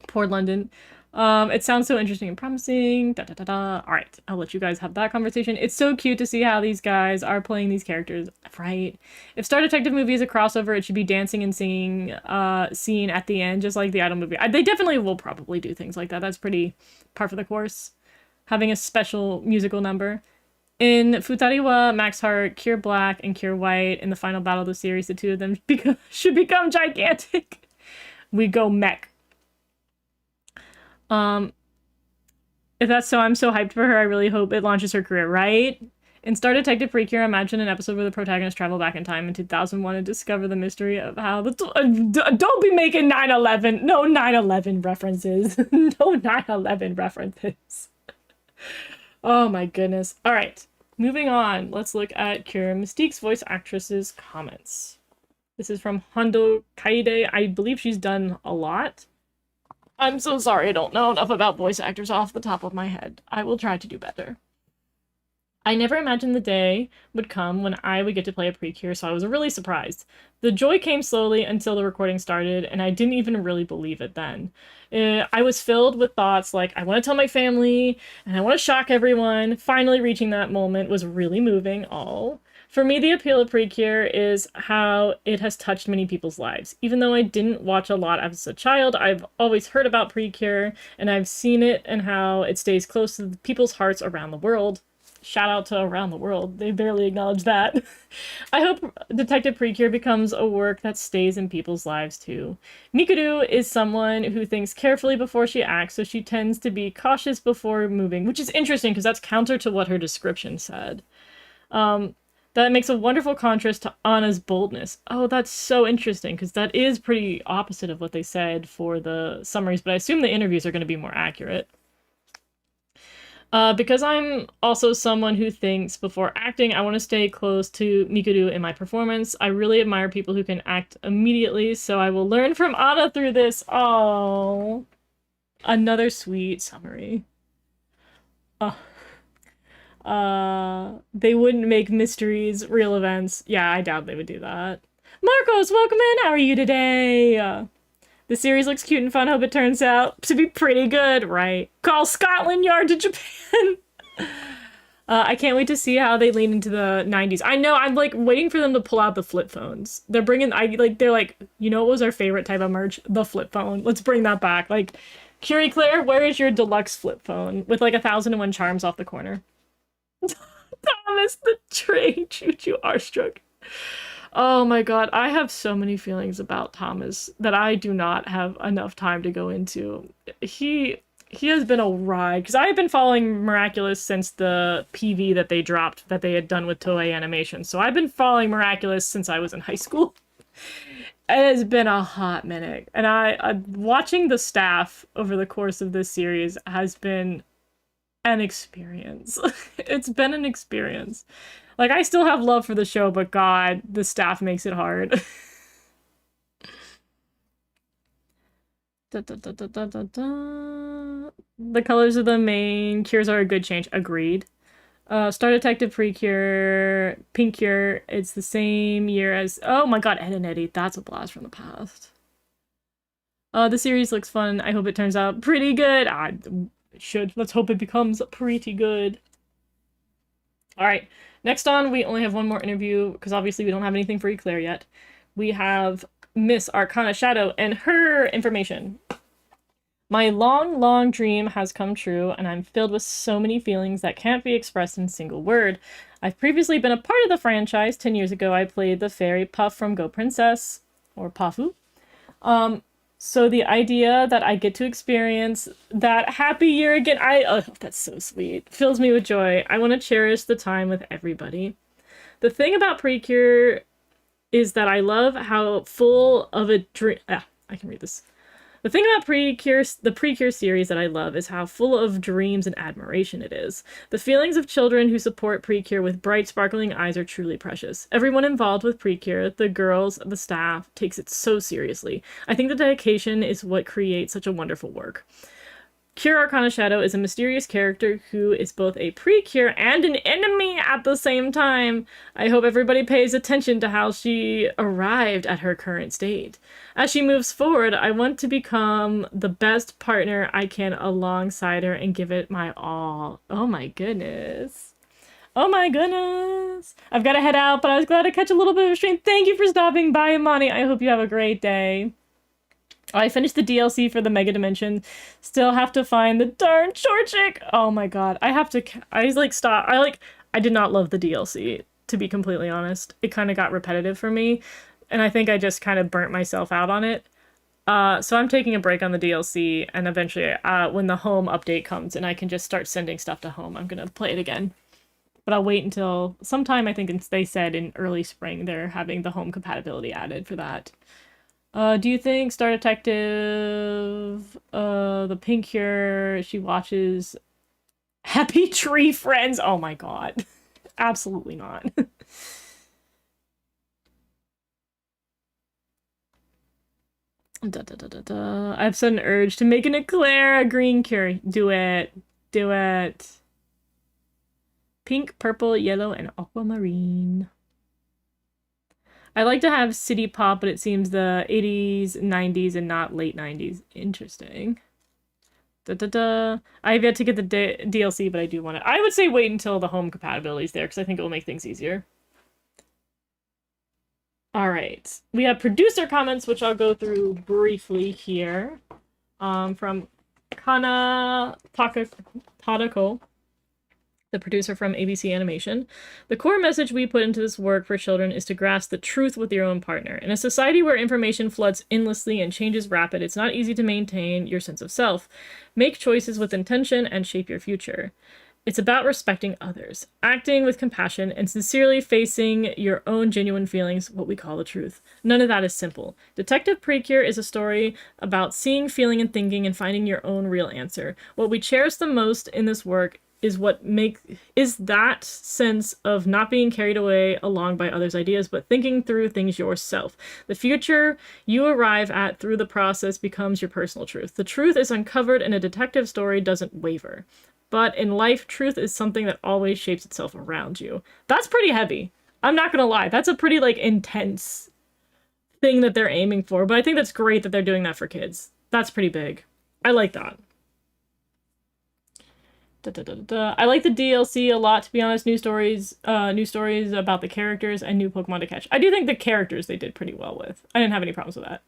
Poor London. It sounds so interesting and promising. Da da da da. All right, I'll let you guys have that conversation. It's so cute to see how these guys are playing these characters, right? If Star Detective movie is a crossover, it should be dancing and singing scene at the end, just like the Idol movie. They definitely will probably do things like that. That's pretty par for the course. Having a special musical number. In Futariwa, Max Heart, Cure Black, and Cure White, in the final battle of the series, the two of them should become gigantic. We go mech. If that's so, I'm so hyped for her. I really hope it launches her career, right? In Star Detective Precure, imagine an episode where the protagonists travel back in time in 2001 and discover the mystery of how the... don't be making 9/11. No 9/11 references. No 9/11 references. Oh my goodness. All right, moving on. Let's look at Cure Mystique's voice actress's comments. This is from Hondo Kaide. I believe she's done a lot. I'm so sorry I don't know enough about voice actors off the top of my head. I will try to do better. I never imagined the day would come when I would get to play a Precure, so I was really surprised. The joy came slowly until the recording started, and I didn't even really believe it then. I was filled with thoughts like, I want to tell my family, and I want to shock everyone. Finally reaching that moment was really moving. All. For me, the appeal of Precure is how it has touched many people's lives. Even though I didn't watch a lot as a child, I've always heard about Precure, and I've seen it and how it stays close to people's hearts around the world. Shout out to around the world. They barely acknowledge that. I hope Detective Precure becomes a work that stays in people's lives too. Mikuru is someone who thinks carefully before she acts, so she tends to be cautious before moving, which is interesting because that's counter to what her description said. That makes a wonderful contrast to Anna's boldness. Oh, that's so interesting because that is pretty opposite of what they said for the summaries, but I assume the interviews are going to be more accurate. Because I'm also someone who thinks before acting, I want to stay close to Mikuru in my performance. I really admire people who can act immediately, so I will learn from Anna through this. Oh, another sweet summary. They wouldn't make mysteries real events. Yeah, I doubt they would do that. Marcos, welcome in. How are you today? The series looks cute and fun. Hope it turns out to be pretty good, right? Call Scotland Yard to Japan. I can't wait to see how they lean into the 90s. I know, I'm like waiting for them to pull out the flip phones. They're like, you know what was our favorite type of merch? The flip phone. Let's bring that back. Like, Curie Claire, where is your deluxe flip phone with like 1001 charms off the corner? Thomas the Train Choo Choo R-Struck. Oh my god, I have so many feelings about Thomas that I do not have enough time to go into. He has been a ride, because I have been following Miraculous since the PV that they dropped that they had done with Toei Animation. So I've been following Miraculous since I was in high school. It has been a hot minute. And I watching the staff over the course of this series has been an experience. It's been an experience. Like, I still have love for the show, but god, the staff makes it hard. Da, da, da, da, da, da, da. The colors of the main cures are a good change. Agreed. Star Detective Precure, Pink Cure, it's the same year as... Oh my god, Ed and Eddie, that's a blast from the past. The series looks fun. I hope it turns out pretty good. It should. Let's hope it becomes pretty good. Alright, next on, we only have one more interview, because obviously we don't have anything for Eclair yet. We have Miss Arcana Shadow and her information. My long, long dream has come true, and I'm filled with so many feelings that can't be expressed in a single word. I've previously been a part of the franchise. 10 years ago, I played the fairy Puff from Go Princess, or Puffu. So the idea that I get to experience that happy year again, oh, that's so sweet. Fills me with joy. I want to cherish the time with everybody. The thing about Precure is that I love how full of a dream... I can read this. The thing about the Precure series that I love is how full of dreams and admiration it is. The feelings of children who support Precure with bright, sparkling eyes are truly precious. Everyone involved with Precure, the girls, the staff, takes it so seriously. I think the dedication is what creates such a wonderful work. Cure Arcana Shadow is a mysterious character who is both a Precure and an enemy at the same time. I hope everybody pays attention to how she arrived at her current state. As she moves forward, I want to become the best partner I can alongside her and give it my all. Oh my goodness. Oh my goodness. I've got to head out, but I was glad to catch a little bit of a stream. Thank you for stopping by, Imani. I hope you have a great day. I finished the DLC for the Mega Dimension. Still have to find the darn short chick. Oh my god. I did not love the DLC, to be completely honest. It kind of got repetitive for me, and I think I just kind of burnt myself out on it. So I'm taking a break on the DLC, and eventually, when the home update comes and I can just start sending stuff to home, I'm gonna play it again. But I'll wait until sometime, I think they said in early spring, they're having the home compatibility added for that. Do you think Star Detective, the Pink Cure, she watches Happy Tree Friends? Oh my god. Absolutely not. Da, da, da, da, da. I have sudden urge to make an eclair a green cure. Do it. Do it. pink, purple, yellow, and aquamarine. I like to have city pop, but it seems the 80s, 90s, and not late 90s. Interesting. Da da da. I have yet to get the DLC, but I do want it. I would say wait until the home compatibility is there, because I think it will make things easier. All right. We have producer comments, which I'll go through briefly here. From Kana Tadako, the producer from ABC Animation. The core message we put into this work for children is to grasp the truth with your own partner. In a society where information floods endlessly and change is rapid, it's not easy to maintain your sense of self. Make choices with intention and shape your future. It's about respecting others, acting with compassion, and sincerely facing your own genuine feelings, what we call the truth. None of that is simple. Detective Precure is a story about seeing, feeling, and thinking and finding your own real answer. What we cherish the most in this work is that sense of not being carried away along by others' ideas, but thinking through things yourself. The future you arrive at through the process becomes your personal truth. The truth is uncovered, and a detective story doesn't waver. But in life, truth is something that always shapes itself around you. That's pretty heavy. I'm not gonna lie. That's a pretty, like, intense thing that they're aiming for. But I think that's great that they're doing that for kids. That's pretty big. I like that. I like the DLC a lot, to be honest. New stories about the characters and new Pokemon to catch. I do think the characters they did pretty well with. I didn't have any problems with that.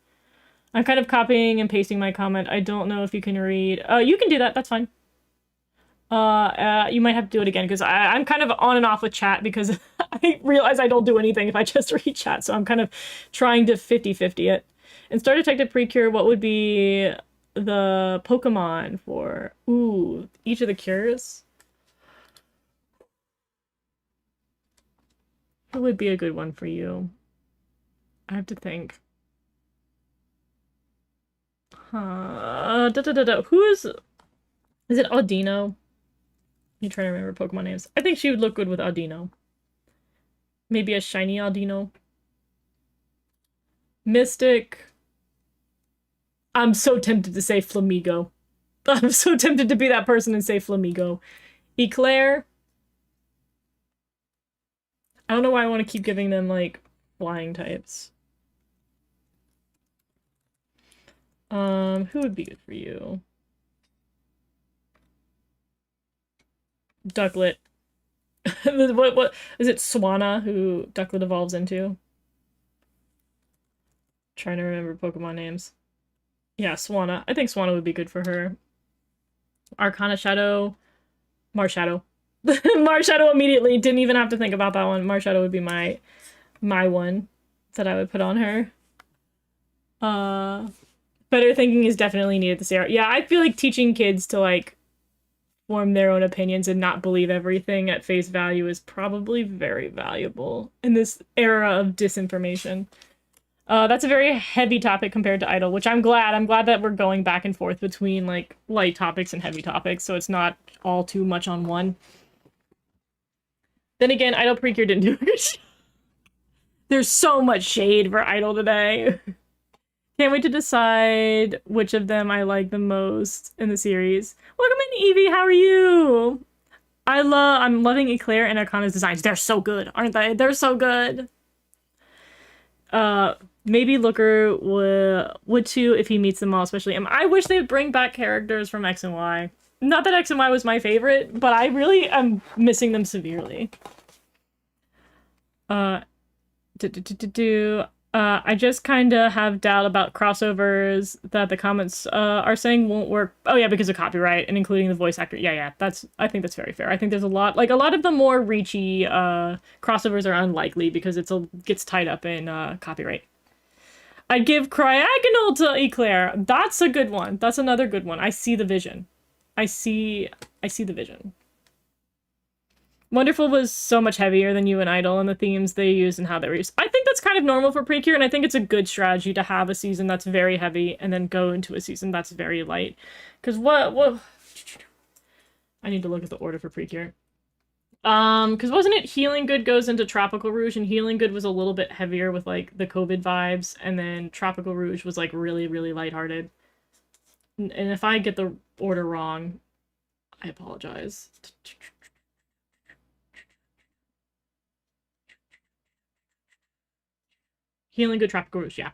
I'm kind of copying and pasting my comment. I don't know if you can read. You can do that. That's fine. You might have to do it again because I'm kind of on and off with chat because I realize I don't do anything if I just read chat. So I'm kind of trying to 50-50 it. In Star Detective Precure, what would be the Pokemon for each of the cures? What would be a good one for you? I have to think. Who is it Audino? I'm trying to remember Pokemon names. I think she would look good with Audino. Maybe a shiny Audino. Mystic. I'm so tempted to say Flamigo. I'm so tempted to be that person and say Flamigo. Eclair. I don't know why I want to keep giving them, like, flying types. Who would be good for you? Ducklet. what is it? Swanna, who Ducklet evolves into? Trying to remember Pokemon names. Yeah, Swanna. I think Swanna would be good for her. Arcana Shadow. Marshadow. Marshadow immediately. Didn't even have to think about that one. Marshadow would be my one that I would put on her. Better thinking is definitely needed this era. Yeah, I feel like teaching kids to, like, form their own opinions and not believe everything at face value is probably very valuable in this era of disinformation. That's a very heavy topic compared to Idol, which I'm glad. I'm glad that we're going back and forth between, like, light topics and heavy topics, so it's not all too much on one. Then again, Idol Precure didn't do a good job. There's so much shade for Idol today. Can't wait to decide which of them I like the most in the series. Welcome in, Evie. How are you? I'm loving Eclair and Arcana's designs. They're so good, aren't they? They're so good. Maybe Looker would too if he meets them all, especially him. I wish they'd bring back characters from X and Y. Not that X and Y was my favorite, but I really am missing them severely. I just kind of have doubt about crossovers that the comments are saying won't work. Oh yeah, because of copyright and including the voice actor. Yeah, I think that's very fair. I think there's a lot of the more reachy crossovers are unlikely because gets tied up in copyright. I'd give Cryogonal to Eclair. That's a good one. That's another good one. I see the vision. I see the vision. Wonderful was so much heavier than You and Idol and the themes they used and how they were used. I think that's kind of normal for Precure, and I think it's a good strategy to have a season that's very heavy and then go into a season that's very light. Because what... I need to look at the order for Precure. Because wasn't it Healing Good goes into Tropical Rouge, and Healing Good was a little bit heavier with, like, the COVID vibes, and then Tropical Rouge was, like, really, really lighthearted. And if I get the order wrong, I apologize. Healing Good, Tropical Rouge, yeah.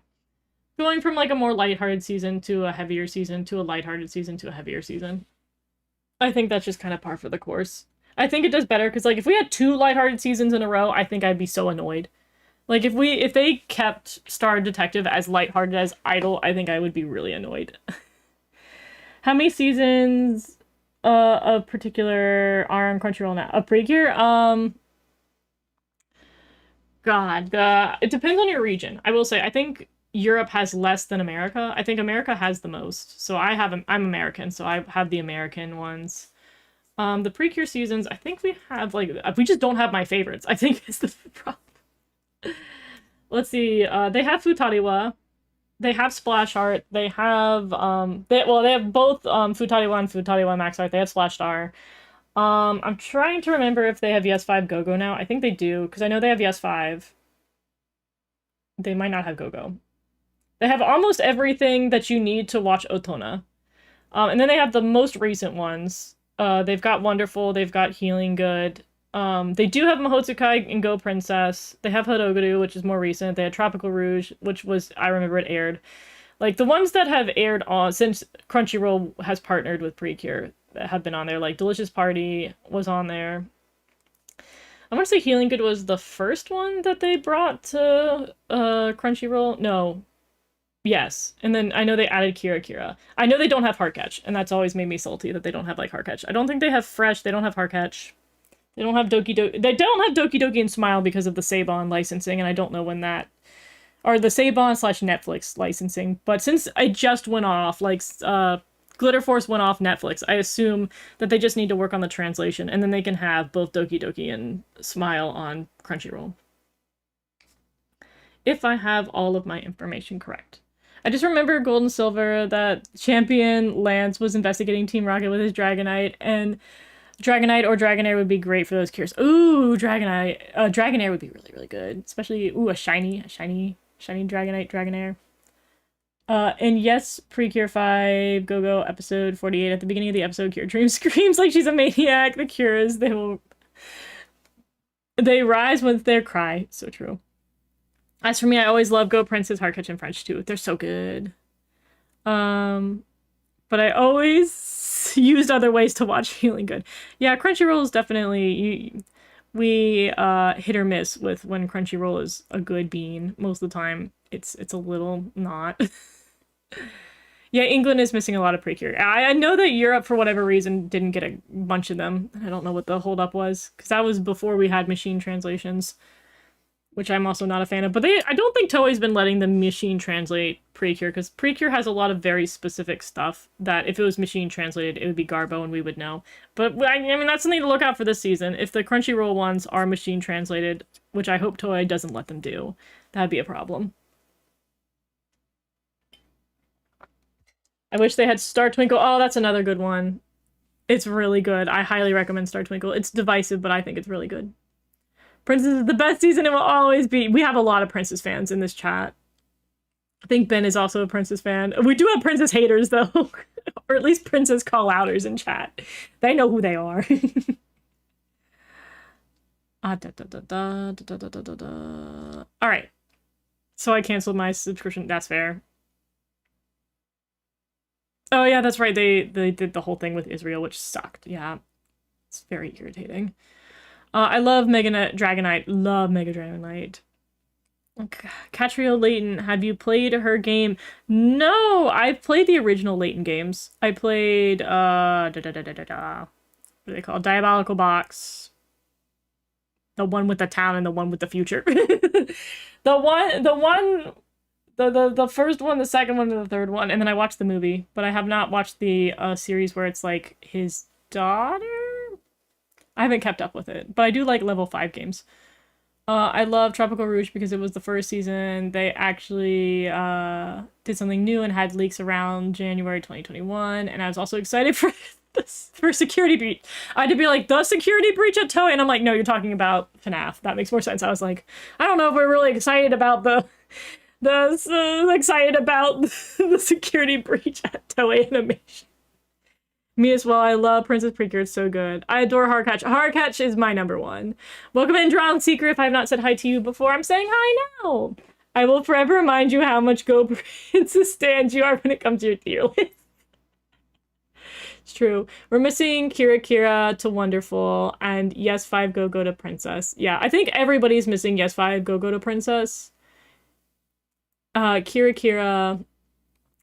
Going from like a more lighthearted season to a heavier season to a lighthearted season to a heavier season. I think that's just kind of par for the course. I think it does better because like if we had 2 lighthearted seasons in a row, I think I'd be so annoyed. Like if they kept Star Detective as lighthearted as Idol, I think I would be really annoyed. How many seasons of particular are on Crunchyroll now? A Precure? God, it depends on your region. I will say, I think Europe has less than America. I think America has the most. So I'm American, so I have the American ones. The Precure seasons, I think we have like we just don't have my favorites. I think is the problem. Let's see. They have Futariwa. They have Splash Art. They have they have both Futariwa and Futariwa Max Art. They have Splash Star. I'm trying to remember if they have Yes 5 Go-Go now. I think they do, because I know they have Yes 5. They might not have Go-Go. They have almost everything that you need to watch Otona. And then they have the most recent ones. They've got Wonderful, they've got Healing Good. They do have Mahotsukai and Go Princess. They have Hodoguru, which is more recent. They had Tropical Rouge, which was, I remember it aired. Like, the ones that have aired on, since Crunchyroll has partnered with Precure, that have been on there, like Delicious Party was on there. I want to say Healing Good was the first one that they brought to Crunchyroll. No. Yes. And then I know they added Kira Kira. I know they don't have Heartcatch, and that's always made me salty that they don't have like Heartcatch. I don't think they have Fresh, they don't have Heartcatch. They don't have Doki Doki. They don't have Doki Doki and Smile because of the Saban licensing, and I don't know when that, or the Saban / Netflix licensing. But since I just went off, like Glitter Force went off Netflix, I assume that they just need to work on the translation, and then they can have both Doki Doki and Smile on Crunchyroll. If I have all of my information correct. I just remember Gold and Silver that Champion Lance was investigating Team Rocket with his Dragonite, and Dragonite or Dragonair would be great for those cures. Ooh, Dragonite. Dragonair would be really, really good. Especially, ooh, a shiny Dragonite, Dragonair. And yes, Precure 5, Go-Go, episode 48. At the beginning of the episode, Cure Dream screams like she's a maniac. The Cures, they rise with their cry. So true. As for me, I always love Go Princess, Heartcatch, and French too. They're so good. But I always used other ways to watch Healing Good. Yeah, Crunchyroll is definitely we hit or miss with when Crunchyroll is a good bean. Most of the time, it's a little not. Yeah, England is missing a lot of Precure. I know that Europe, for whatever reason, didn't get a bunch of them. I don't know what the holdup was, because that was before we had machine translations, which I'm also not a fan of. But I don't think Toei's been letting them machine translate Precure, because Precure has a lot of very specific stuff that if it was machine translated, it would be Garbo and we would know. But, I mean, that's something to look out for this season. If the Crunchyroll ones are machine translated, which I hope Toei doesn't let them do, that'd be a problem. I wish they had Star Twinkle. Oh, that's another good one. It's really good. I highly recommend Star Twinkle. It's divisive, but I think it's really good. Princess is the best season. It will always be. We have a lot of Princess fans in this chat. I think Ben is also a Princess fan. We do have Princess haters, though. Or at least Princess call-outers in chat. They know who they are. Alright. So I canceled my subscription. That's fair. Oh yeah, that's right. They did the whole thing with Israel, which sucked. Yeah. It's very irritating. I love Mega Dragonite. Love Mega Dragonite. Catriel Layton, have you played her game? No, I've played the original Layton games. I played, what are they called? Diabolical Box. The one with the town and the one with the future. The first one, the second one, and the third one, and then I watched the movie, but I have not watched the series where it's like his daughter? I haven't kept up with it, but I do like level 5 games. I love Tropical Rouge because it was the first season. They actually did something new and had leaks around January 2021, and I was also excited for Security Breach. I had to be like, the Security Breach at Toei, and I'm like, no, you're talking about FNAF. That makes more sense. I was like, I don't know if we're really excited about excited about the Security Breach at Toei Animation. Me as well. I love Princess Precure. It's so good. I adore Heartcatch. Heartcatch is my #1. Welcome in, Drowned Seeker. If I have not said hi to you before, I'm saying hi now. I will forever remind you how much Go Princess stands you are when it comes to your tier list. It's true. We're missing Kira Kira to Wonderful and Yes 5 Go Go to Princess. Yeah, I think everybody's missing Yes 5 Go Go to Princess. Kira Kira.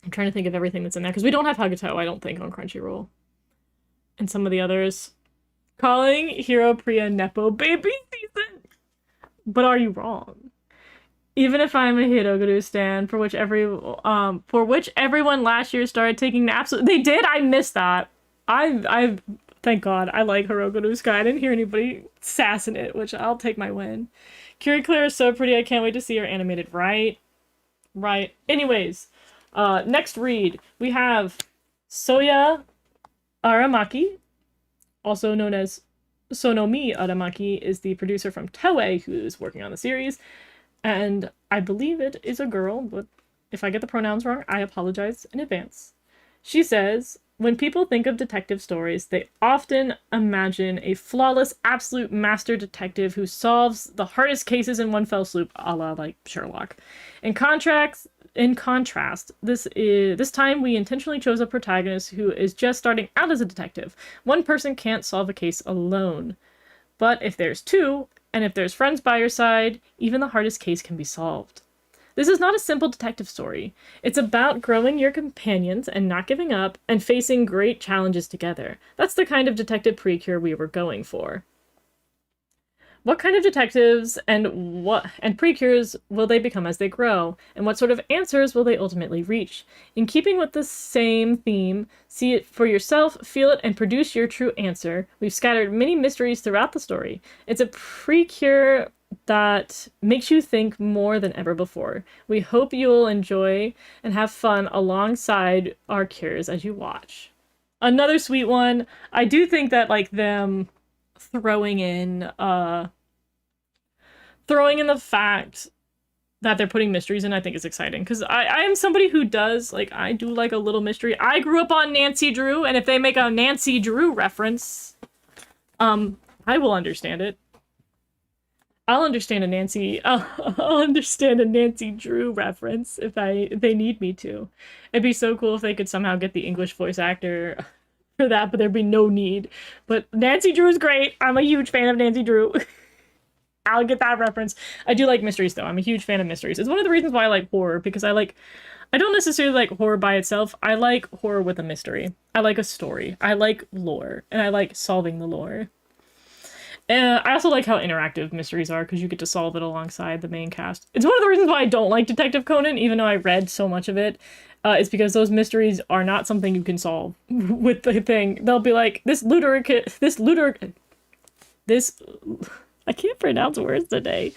I'm trying to think of everything that's in there because we don't have Hagato, I don't think, on Crunchyroll. And some of the others. Calling Hero Priya Nepo baby season. But are you wrong? Even if I'm a Hiroguru stan, for which everyone last year started taking naps. They did? I missed that. I thank God. I like Hiroguru Sky. I didn't hear anybody sassing it, which I'll take my win. Kiri Claire is so pretty. I can't wait to see her animated. Right? Right. Anyways, next read. We have Soya Aramaki, also known as Sonomi Aramaki, is the producer from Toei who's working on the series. And I believe it is a girl, but if I get the pronouns wrong, I apologize in advance. She says, when people think of detective stories, they often imagine a flawless, absolute master detective who solves the hardest cases in one fell swoop, a la like Sherlock. In contrast, this time we intentionally chose a protagonist who is just starting out as a detective. One person can't solve a case alone. But if there's two, and if there's friends by your side, even the hardest case can be solved. This is not a simple detective story. It's about growing your companions and not giving up and facing great challenges together. That's the kind of detective Precure we were going for. What kind of detectives and Precures will they become as they grow? And what sort of answers will they ultimately reach? In keeping with the same theme, see it for yourself, feel it, and produce your true answer. We've scattered many mysteries throughout the story. It's a Precure that makes you think more than ever before. We hope you'll enjoy and have fun alongside our cures as you watch. Another sweet one. I do think that like them throwing in the fact that they're putting mysteries in, I think is exciting because I am somebody who does like I do like a little mystery. I grew up on Nancy Drew, and if they make a Nancy Drew reference, I will understand it. I'll understand a Nancy Drew reference if they need me to. It'd be so cool if they could somehow get the English voice actor for that, but there'd be no need. But Nancy Drew is great. I'm a huge fan of Nancy Drew. I'll get that reference. I do like mysteries though. I'm a huge fan of mysteries. It's one of the reasons why I like horror, because I don't necessarily like horror by itself. I like horror with a mystery. I like a story. I like lore, and I like solving the lore. I also like how interactive mysteries are because you get to solve it alongside the main cast. It's one of the reasons why I don't like Detective Conan, even though I read so much of it. It's because those mysteries are not something you can solve with the thing. They'll be like, I can't pronounce words today.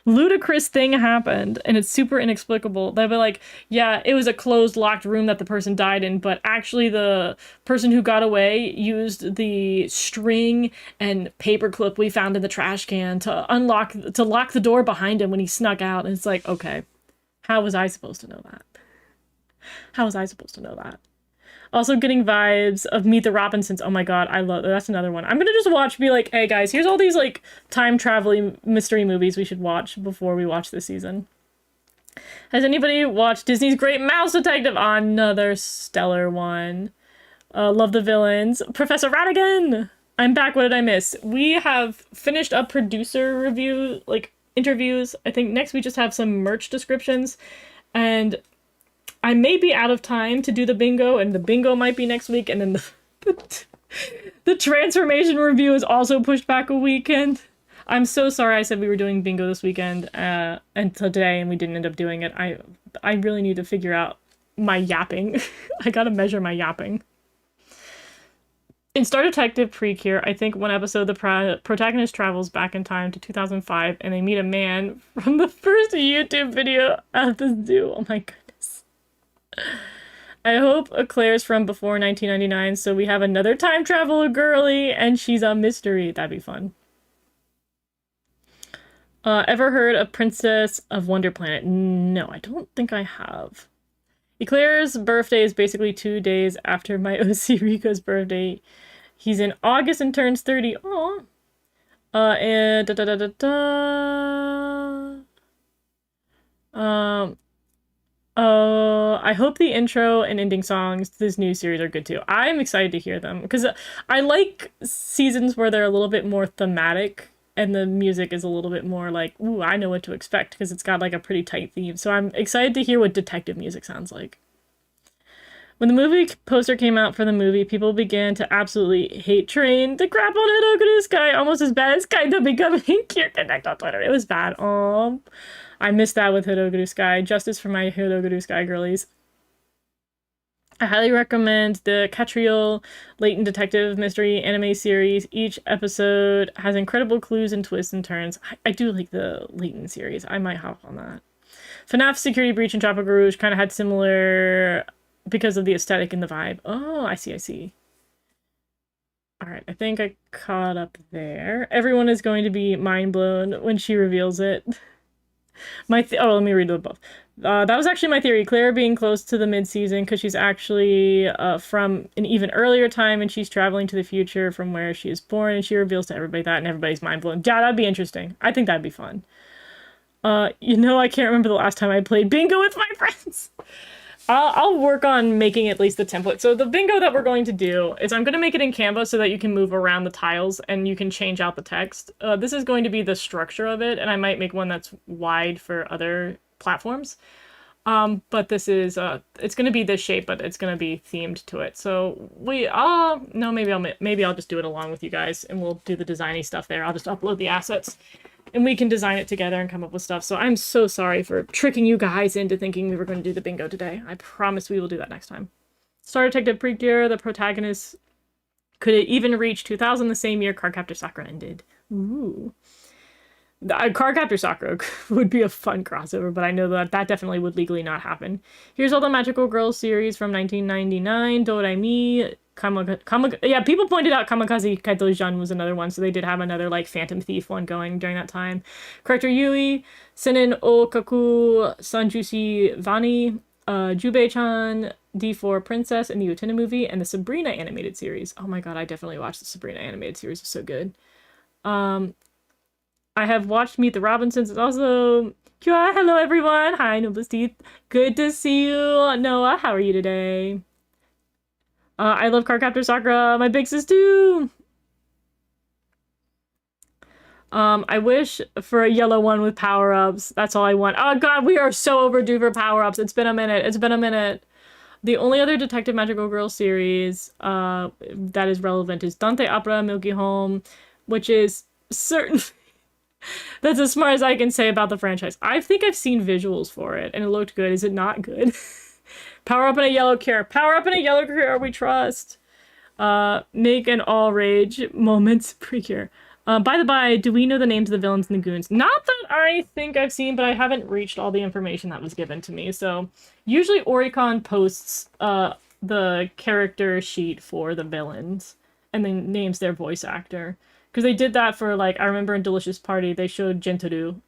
Ludicrous thing happened, and it's super inexplicable. They'll be like, yeah, it was a closed, locked room that the person died in, but actually the person who got away used the string and paperclip we found in the trash can to lock the door behind him when he snuck out. And it's like, okay, how was I supposed to know that? How was I supposed to know that? Also getting vibes of Meet the Robinsons. Oh my god, I love that. That's another one. I'm gonna just watch, be like, hey guys, here's all these like time traveling mystery movies we should watch before we watch this season. Has anybody watched Disney's Great Mouse Detective? Another stellar one. Love the villains. Professor Radigan! I'm back. What did I miss? We have finished up producer review, like interviews. I think next we just have some merch descriptions, and I may be out of time to do the bingo, and the bingo might be next week, and then the transformation review is also pushed back a weekend. I'm so sorry I said we were doing bingo this weekend and today, and we didn't end up doing it. I really need to figure out my yapping. I gotta measure my yapping. In Star Detective Precure, I think one episode the protagonist travels back in time to 2005, and they meet a man from the first YouTube video at the zoo. Oh my goodness. I hope Claire's from before 1999, so we have another time traveler girly, and she's a mystery. That'd be fun. Ever heard of Princess of Wonder Planet? No, I don't think I have. Eclair's birthday is basically 2 days after my OC Rico's birthday. He's in August and turns 30. Aww. I hope the intro and ending songs to this new series are good too. I'm excited to hear them because I like seasons where they're a little bit more thematic and the music is a little bit more like, ooh, I know what to expect because it's got like a pretty tight theme. So I'm excited to hear what detective music sounds like. When the movie poster came out for the movie, people began to absolutely hate Train. The crap on Hidoguru Sky almost as bad as Kaido becoming Cure Connect on Twitter. It was bad. I missed that with Hidoguru Sky. Justice for my Hidoguru Sky girlies. I highly recommend the Catriel Latent Detective Mystery anime series. Each episode has incredible clues and twists and turns. I do like the Latent series. I might hop on that. FNAF Security Breach and Tropical Rouge kind of had similar because of the aesthetic and the vibe. Oh, I see, I see. All right, I think I caught up there. Everyone is going to be mind blown when she reveals it. Let me read the book. That was actually my theory. Claire being close to the mid-season because she's actually from an even earlier time and she's traveling to the future from where she is born and she reveals to everybody that and everybody's mind blown. Yeah, that'd be interesting. I think that'd be fun. I can't remember the last time I played bingo with my friends. I'll work on making at least the template. So the bingo that we're going to do is I'm going to make it in Canva so that you can move around the tiles and you can change out the text. This is going to be the structure of it, and I might make one that's wide for other platforms. But this is, it's going to be this shape, but it's going to be themed to it. So no, maybe I'll just do it along with you guys and we'll do the designy stuff there. I'll just upload the assets. And we can design it together and come up with stuff. So I'm so sorry for tricking you guys into thinking we were going to do the bingo today. I promise we will do that next time. Star Detective Precure, the protagonist, could it even reach 2000 the same year Cardcaptor Sakura ended? Ooh. Cardcaptor Sakura would be a fun crossover, but I know that definitely would legally not happen. Here's all the Magical Girls series from 1999. Doraemi, yeah, people pointed out Kamikaze Kaito-jan was another one, so they did have another, like, Phantom Thief one going during that time. Character Yui, Seinen Okaku, Sanjushi Vani, Jubei-chan, D4 Princess in the Utena movie, and the Sabrina animated series. Oh my god, I definitely watched the Sabrina animated series. It's so good. I have watched Meet the Robinsons. It's also... Hello, everyone. Hi, Noblest Teeth. Good to see you. Noah, how are you today? I love Cardcaptor Sakura. My big sis too. I wish for a yellow one with power-ups. That's all I want. Oh god, we are so overdue for power-ups. It's been a minute. It's been a minute. The only other Detective Magical Girl series that is relevant is Dante Opera Milky Home, which is certain... That's as smart as I can say about the franchise. I think I've seen visuals for it, and it looked good. Is it not good? Power up in a yellow cure. Power up in a yellow cure, we trust. Make an all rage moments Precure. By the by, do we know the names of the villains and the goons? Not that I think I've seen, but I haven't reached all the information that was given to me. So usually Oricon posts the character sheet for the villains and then names their voice actor. Because they did that for, like, I remember in Delicious Party, they showed Gentoru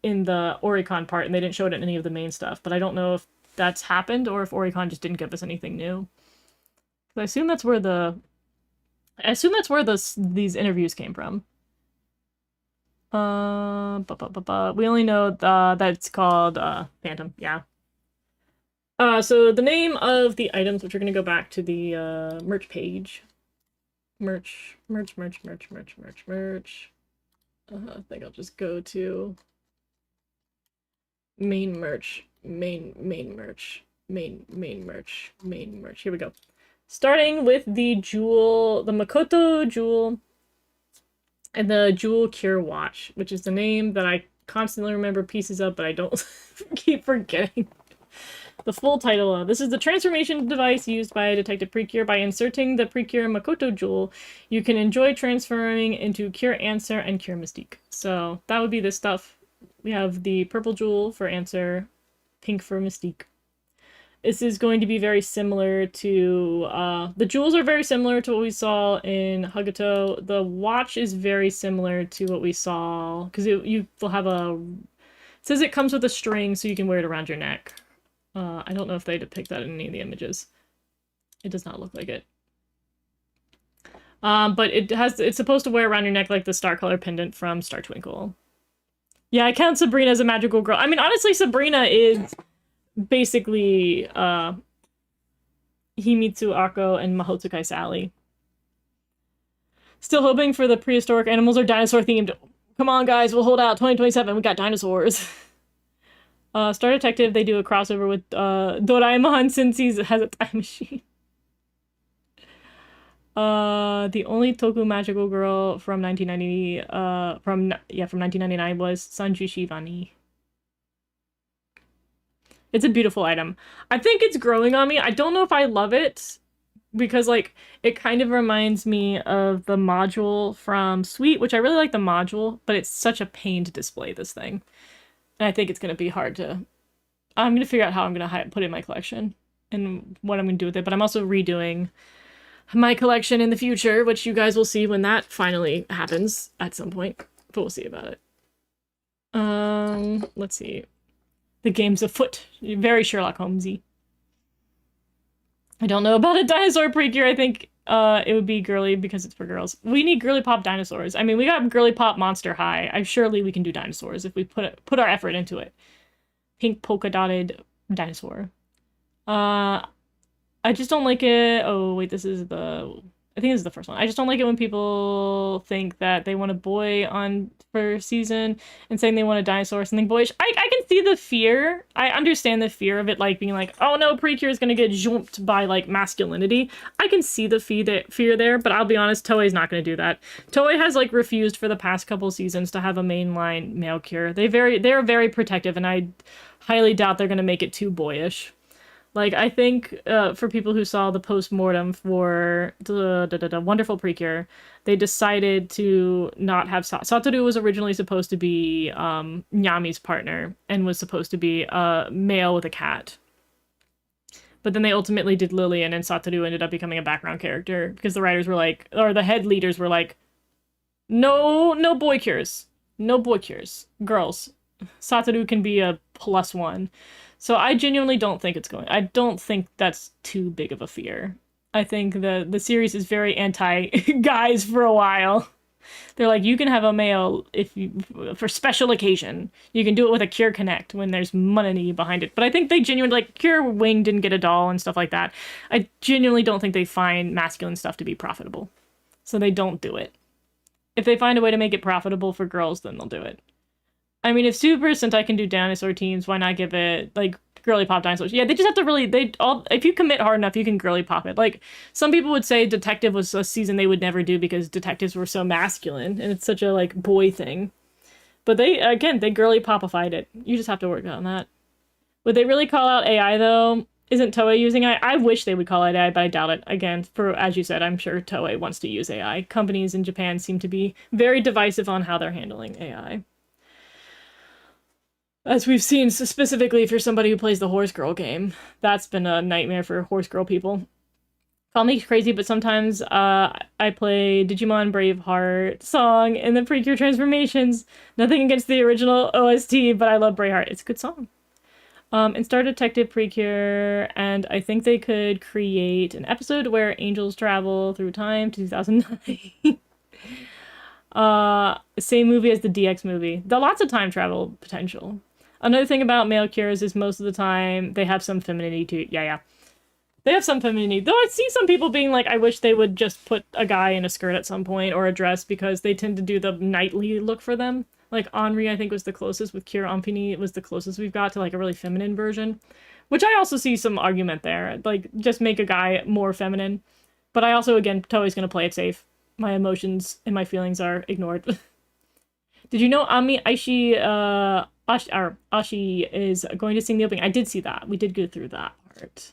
in the Oricon part, and they didn't show it in any of the main stuff. But I don't know if that's happened, or if Oricon just didn't give us anything new. I assume that's where these interviews came from. We only know that it's called Phantom, yeah. So the name of the items, which are going to go back to the merch page. Merch. I think I'll just go to main merch. Here we go. Starting with the jewel, the Makoto jewel, and the Jewel Cure Watch, which is the name that I constantly remember pieces of, but I don't keep forgetting. The full title, this is the transformation device used by Detective Precure. By inserting the Precure Makoto Jewel, you can enjoy transferring into Cure Answer and Cure Mystique. So that would be this stuff. We have the purple jewel for Answer, pink for Mystique. This is going to be very similar to, the jewels are very similar to what we saw in Hagato. The watch is very similar to what we saw, because you will have it says it comes with a string so you can wear it around your neck. I don't know if they depict that in any of the images. It does not look like it. But it's supposed to wear around your neck like the star color pendant from Star Twinkle. Yeah, I count Sabrina as a magical girl. I mean, honestly, Sabrina is basically Himitsu Ako and Mahotsukai Sally. Still hoping for the prehistoric animals or dinosaur themed. Come on, guys, we'll hold out. 2027, we got dinosaurs. Star Detective, they do a crossover with Doraemon since he has a time machine. The only Toku magical girl from 1990, from 1999 was Sanju Shivani. It's a beautiful item. I think it's growing on me. I don't know if I love it because like it kind of reminds me of the module from Sweet, which I really like the module, but it's such a pain to display this thing. And I think it's going to be hard to... I'm going to figure out how I'm going to put it in my collection and what I'm going to do with it. But I'm also redoing my collection in the future, which you guys will see when that finally happens at some point. But we'll see about it. Let's see. The game's afoot. Very Sherlock Holmesy. I don't know about a dinosaur Precure. I think it would be girly because it's for girls. We need girly pop dinosaurs. I mean, we got girly pop Monster High. Surely we can do dinosaurs if we put our effort into it. Pink polka dotted dinosaur. I just don't like it. Oh, wait, this is the... I think this is the first one. I just don't like it when people think that they want a boy on first season and saying they want a dinosaur or something boyish. I can see the fear. I understand the fear of it, like, being like, oh no, Precure is gonna get jumped by, like, masculinity. I can see the fear there, but I'll be honest, Toei's not gonna do that. Toei has, like, refused for the past couple seasons to have a mainline male cure. They're very protective, and I highly doubt they're gonna make it too boyish. Like, I think for people who saw the post-mortem for the Wonderful Precure, they decided to not have... Satoru was originally supposed to be Nyami's partner and was supposed to be a male with a cat. But then they ultimately did Lillian, and Satoru ended up becoming a background character because the writers were like... Or the head leaders were like, no boy cures. No boy cures. Girls. Satoru can be a +1. So I genuinely don't think it's going... I don't think that's too big of a fear. I think the series is very anti-guys for a while. They're like, you can have a male if you for special occasion. You can do it with a Cure Connect when there's money behind it. But I think they genuinely... Like, Cure Wing didn't get a doll and stuff like that. I genuinely don't think they find masculine stuff to be profitable. So they don't do it. If they find a way to make it profitable for girls, then they'll do it. I mean, if Super Sentai can do dinosaur teams, why not give it, like, girly pop dinosaurs? Yeah, they just have to really, if you commit hard enough, you can girly pop it. Like, some people would say Detective was a season they would never do because detectives were so masculine, and it's such a, like, boy thing. But they girly popified it. You just have to work on that. Would they really call out AI, though? Isn't Toei using AI? I wish they would call it AI, but I doubt it. Again, as you said, I'm sure Toei wants to use AI. Companies in Japan seem to be very divisive on how they're handling AI. As we've seen, specifically for somebody who plays the Horse Girl game. That's been a nightmare for Horse Girl people. Call me crazy, but sometimes I play Digimon Braveheart song in the Precure transformations. Nothing against the original OST, but I love Braveheart. It's a good song. And Star Detective Precure, and I think they could create an episode where angels travel through time to 2009. Same movie as the DX movie. Lots of time travel potential. Another thing about male cures is most of the time they have some femininity too. Yeah. They have some femininity. Though I see some people being like, I wish they would just put a guy in a skirt at some point or a dress because they tend to do the knightly look for them. Like Henri, I think, was the closest with Kira Ampini. It was the closest we've got to like a really feminine version. Which I also see some argument there. Like, just make a guy more feminine. But I also, again, Toei's gonna play it safe. My emotions and my feelings are ignored. Did you know Ami Aishi, Ashi is going to sing the opening? I did see that. We did go through that part.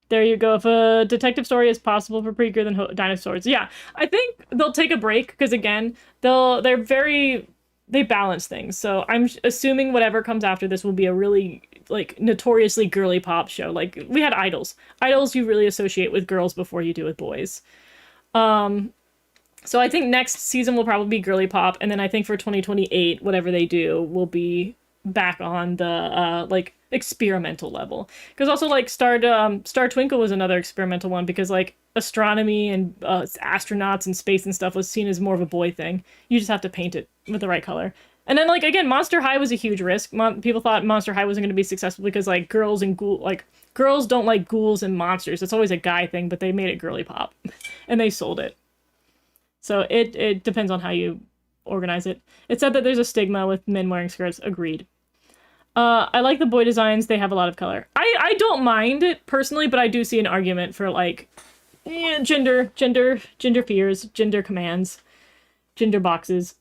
There you go. If a detective story is possible for Precure, then dinosaurs. Yeah, I think they'll take a break because, again, they balance things. So I'm assuming whatever comes after this will be a really, like, notoriously girly pop show. Like, we had Idols. Idols you really associate with girls before you do with boys. So I think next season will probably be girly pop, and then I think for 2028, whatever they do will be back on the, like, experimental level. Because also, like, Star Twinkle was another experimental one, because, like, astronomy and astronauts and space and stuff was seen as more of a boy thing. You just have to paint it with the right color. And then, like, again, Monster High was a huge risk. People thought Monster High wasn't going to be successful because, like, girls don't like ghouls and monsters. It's always a guy thing, but they made it girly pop. And they sold it. So it depends on how you organize it. It said that there's a stigma with men wearing skirts. Agreed. I like the boy designs. They have a lot of color. I don't mind it personally, but I do see an argument for, like, gender fears, gender commands, gender boxes.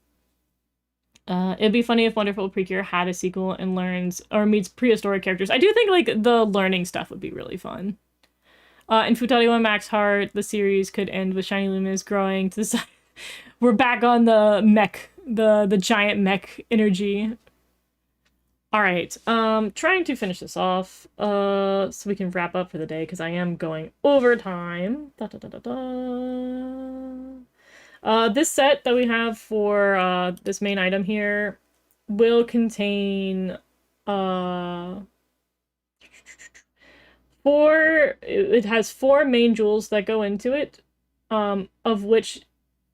It'd be funny if Wonderful Precure had a sequel and learns or meets prehistoric characters. I do think, like, the learning stuff would be really fun. In Futari Max Heart, the series could end with Shiny Luminous growing to the side. We're back on the mech, the giant mech energy. All right, trying to finish this off, so we can wrap up for the day, because I am going over time. This set that we have for, this main item here will contain, it has 4 main jewels that go into it, of which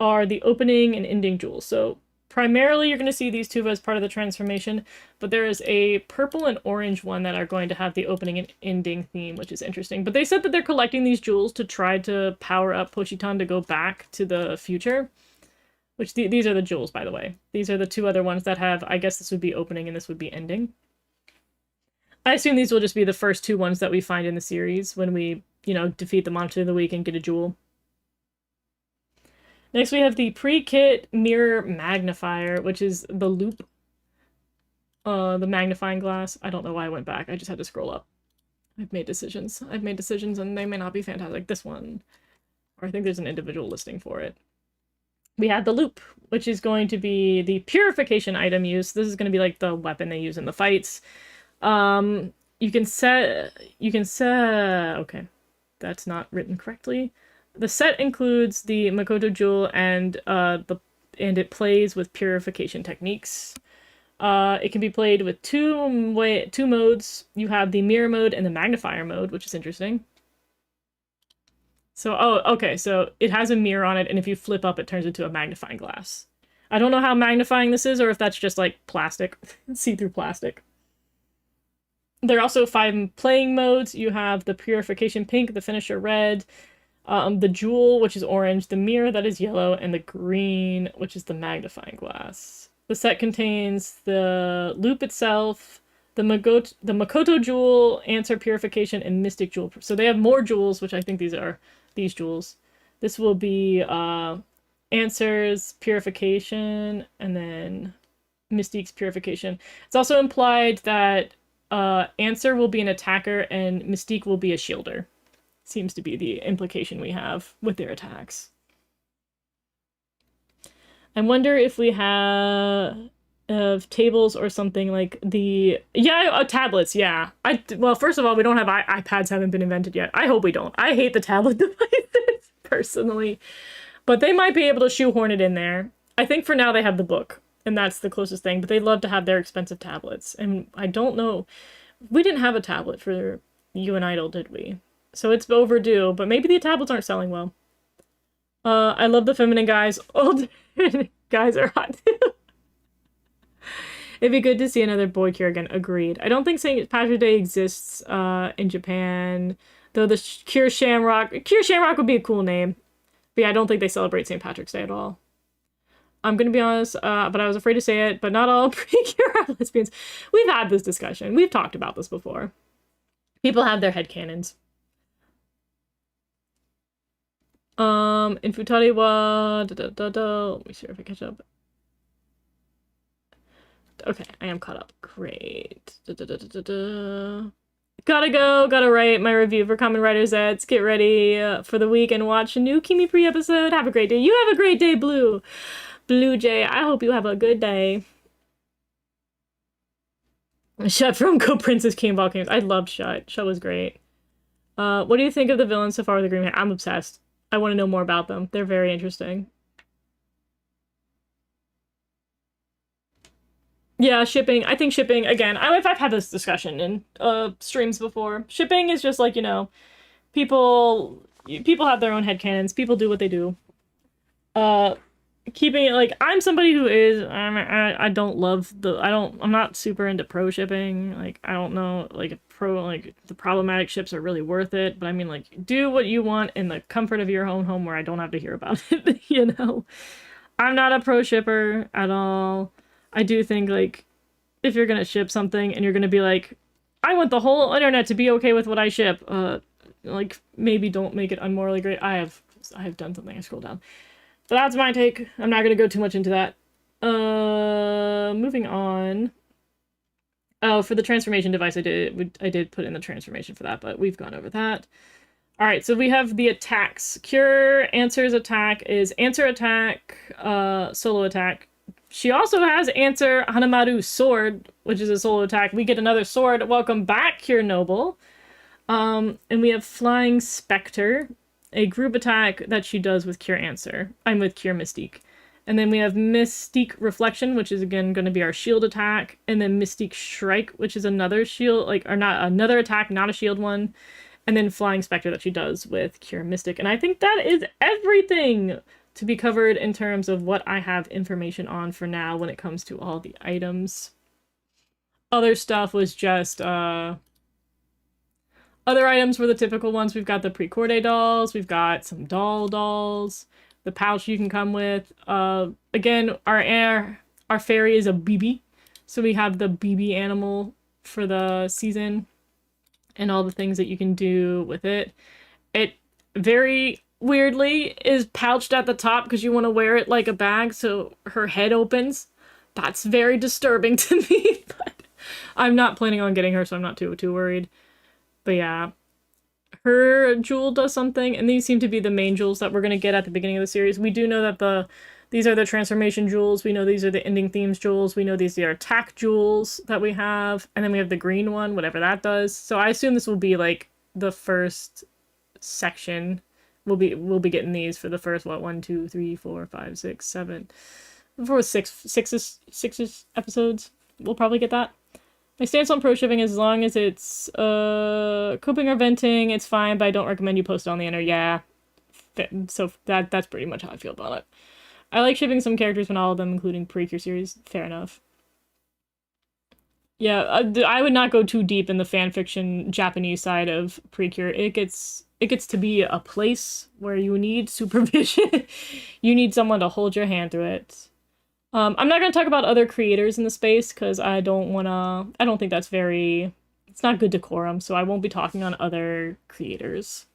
are the opening and ending jewels. So primarily you're going to see these 2 as part of the transformation, but there is a purple and orange one that are going to have the opening and ending theme, which is interesting. But they said that they're collecting these jewels to try to power up Poshitan to go back to the future. Which these are the jewels, by the way. These are the 2 other ones that have, I guess this would be opening and this would be ending. I assume these will just be the first 2 ones that we find in the series when we, you know, defeat the monster of the week and get a jewel. Next we have the pre-kit mirror magnifier, which is the loop. The magnifying glass. I don't know why I went back. I just had to scroll up. I've made decisions and they may not be fantastic. This one. Or I think there's an individual listing for it. We had the loop, which is going to be the purification item use. This is going to be like the weapon they use in the fights. You can set, okay, that's not written correctly. The set includes the Makoto Jewel and it plays with purification techniques. It can be played with two modes. You have the mirror mode and the magnifier mode, which is interesting. So, okay, so it has a mirror on it, and if you flip up, it turns into a magnifying glass. I don't know how magnifying this is, or if that's just, like, plastic. See-through plastic. There are also 5 playing modes. You have the Purification Pink, the Finisher Red, the Jewel, which is orange, the Mirror, that is yellow, and the Green, which is the magnifying glass. The set contains the loop itself, the Makoto Jewel, Answer Purification, and Mystic Jewel. So they have more jewels, which I think these are these jewels. This will be Answers, Purification, and then Mystique's Purification. It's also implied that Answer will be an attacker and Mystique will be a shielder. Seems to be the implication we have with their attacks. I wonder if we have tables or something like the... Yeah, tablets, yeah. Well, first of all, we don't have... iPads haven't been invented yet. I hope we don't. I hate the tablet devices, personally. But they might be able to shoehorn it in there. I think for now they have the book, and that's the closest thing. But they'd love to have their expensive tablets. And I don't know... We didn't have a tablet for You and Idol, did we? So it's overdue, but maybe the tablets aren't selling well. I love the feminine guys. Old guys are hot too. It'd be good to see another boy cure again. Agreed. I don't think St. Patrick's Day exists in Japan, though the Cure Shamrock would be a cool name. But yeah, I don't think they celebrate St. Patrick's Day at all. I'm gonna be honest, but I was afraid to say it, but not all Precure are lesbians. We've had this discussion. We've talked about this before. People have their headcanons. In Futari wa let me see if I catch up. Okay, I am caught up. Great. Gotta go, gotta write my review for Kamen Rider Zets. Get ready for the week and watch a new Kimi Pri episode. Have a great day. You have a great day, Blue Jay. I hope you have a good day. Shut from Go Princess King Ball Games. I loved Shut. Shut was great. What do you think of the villains so far with the Green Hair? I'm obsessed. I want to know more about them. They're very interesting. Yeah, shipping. I think shipping, again, I've had this discussion in streams before. Shipping is just like, you know, people have their own headcanons. People do what they do. keeping it like I'm somebody who is I don't love the I'm not super into pro shipping. Like I don't know like pro like the problematic ships are really worth it, but I mean like do what you want in the comfort of your own home where I don't have to hear about it, you know. I'm not a pro shipper at all. I do think like if you're going to ship something and you're going to be like I want the whole internet to be okay with what I ship, like maybe don't make it unmorally great. I have done something. I scroll down. So that's my take. I'm not going to go too much into that. Moving on. Oh, for the transformation device, I did put in the transformation for that, but we've gone over that. All right, so we have the attacks. Cure answers attack is answer attack, solo attack. She also has answer Hanamaru sword, which is a solo attack. We get another sword. Welcome back, Cure Noble. And we have Flying Spectre, a group attack that she does with Cure Answer. I'm with Cure Mystique. And then we have Mystique Reflection, which is again going to be our shield attack. And then Mystique Strike, which is another shield, like, or not another attack, not a shield one. And then Flying Spectre that she does with Cure Mystic. And I think that is everything to be covered in terms of what I have information on for now when it comes to all the items. Other stuff was just, other items were the typical ones. We've got the Precure dolls. We've got some dolls. The pouch you can come with. Again, our fairy is a BB. So we have the BB animal for the season. And all the things that you can do with it. It very weirdly is pouched at the top because you want to wear it like a bag so her head opens. That's very disturbing to me, but I'm not planning on getting her, so I'm not too worried. But yeah, her jewel does something, and these seem to be the main jewels that we're going to get at the beginning of the series. We do know that these are the transformation jewels. We know these are the ending themes jewels. We know these are attack jewels that we have. And then we have the green one, whatever that does. So I assume this will be like the first section. We'll be getting these for the first, what, 1, 2, 3, 4, 5, 6, 7. For six episodes. We'll probably get that. My stance on pro shipping is as long as it's coping or venting, it's fine, but I don't recommend you post it on the internet. Yeah. So that's pretty much how I feel about it. I like shipping some characters, but not all of them, including Precure series. Fair enough. Yeah, I would not go too deep in the fanfiction Japanese side of Precure. It gets to be a place where you need supervision. You need someone to hold your hand through it. I'm not going to talk about other creators in the space because I don't think that's it's not good decorum, so I won't be talking on other creators.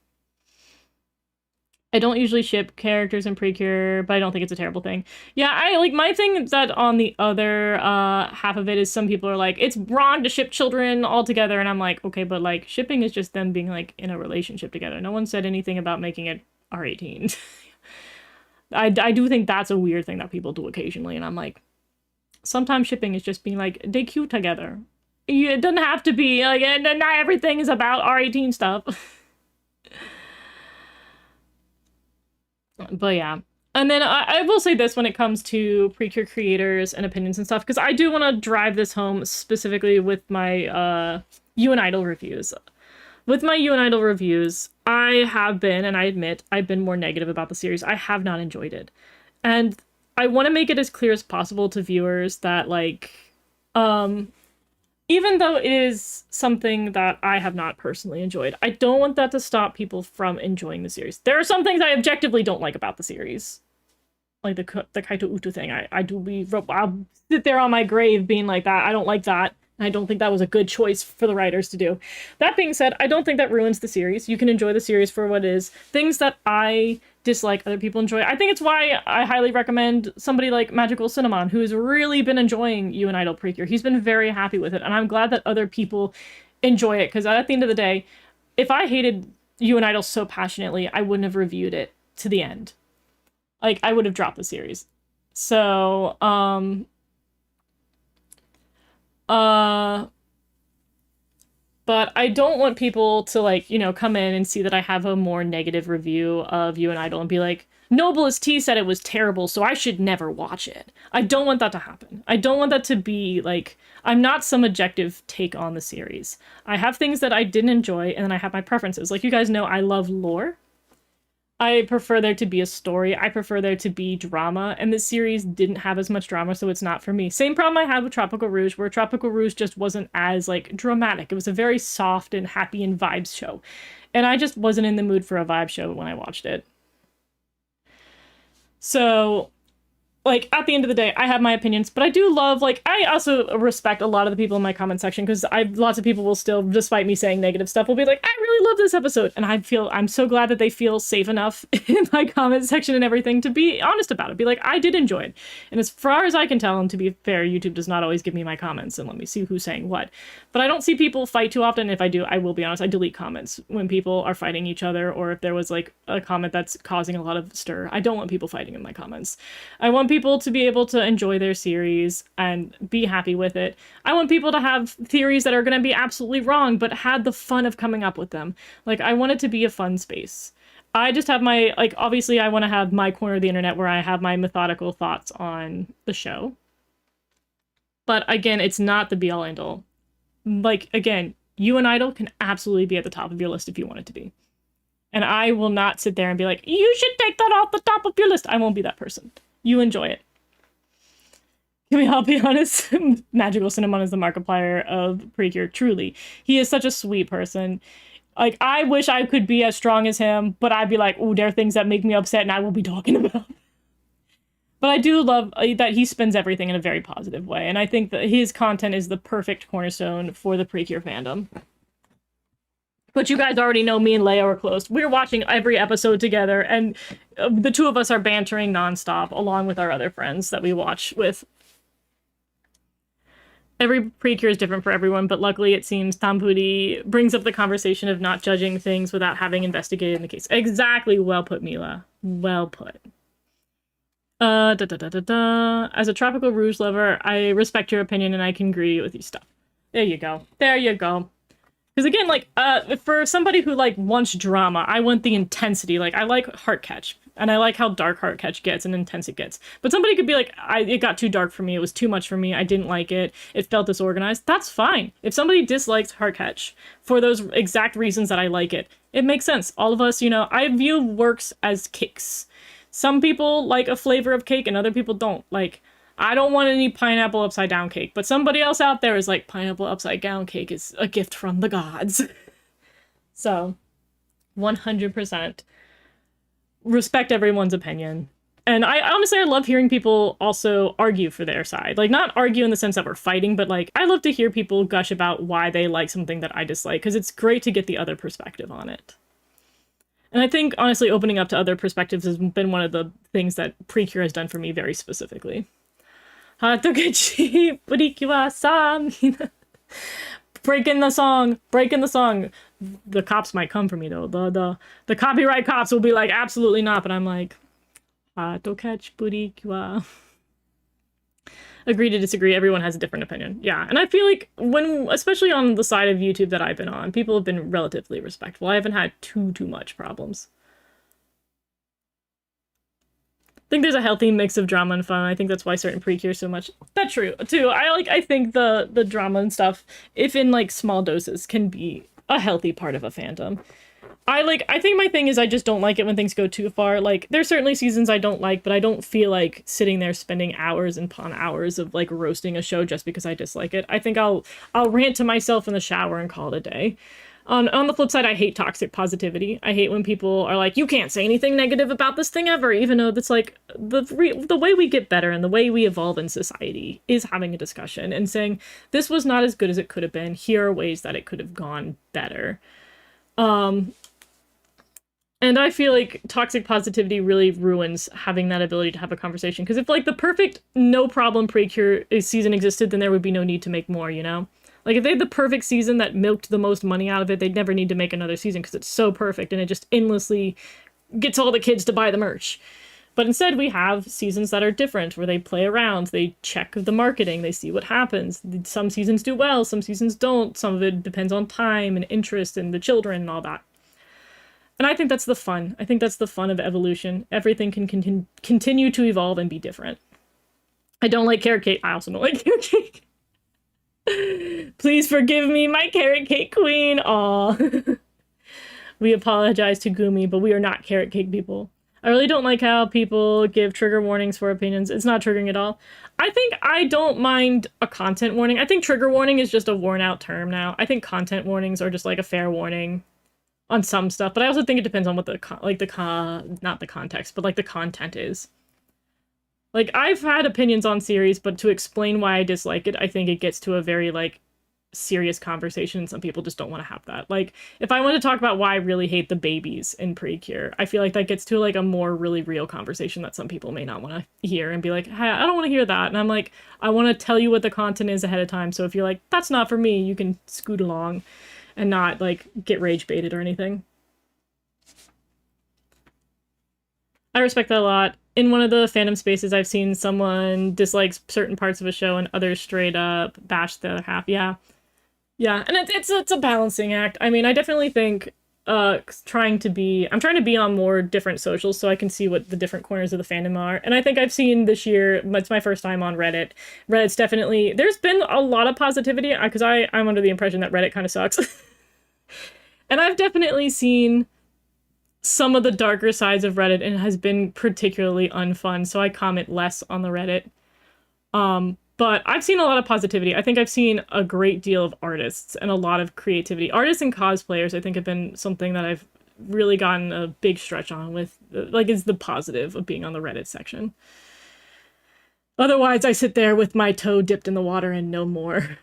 I don't usually ship characters in Precure, but I don't think it's a terrible thing. Yeah, my thing that on the other half of it is some people are like, it's wrong to ship children all together, and I'm like, okay, but like shipping is just them being like in a relationship together. No one said anything about making it R18. I do think that's a weird thing that people do occasionally, and I'm like, sometimes shipping is just being like, they cute together. It doesn't have to be, like, not everything is about R18 stuff. But yeah. And then I will say this when it comes to Precure creators and opinions and stuff, because I do want to drive this home specifically with my You and Idol reviews. With my You and Idol reviews, I have been, and I admit, I've been more negative about the series. I have not enjoyed it. And I want to make it as clear as possible to viewers that, like, even though it is something that I have not personally enjoyed, I don't want that to stop people from enjoying the series. There are some things I objectively don't like about the series. Like the Kaito Utu thing. I'll sit there on my grave being like that. I don't like that. I don't think that was a good choice for the writers to do. That being said, I don't think that ruins the series. You can enjoy the series for what it is. Things that I dislike, other people enjoy. I think it's why I highly recommend somebody like Magical Cinnamon, who's really been enjoying You and Idol Precure. He's been very happy with it, and I'm glad that other people enjoy it, because at the end of the day, if I hated You and Idol so passionately, I wouldn't have reviewed it to the end. Like, I would have dropped the series. So, but I don't want people to, like, you know, come in and see that I have a more negative review of You and Idol and be like, Noblest T said it was terrible, so I should never watch it. I don't want that to happen. I don't want that to be, like, I'm not some objective take on the series. I have things that I didn't enjoy, and then I have my preferences. Like, you guys know I love lore. I prefer there to be a story. I prefer there to be drama, and this series didn't have as much drama, so it's not for me. Same problem I had with Tropical Rouge, where Tropical Rouge just wasn't as like dramatic. It was a very soft and happy and vibes show. And I just wasn't in the mood for a vibe show when I watched it. So like at the end of the day, I have my opinions, but I do love, like, I also respect a lot of the people in my comment section, because I lots of people will still, despite me saying negative stuff, will be like, I really love this episode, and I'm so glad that they feel safe enough in my comment section and everything to be honest about it, be like, I did enjoy it. And as far as I can tell, and to be fair, YouTube does not always give me my comments and let me see who's saying what, but I don't see people fight too often. If I do, I will be honest, I delete comments when people are fighting each other, or if there was like a comment that's causing a lot of stir. I don't want people fighting in my comments. I want people to be able to enjoy their series and be happy with it. I want people to have theories that are going to be absolutely wrong, but had the fun of coming up with them. Like, I want it to be a fun space. I just have my, like, obviously I want to have my corner of the internet where I have my methodical thoughts on the show. But again, it's not the be all end all. Like, again, You and Idol can absolutely be at the top of your list if you want it to be. And I will not sit there and be like, you should take that off the top of your list. I won't be that person. You enjoy it. Can we all be honest? Magical Cinnamon is the Markiplier of Precure, truly. He is such a sweet person. Like, I wish I could be as strong as him, but I'd be like, ooh, there are things that make me upset and I will be talking about. But I do love that he spins everything in a very positive way, and I think that his content is the perfect cornerstone for the Precure fandom. But you guys already know me and Leia are close. We're watching every episode together, and the two of us are bantering nonstop, along with our other friends that we watch with. Every Precure is different for everyone, but luckily it seems Tampudi brings up the conversation of not judging things without having investigated in the case. Exactly, well put, Mila. Well put. As a Tropical Rouge lover, I respect your opinion and I can agree with you stuff. There you go. There you go. Because again, like, for somebody who, like, wants drama, I want the intensity. Like, I like Heartcatch, and I like how dark Heartcatch gets and intense it gets. But somebody could be like, it got too dark for me, it was too much for me, I didn't like it, it felt disorganized. That's fine. If somebody dislikes Heartcatch for those exact reasons that I like it, it makes sense. All of us, you know, I view works as cakes. Some people like a flavor of cake and other people don't. Like, I don't want any pineapple upside down cake, but somebody else out there is like, pineapple upside down cake is a gift from the gods. So, 100% respect everyone's opinion. And I honestly, I love hearing people also argue for their side. Like, not argue in the sense that we're fighting, but like, I love to hear people gush about why they like something that I dislike, because it's great to get the other perspective on it. And I think, honestly, opening up to other perspectives has been one of the things that Precure has done for me very specifically. Hatogechi Precure san. Breaking the song. The cops might come for me, though. The copyright cops will be like, absolutely not. But I'm like, Hatogechi Precure. Agree to disagree. Everyone has a different opinion. Yeah, and I feel like when, especially on the side of YouTube that I've been on, people have been relatively respectful. I haven't had too much problems. I think there's a healthy mix of drama and fun. I think that's why certain Precure so much. That's true too. I think the drama and stuff, if in like small doses, can be a healthy part of a fandom. I think my thing is I just don't like it when things go too far. Like, there's certainly seasons I don't like, but I don't feel like sitting there spending hours upon hours of like roasting a show just because I dislike it. I think I'll rant to myself in the shower and call it a day. On the flip side, I hate toxic positivity. I hate when people are like, you can't say anything negative about this thing ever, even though that's like the way we get better and the way we evolve in society is having a discussion and saying, this was not as good as it could have been. Here are ways that it could have gone better. And I feel like toxic positivity really ruins having that ability to have a conversation. Because if, like, the perfect no-problem Precure season existed, then there would be no need to make more, you know? Like, if they had the perfect season that milked the most money out of it, they'd never need to make another season because it's so perfect and it just endlessly gets all the kids to buy the merch. But instead, we have seasons that are different, where they play around, they check the marketing, they see what happens. Some seasons do well, some seasons don't. Some of it depends on time and interest and the children and all that. And I think that's the fun. I think that's the fun of evolution. Everything can continue to evolve and be different. I don't like carrot cake. I also don't like carrot cake. Please forgive me, my carrot cake queen. Aw. We apologize to Gumi, but we are not carrot cake people. I really don't like how people give trigger warnings for opinions. It's not triggering at all. I think I don't mind a content warning. I think trigger warning is just a worn out term now. I think content warnings are just like a fair warning on some stuff, but I also think it depends on what not the context, but like the content is. Like, I've had opinions on series, but to explain why I dislike it, I think it gets to a very like serious conversation, and some people just don't want to have that. Like, if I want to talk about why I really hate the babies in Precure, I feel like that gets to like a more really real conversation that some people may not want to hear and be like, hey, I don't want to hear that. And I'm like, I want to tell you what the content is ahead of time, so if you're like, that's not for me, you can scoot along and not like get rage baited or anything. I respect that a lot. In one of the fandom spaces, I've seen someone dislikes certain parts of a show and others straight up bash the other half. Yeah. Yeah, and it's a balancing act. I mean, I definitely think I'm trying to be on more different socials so I can see what the different corners of the fandom are. And I think I've seen this year, it's my first time on Reddit. Reddit's definitely, there's been a lot of positivity because I'm under the impression that Reddit kind of sucks. And I've definitely seen some of the darker sides of Reddit, and it has been particularly unfun, so I comment less on the Reddit. But I've seen a lot of positivity. I think I've seen a great deal of artists and a lot of creativity. Artists and cosplayers, I think, have been something that I've really gotten a big stretch on with, like, is the positive of being on the Reddit section. Otherwise, I sit there with my toe dipped in the water and no more.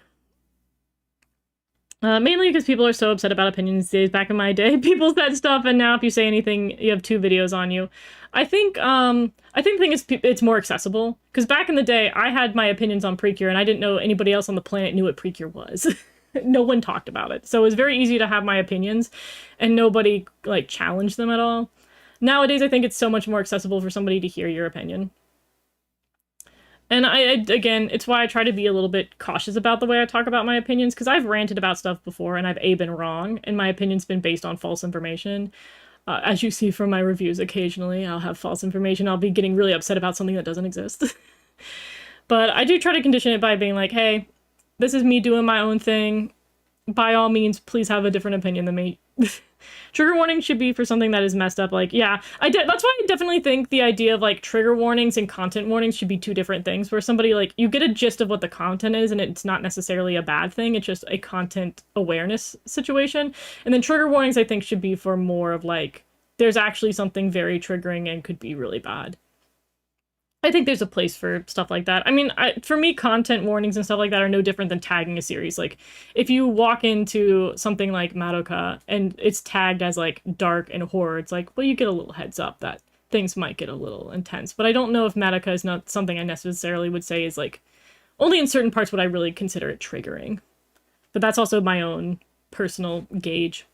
Mainly because people are so upset about opinions these days. Back in my day, people said stuff, and now if you say anything, you have 2 videos on you. I think the thing is, it's more accessible. Because back in the day, I had my opinions on Precure, and I didn't know anybody else on the planet knew what Precure was. No one talked about it. So it was very easy to have my opinions, and nobody, like, challenged them at all. Nowadays, I think it's so much more accessible for somebody to hear your opinion. And again, it's why I try to be a little bit cautious about the way I talk about my opinions, because I've ranted about stuff before and I've been wrong, and my opinion's been based on false information. As you see from my reviews, occasionally I'll have false information. I'll be getting really upset about something that doesn't exist. But I do try to condition it by being like, hey, this is me doing my own thing. By all means, please have a different opinion than me. Trigger warning should be for something that is messed up. Like, yeah, that's why I definitely think the idea of, like, trigger warnings and content warnings should be 2 different things, where somebody, like, you get a gist of what the content is, and it's not necessarily a bad thing, it's just a content awareness situation. And then trigger warnings, I think, should be for more of, like, there's actually something very triggering and could be really bad. I think there's a place for stuff like that. I mean, for me, content warnings and stuff like that are no different than tagging a series. Like, if you walk into something like Madoka and it's tagged as, like, dark and horror, it's like, well, you get a little heads up that things might get a little intense. But I don't know if Madoka is not something I necessarily would say is, like, only in certain parts would I really consider it triggering. But that's also my own personal gauge.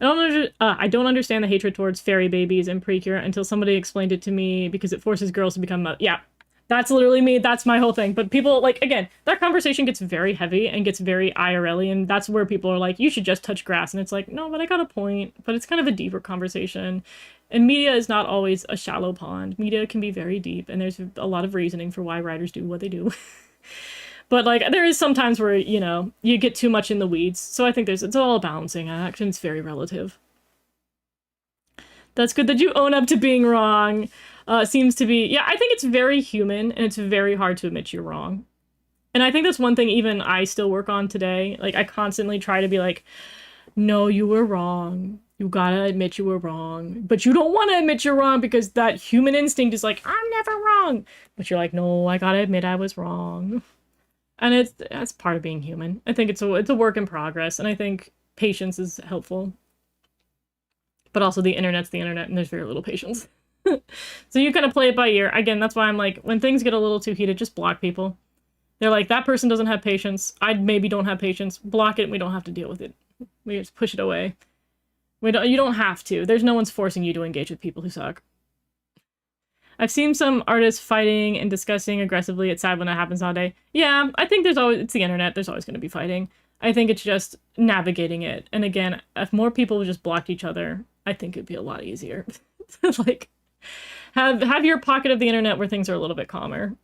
I don't understand the hatred towards fairy babies in Precure until somebody explained it to me, because it forces girls to become yeah, that's literally me. That's my whole thing. But people, like, again, that conversation gets very heavy and gets very IRL-y, and that's where people are like, you should just touch grass. And it's like, no, but I got a point. But it's kind of a deeper conversation. And media is not always a shallow pond. Media can be very deep, and there's a lot of reasoning for why writers do what they do. But, like, there is some times where, you know, you get too much in the weeds. So I think it's all a balancing act, and it's very relative. That's good that you own up to being wrong. Seems to be... Yeah, I think it's very human, and it's very hard to admit you're wrong. And I think that's one thing even I still work on today. Like, I constantly try to be like, no, you were wrong. You gotta admit you were wrong. But you don't want to admit you're wrong because that human instinct is like, I'm never wrong. But you're like, no, I gotta admit I was wrong. And that's part of being human. I think it's a work in progress, and I think patience is helpful. But also the internet's the internet, and there's very little patience. So you kind of play it by ear. Again, that's why I'm like, when things get a little too heated, just block people. They're like, that person doesn't have patience. I maybe don't have patience. Block it, and we don't have to deal with it. We just push it away. You don't have to. There's no one's forcing you to engage with people who suck. I've seen some artists fighting and discussing aggressively. It's sad when that happens nowadays. Yeah, I think it's the internet. There's always going to be fighting. I think it's just navigating it. And again, if more people just blocked each other, I think it'd be a lot easier. Like, have your pocket of the internet where things are a little bait calmer,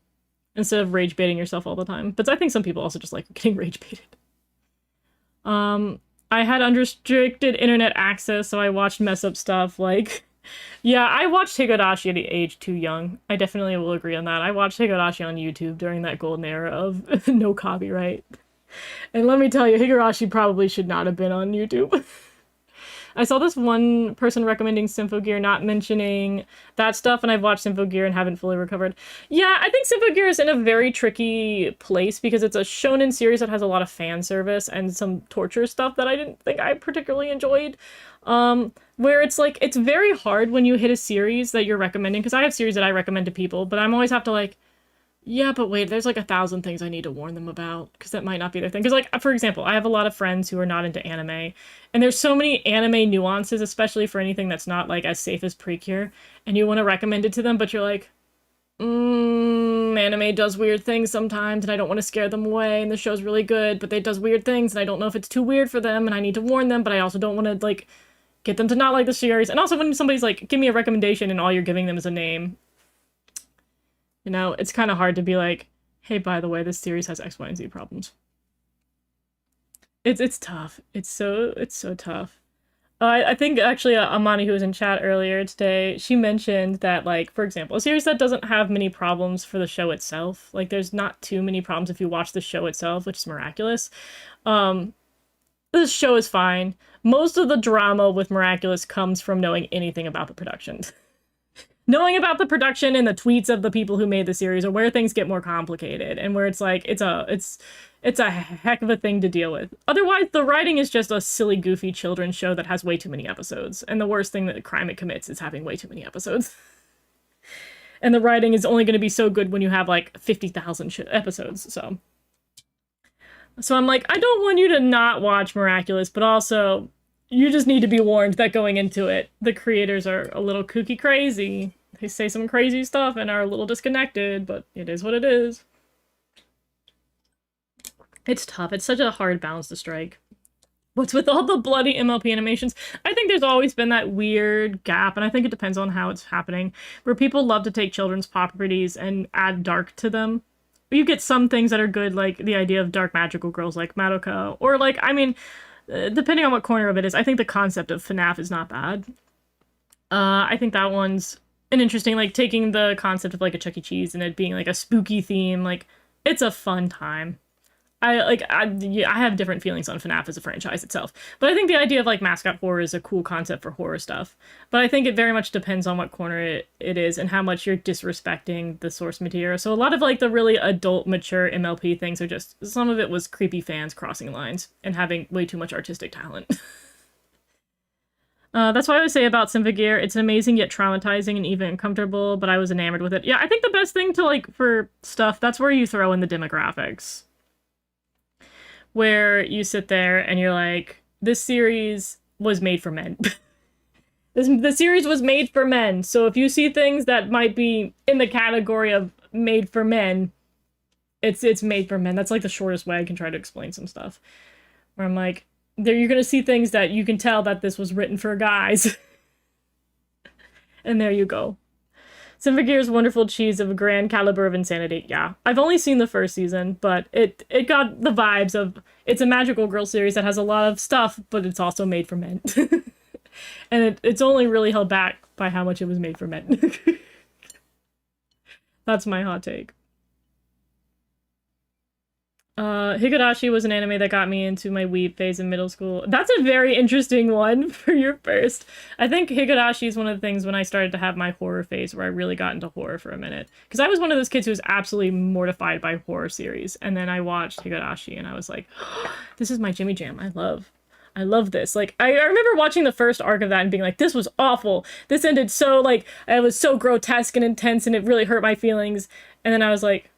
instead of rage baiting yourself all the time. But I think some people also just like getting rage baited. I had unrestricted internet access, so I watched mess up stuff like yeah, I watched Higurashi at age too young. I definitely will agree on that. I watched Higurashi on YouTube during that golden era of no copyright. And let me tell you, Higurashi probably should not have been on YouTube. I saw this one person recommending Symphogear, not mentioning that stuff, and I've watched Symphogear and haven't fully recovered. Yeah, I think Symphogear is in a very tricky place because it's a shonen series that has a lot of fan service and some torture stuff that I didn't think I particularly enjoyed. Where it's like, it's very hard when you hit a series that you're recommending, because I have series that I recommend to people, but I'm always have to like, yeah, but wait, there's like 1,000 things I need to warn them about, because that might not be their thing. Because, like, for example, I have a lot of friends who are not into anime, and there's so many anime nuances, especially for anything that's not, like, as safe as Precure, and you want to recommend it to them, but you're like, anime does weird things sometimes, and I don't want to scare them away, and the show's really good, but it does weird things, and I don't know if it's too weird for them, and I need to warn them, but I also don't want to, like, get them to not like the series. And also when somebody's like, give me a recommendation, and all you're giving them is a name, you know, it's kind of hard to be like, hey, by the way, this series has X, Y, and Z problems. It's tough. It's so tough. I think actually Amani, who was in chat earlier today, she mentioned that, like, for example, a series that doesn't have many problems for the show itself, like there's not too many problems if you watch the show itself, which is Miraculous. This show is fine. Most of the drama with Miraculous comes from knowing anything about the production. Knowing about the production and the tweets of the people who made the series are where things get more complicated and where it's like it's a heck of a thing to deal with. Otherwise, the writing is just a silly, goofy children's show that has way too many episodes. And the worst thing that crime it commits is having way too many episodes. And the writing is only going to be so good when you have like 50,000 episodes. So I'm like, I don't want you to not watch Miraculous, but also you just need to be warned that going into it, the creators are a little kooky crazy. They say some crazy stuff and are a little disconnected, but it is what it is. It's tough. It's such a hard balance to strike. What's with all the bloody MLP animations? I think there's always been that weird gap, and I think it depends on how it's happening, where people love to take children's properties and add dark to them. You get some things that are good, like the idea of dark magical girls like Madoka, or like, I mean, depending on what corner of it is, I think the concept of FNAF is not bad. I think that one's an interesting, like, taking the concept of, like, a Chuck E. Cheese and it being, like, a spooky theme, like, it's a fun time. I have different feelings on FNAF as a franchise itself, but I think the idea of, like, mascot horror is a cool concept for horror stuff. But I think it very much depends on what corner it is and how much you're disrespecting the source material. So a lot of, like, the really adult, mature MLP things are just, some of it was creepy fans crossing lines and having way too much artistic talent. That's what I would say about Symphogear. It's amazing yet traumatizing and even uncomfortable, but I was enamored with it. Yeah, I think the best thing to, like, for stuff, that's where you throw in the demographics. Where you sit there and you're like, this series was made for men. The series was made for men, so if you see things that might be in the category of made for men, it's made for men. That's like the shortest way I can try to explain some stuff. Where I'm like, there you're gonna see things that you can tell that this was written for guys. And there you go. Symphogear's wonderful cheese of a grand caliber of insanity. Yeah, I've only seen the first season, but it got the vibes of, it's a magical girl series that has a lot of stuff, but it's also made for men. And it's only really held back by how much it was made for men. That's my hot take. Higurashi was an anime that got me into my weeb phase in middle school. That's a very interesting one for your first. I think Higurashi is one of the things when I started to have my horror phase where I really got into horror for a minute. Because I was one of those kids who was absolutely mortified by horror series. And then I watched Higurashi and I was like, oh, this is my Jimmy Jam. I love this. Like, I remember watching the first arc of that and being like, this was awful. This ended so, like, it was so grotesque and intense and it really hurt my feelings. And then I was like,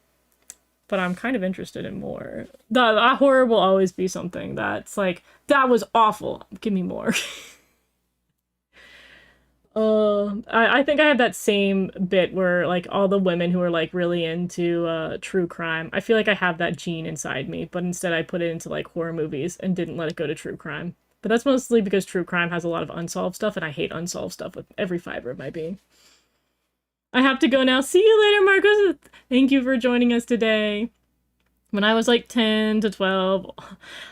but I'm kind of interested in more. The horror will always be something that's like, that was awful. Give me more. I think I have that same bit where, like, all the women who are, like, really into true crime, I feel like I have that gene inside me, but instead I put it into, like, horror movies and didn't let it go to true crime. But that's mostly because true crime has a lot of unsolved stuff, and I hate unsolved stuff with every fiber of my being. I have to go now. See you later, Marcos. Thank you for joining us today. When I was like 10 to 12,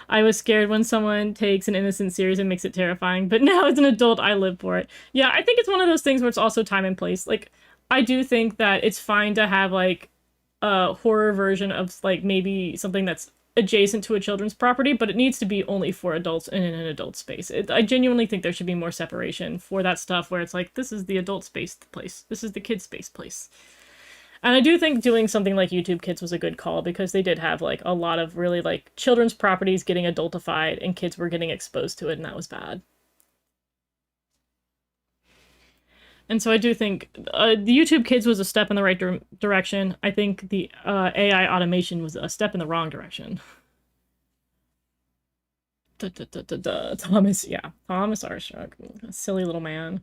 I was scared when someone takes an innocent series and makes it terrifying. But now as an adult, I live for it. Yeah, I think it's one of those things where it's also time and place. Like, I do think that it's fine to have like a horror version of like maybe something that's adjacent to a children's property, but it needs to be only for adults and in an adult space. I genuinely think there should be more separation for that stuff where it's like, this is the adult space place, this is the kid space place. And I do think doing something like YouTube Kids was a good call because they did have like a lot of really like children's properties getting adultified and kids were getting exposed to it, and that was bad. And so I do think the YouTube Kids was a step in the right direction. I think the AI automation was a step in the wrong direction. Thomas, yeah. Thomas Armstrong. Silly little man.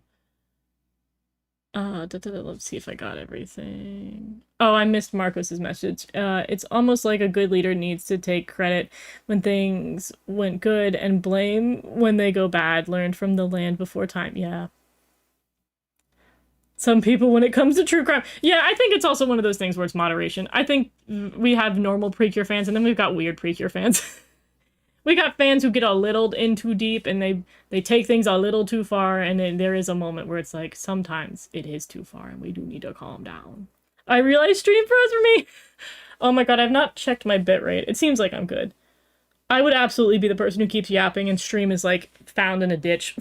Let's see if I got everything. Oh, I missed Marcos's message. It's almost like a good leader needs to take credit when things went good and blame when they go bad. Learned from the land before time. Yeah. Some people when it comes to true crime. Yeah, I think it's also one of those things where it's moderation. I think we have normal Precure fans and then we've got weird Precure fans. We got fans who get a little in too deep and they take things a little too far, and then there is a moment where it's like sometimes it is too far and we do need to calm down. I realize stream froze for me. Oh my god, I've not checked my bitrate. It seems like I'm good. I would absolutely be the person who keeps yapping and stream is like found in a ditch.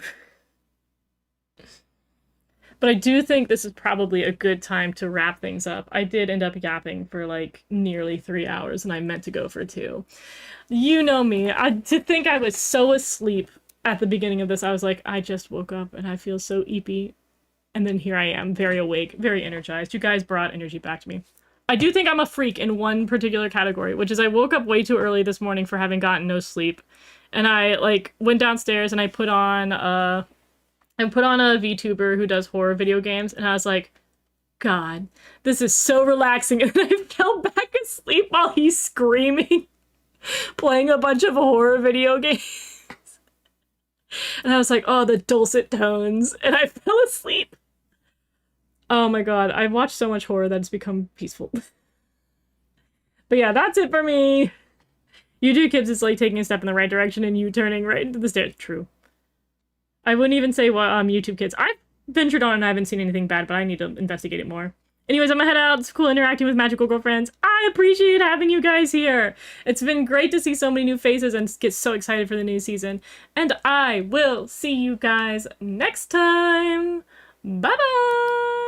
But I do think this is probably a good time to wrap things up. I did end up yapping for like nearly 3 hours and I meant to go for 2. You know me. To think I was so asleep at the beginning of this, I was like, I just woke up and I feel so eepy. And then here I am, very awake, very energized. You guys brought energy back to me. I do think I'm a freak in one particular category, which is I woke up way too early this morning for having gotten no sleep. And I like went downstairs and I put on a VTuber who does horror video games, and I was like, God, this is so relaxing. And I fell back asleep while he's screaming, playing a bunch of horror video games. And I was like, oh, the dulcet tones. And I fell asleep. Oh my god, I've watched so much horror that it's become peaceful. But yeah, that's it for me. YouTube Kids is like taking a step in the right direction and you turning right into the stairs. True. I wouldn't even say what YouTube Kids. I've ventured on and I haven't seen anything bad, but I need to investigate it more. Anyways, I'm gonna head out. It's cool interacting with magical girlfriends. I appreciate having you guys here. It's been great to see so many new faces and get so excited for the new season. And I will see you guys next time. Bye-bye!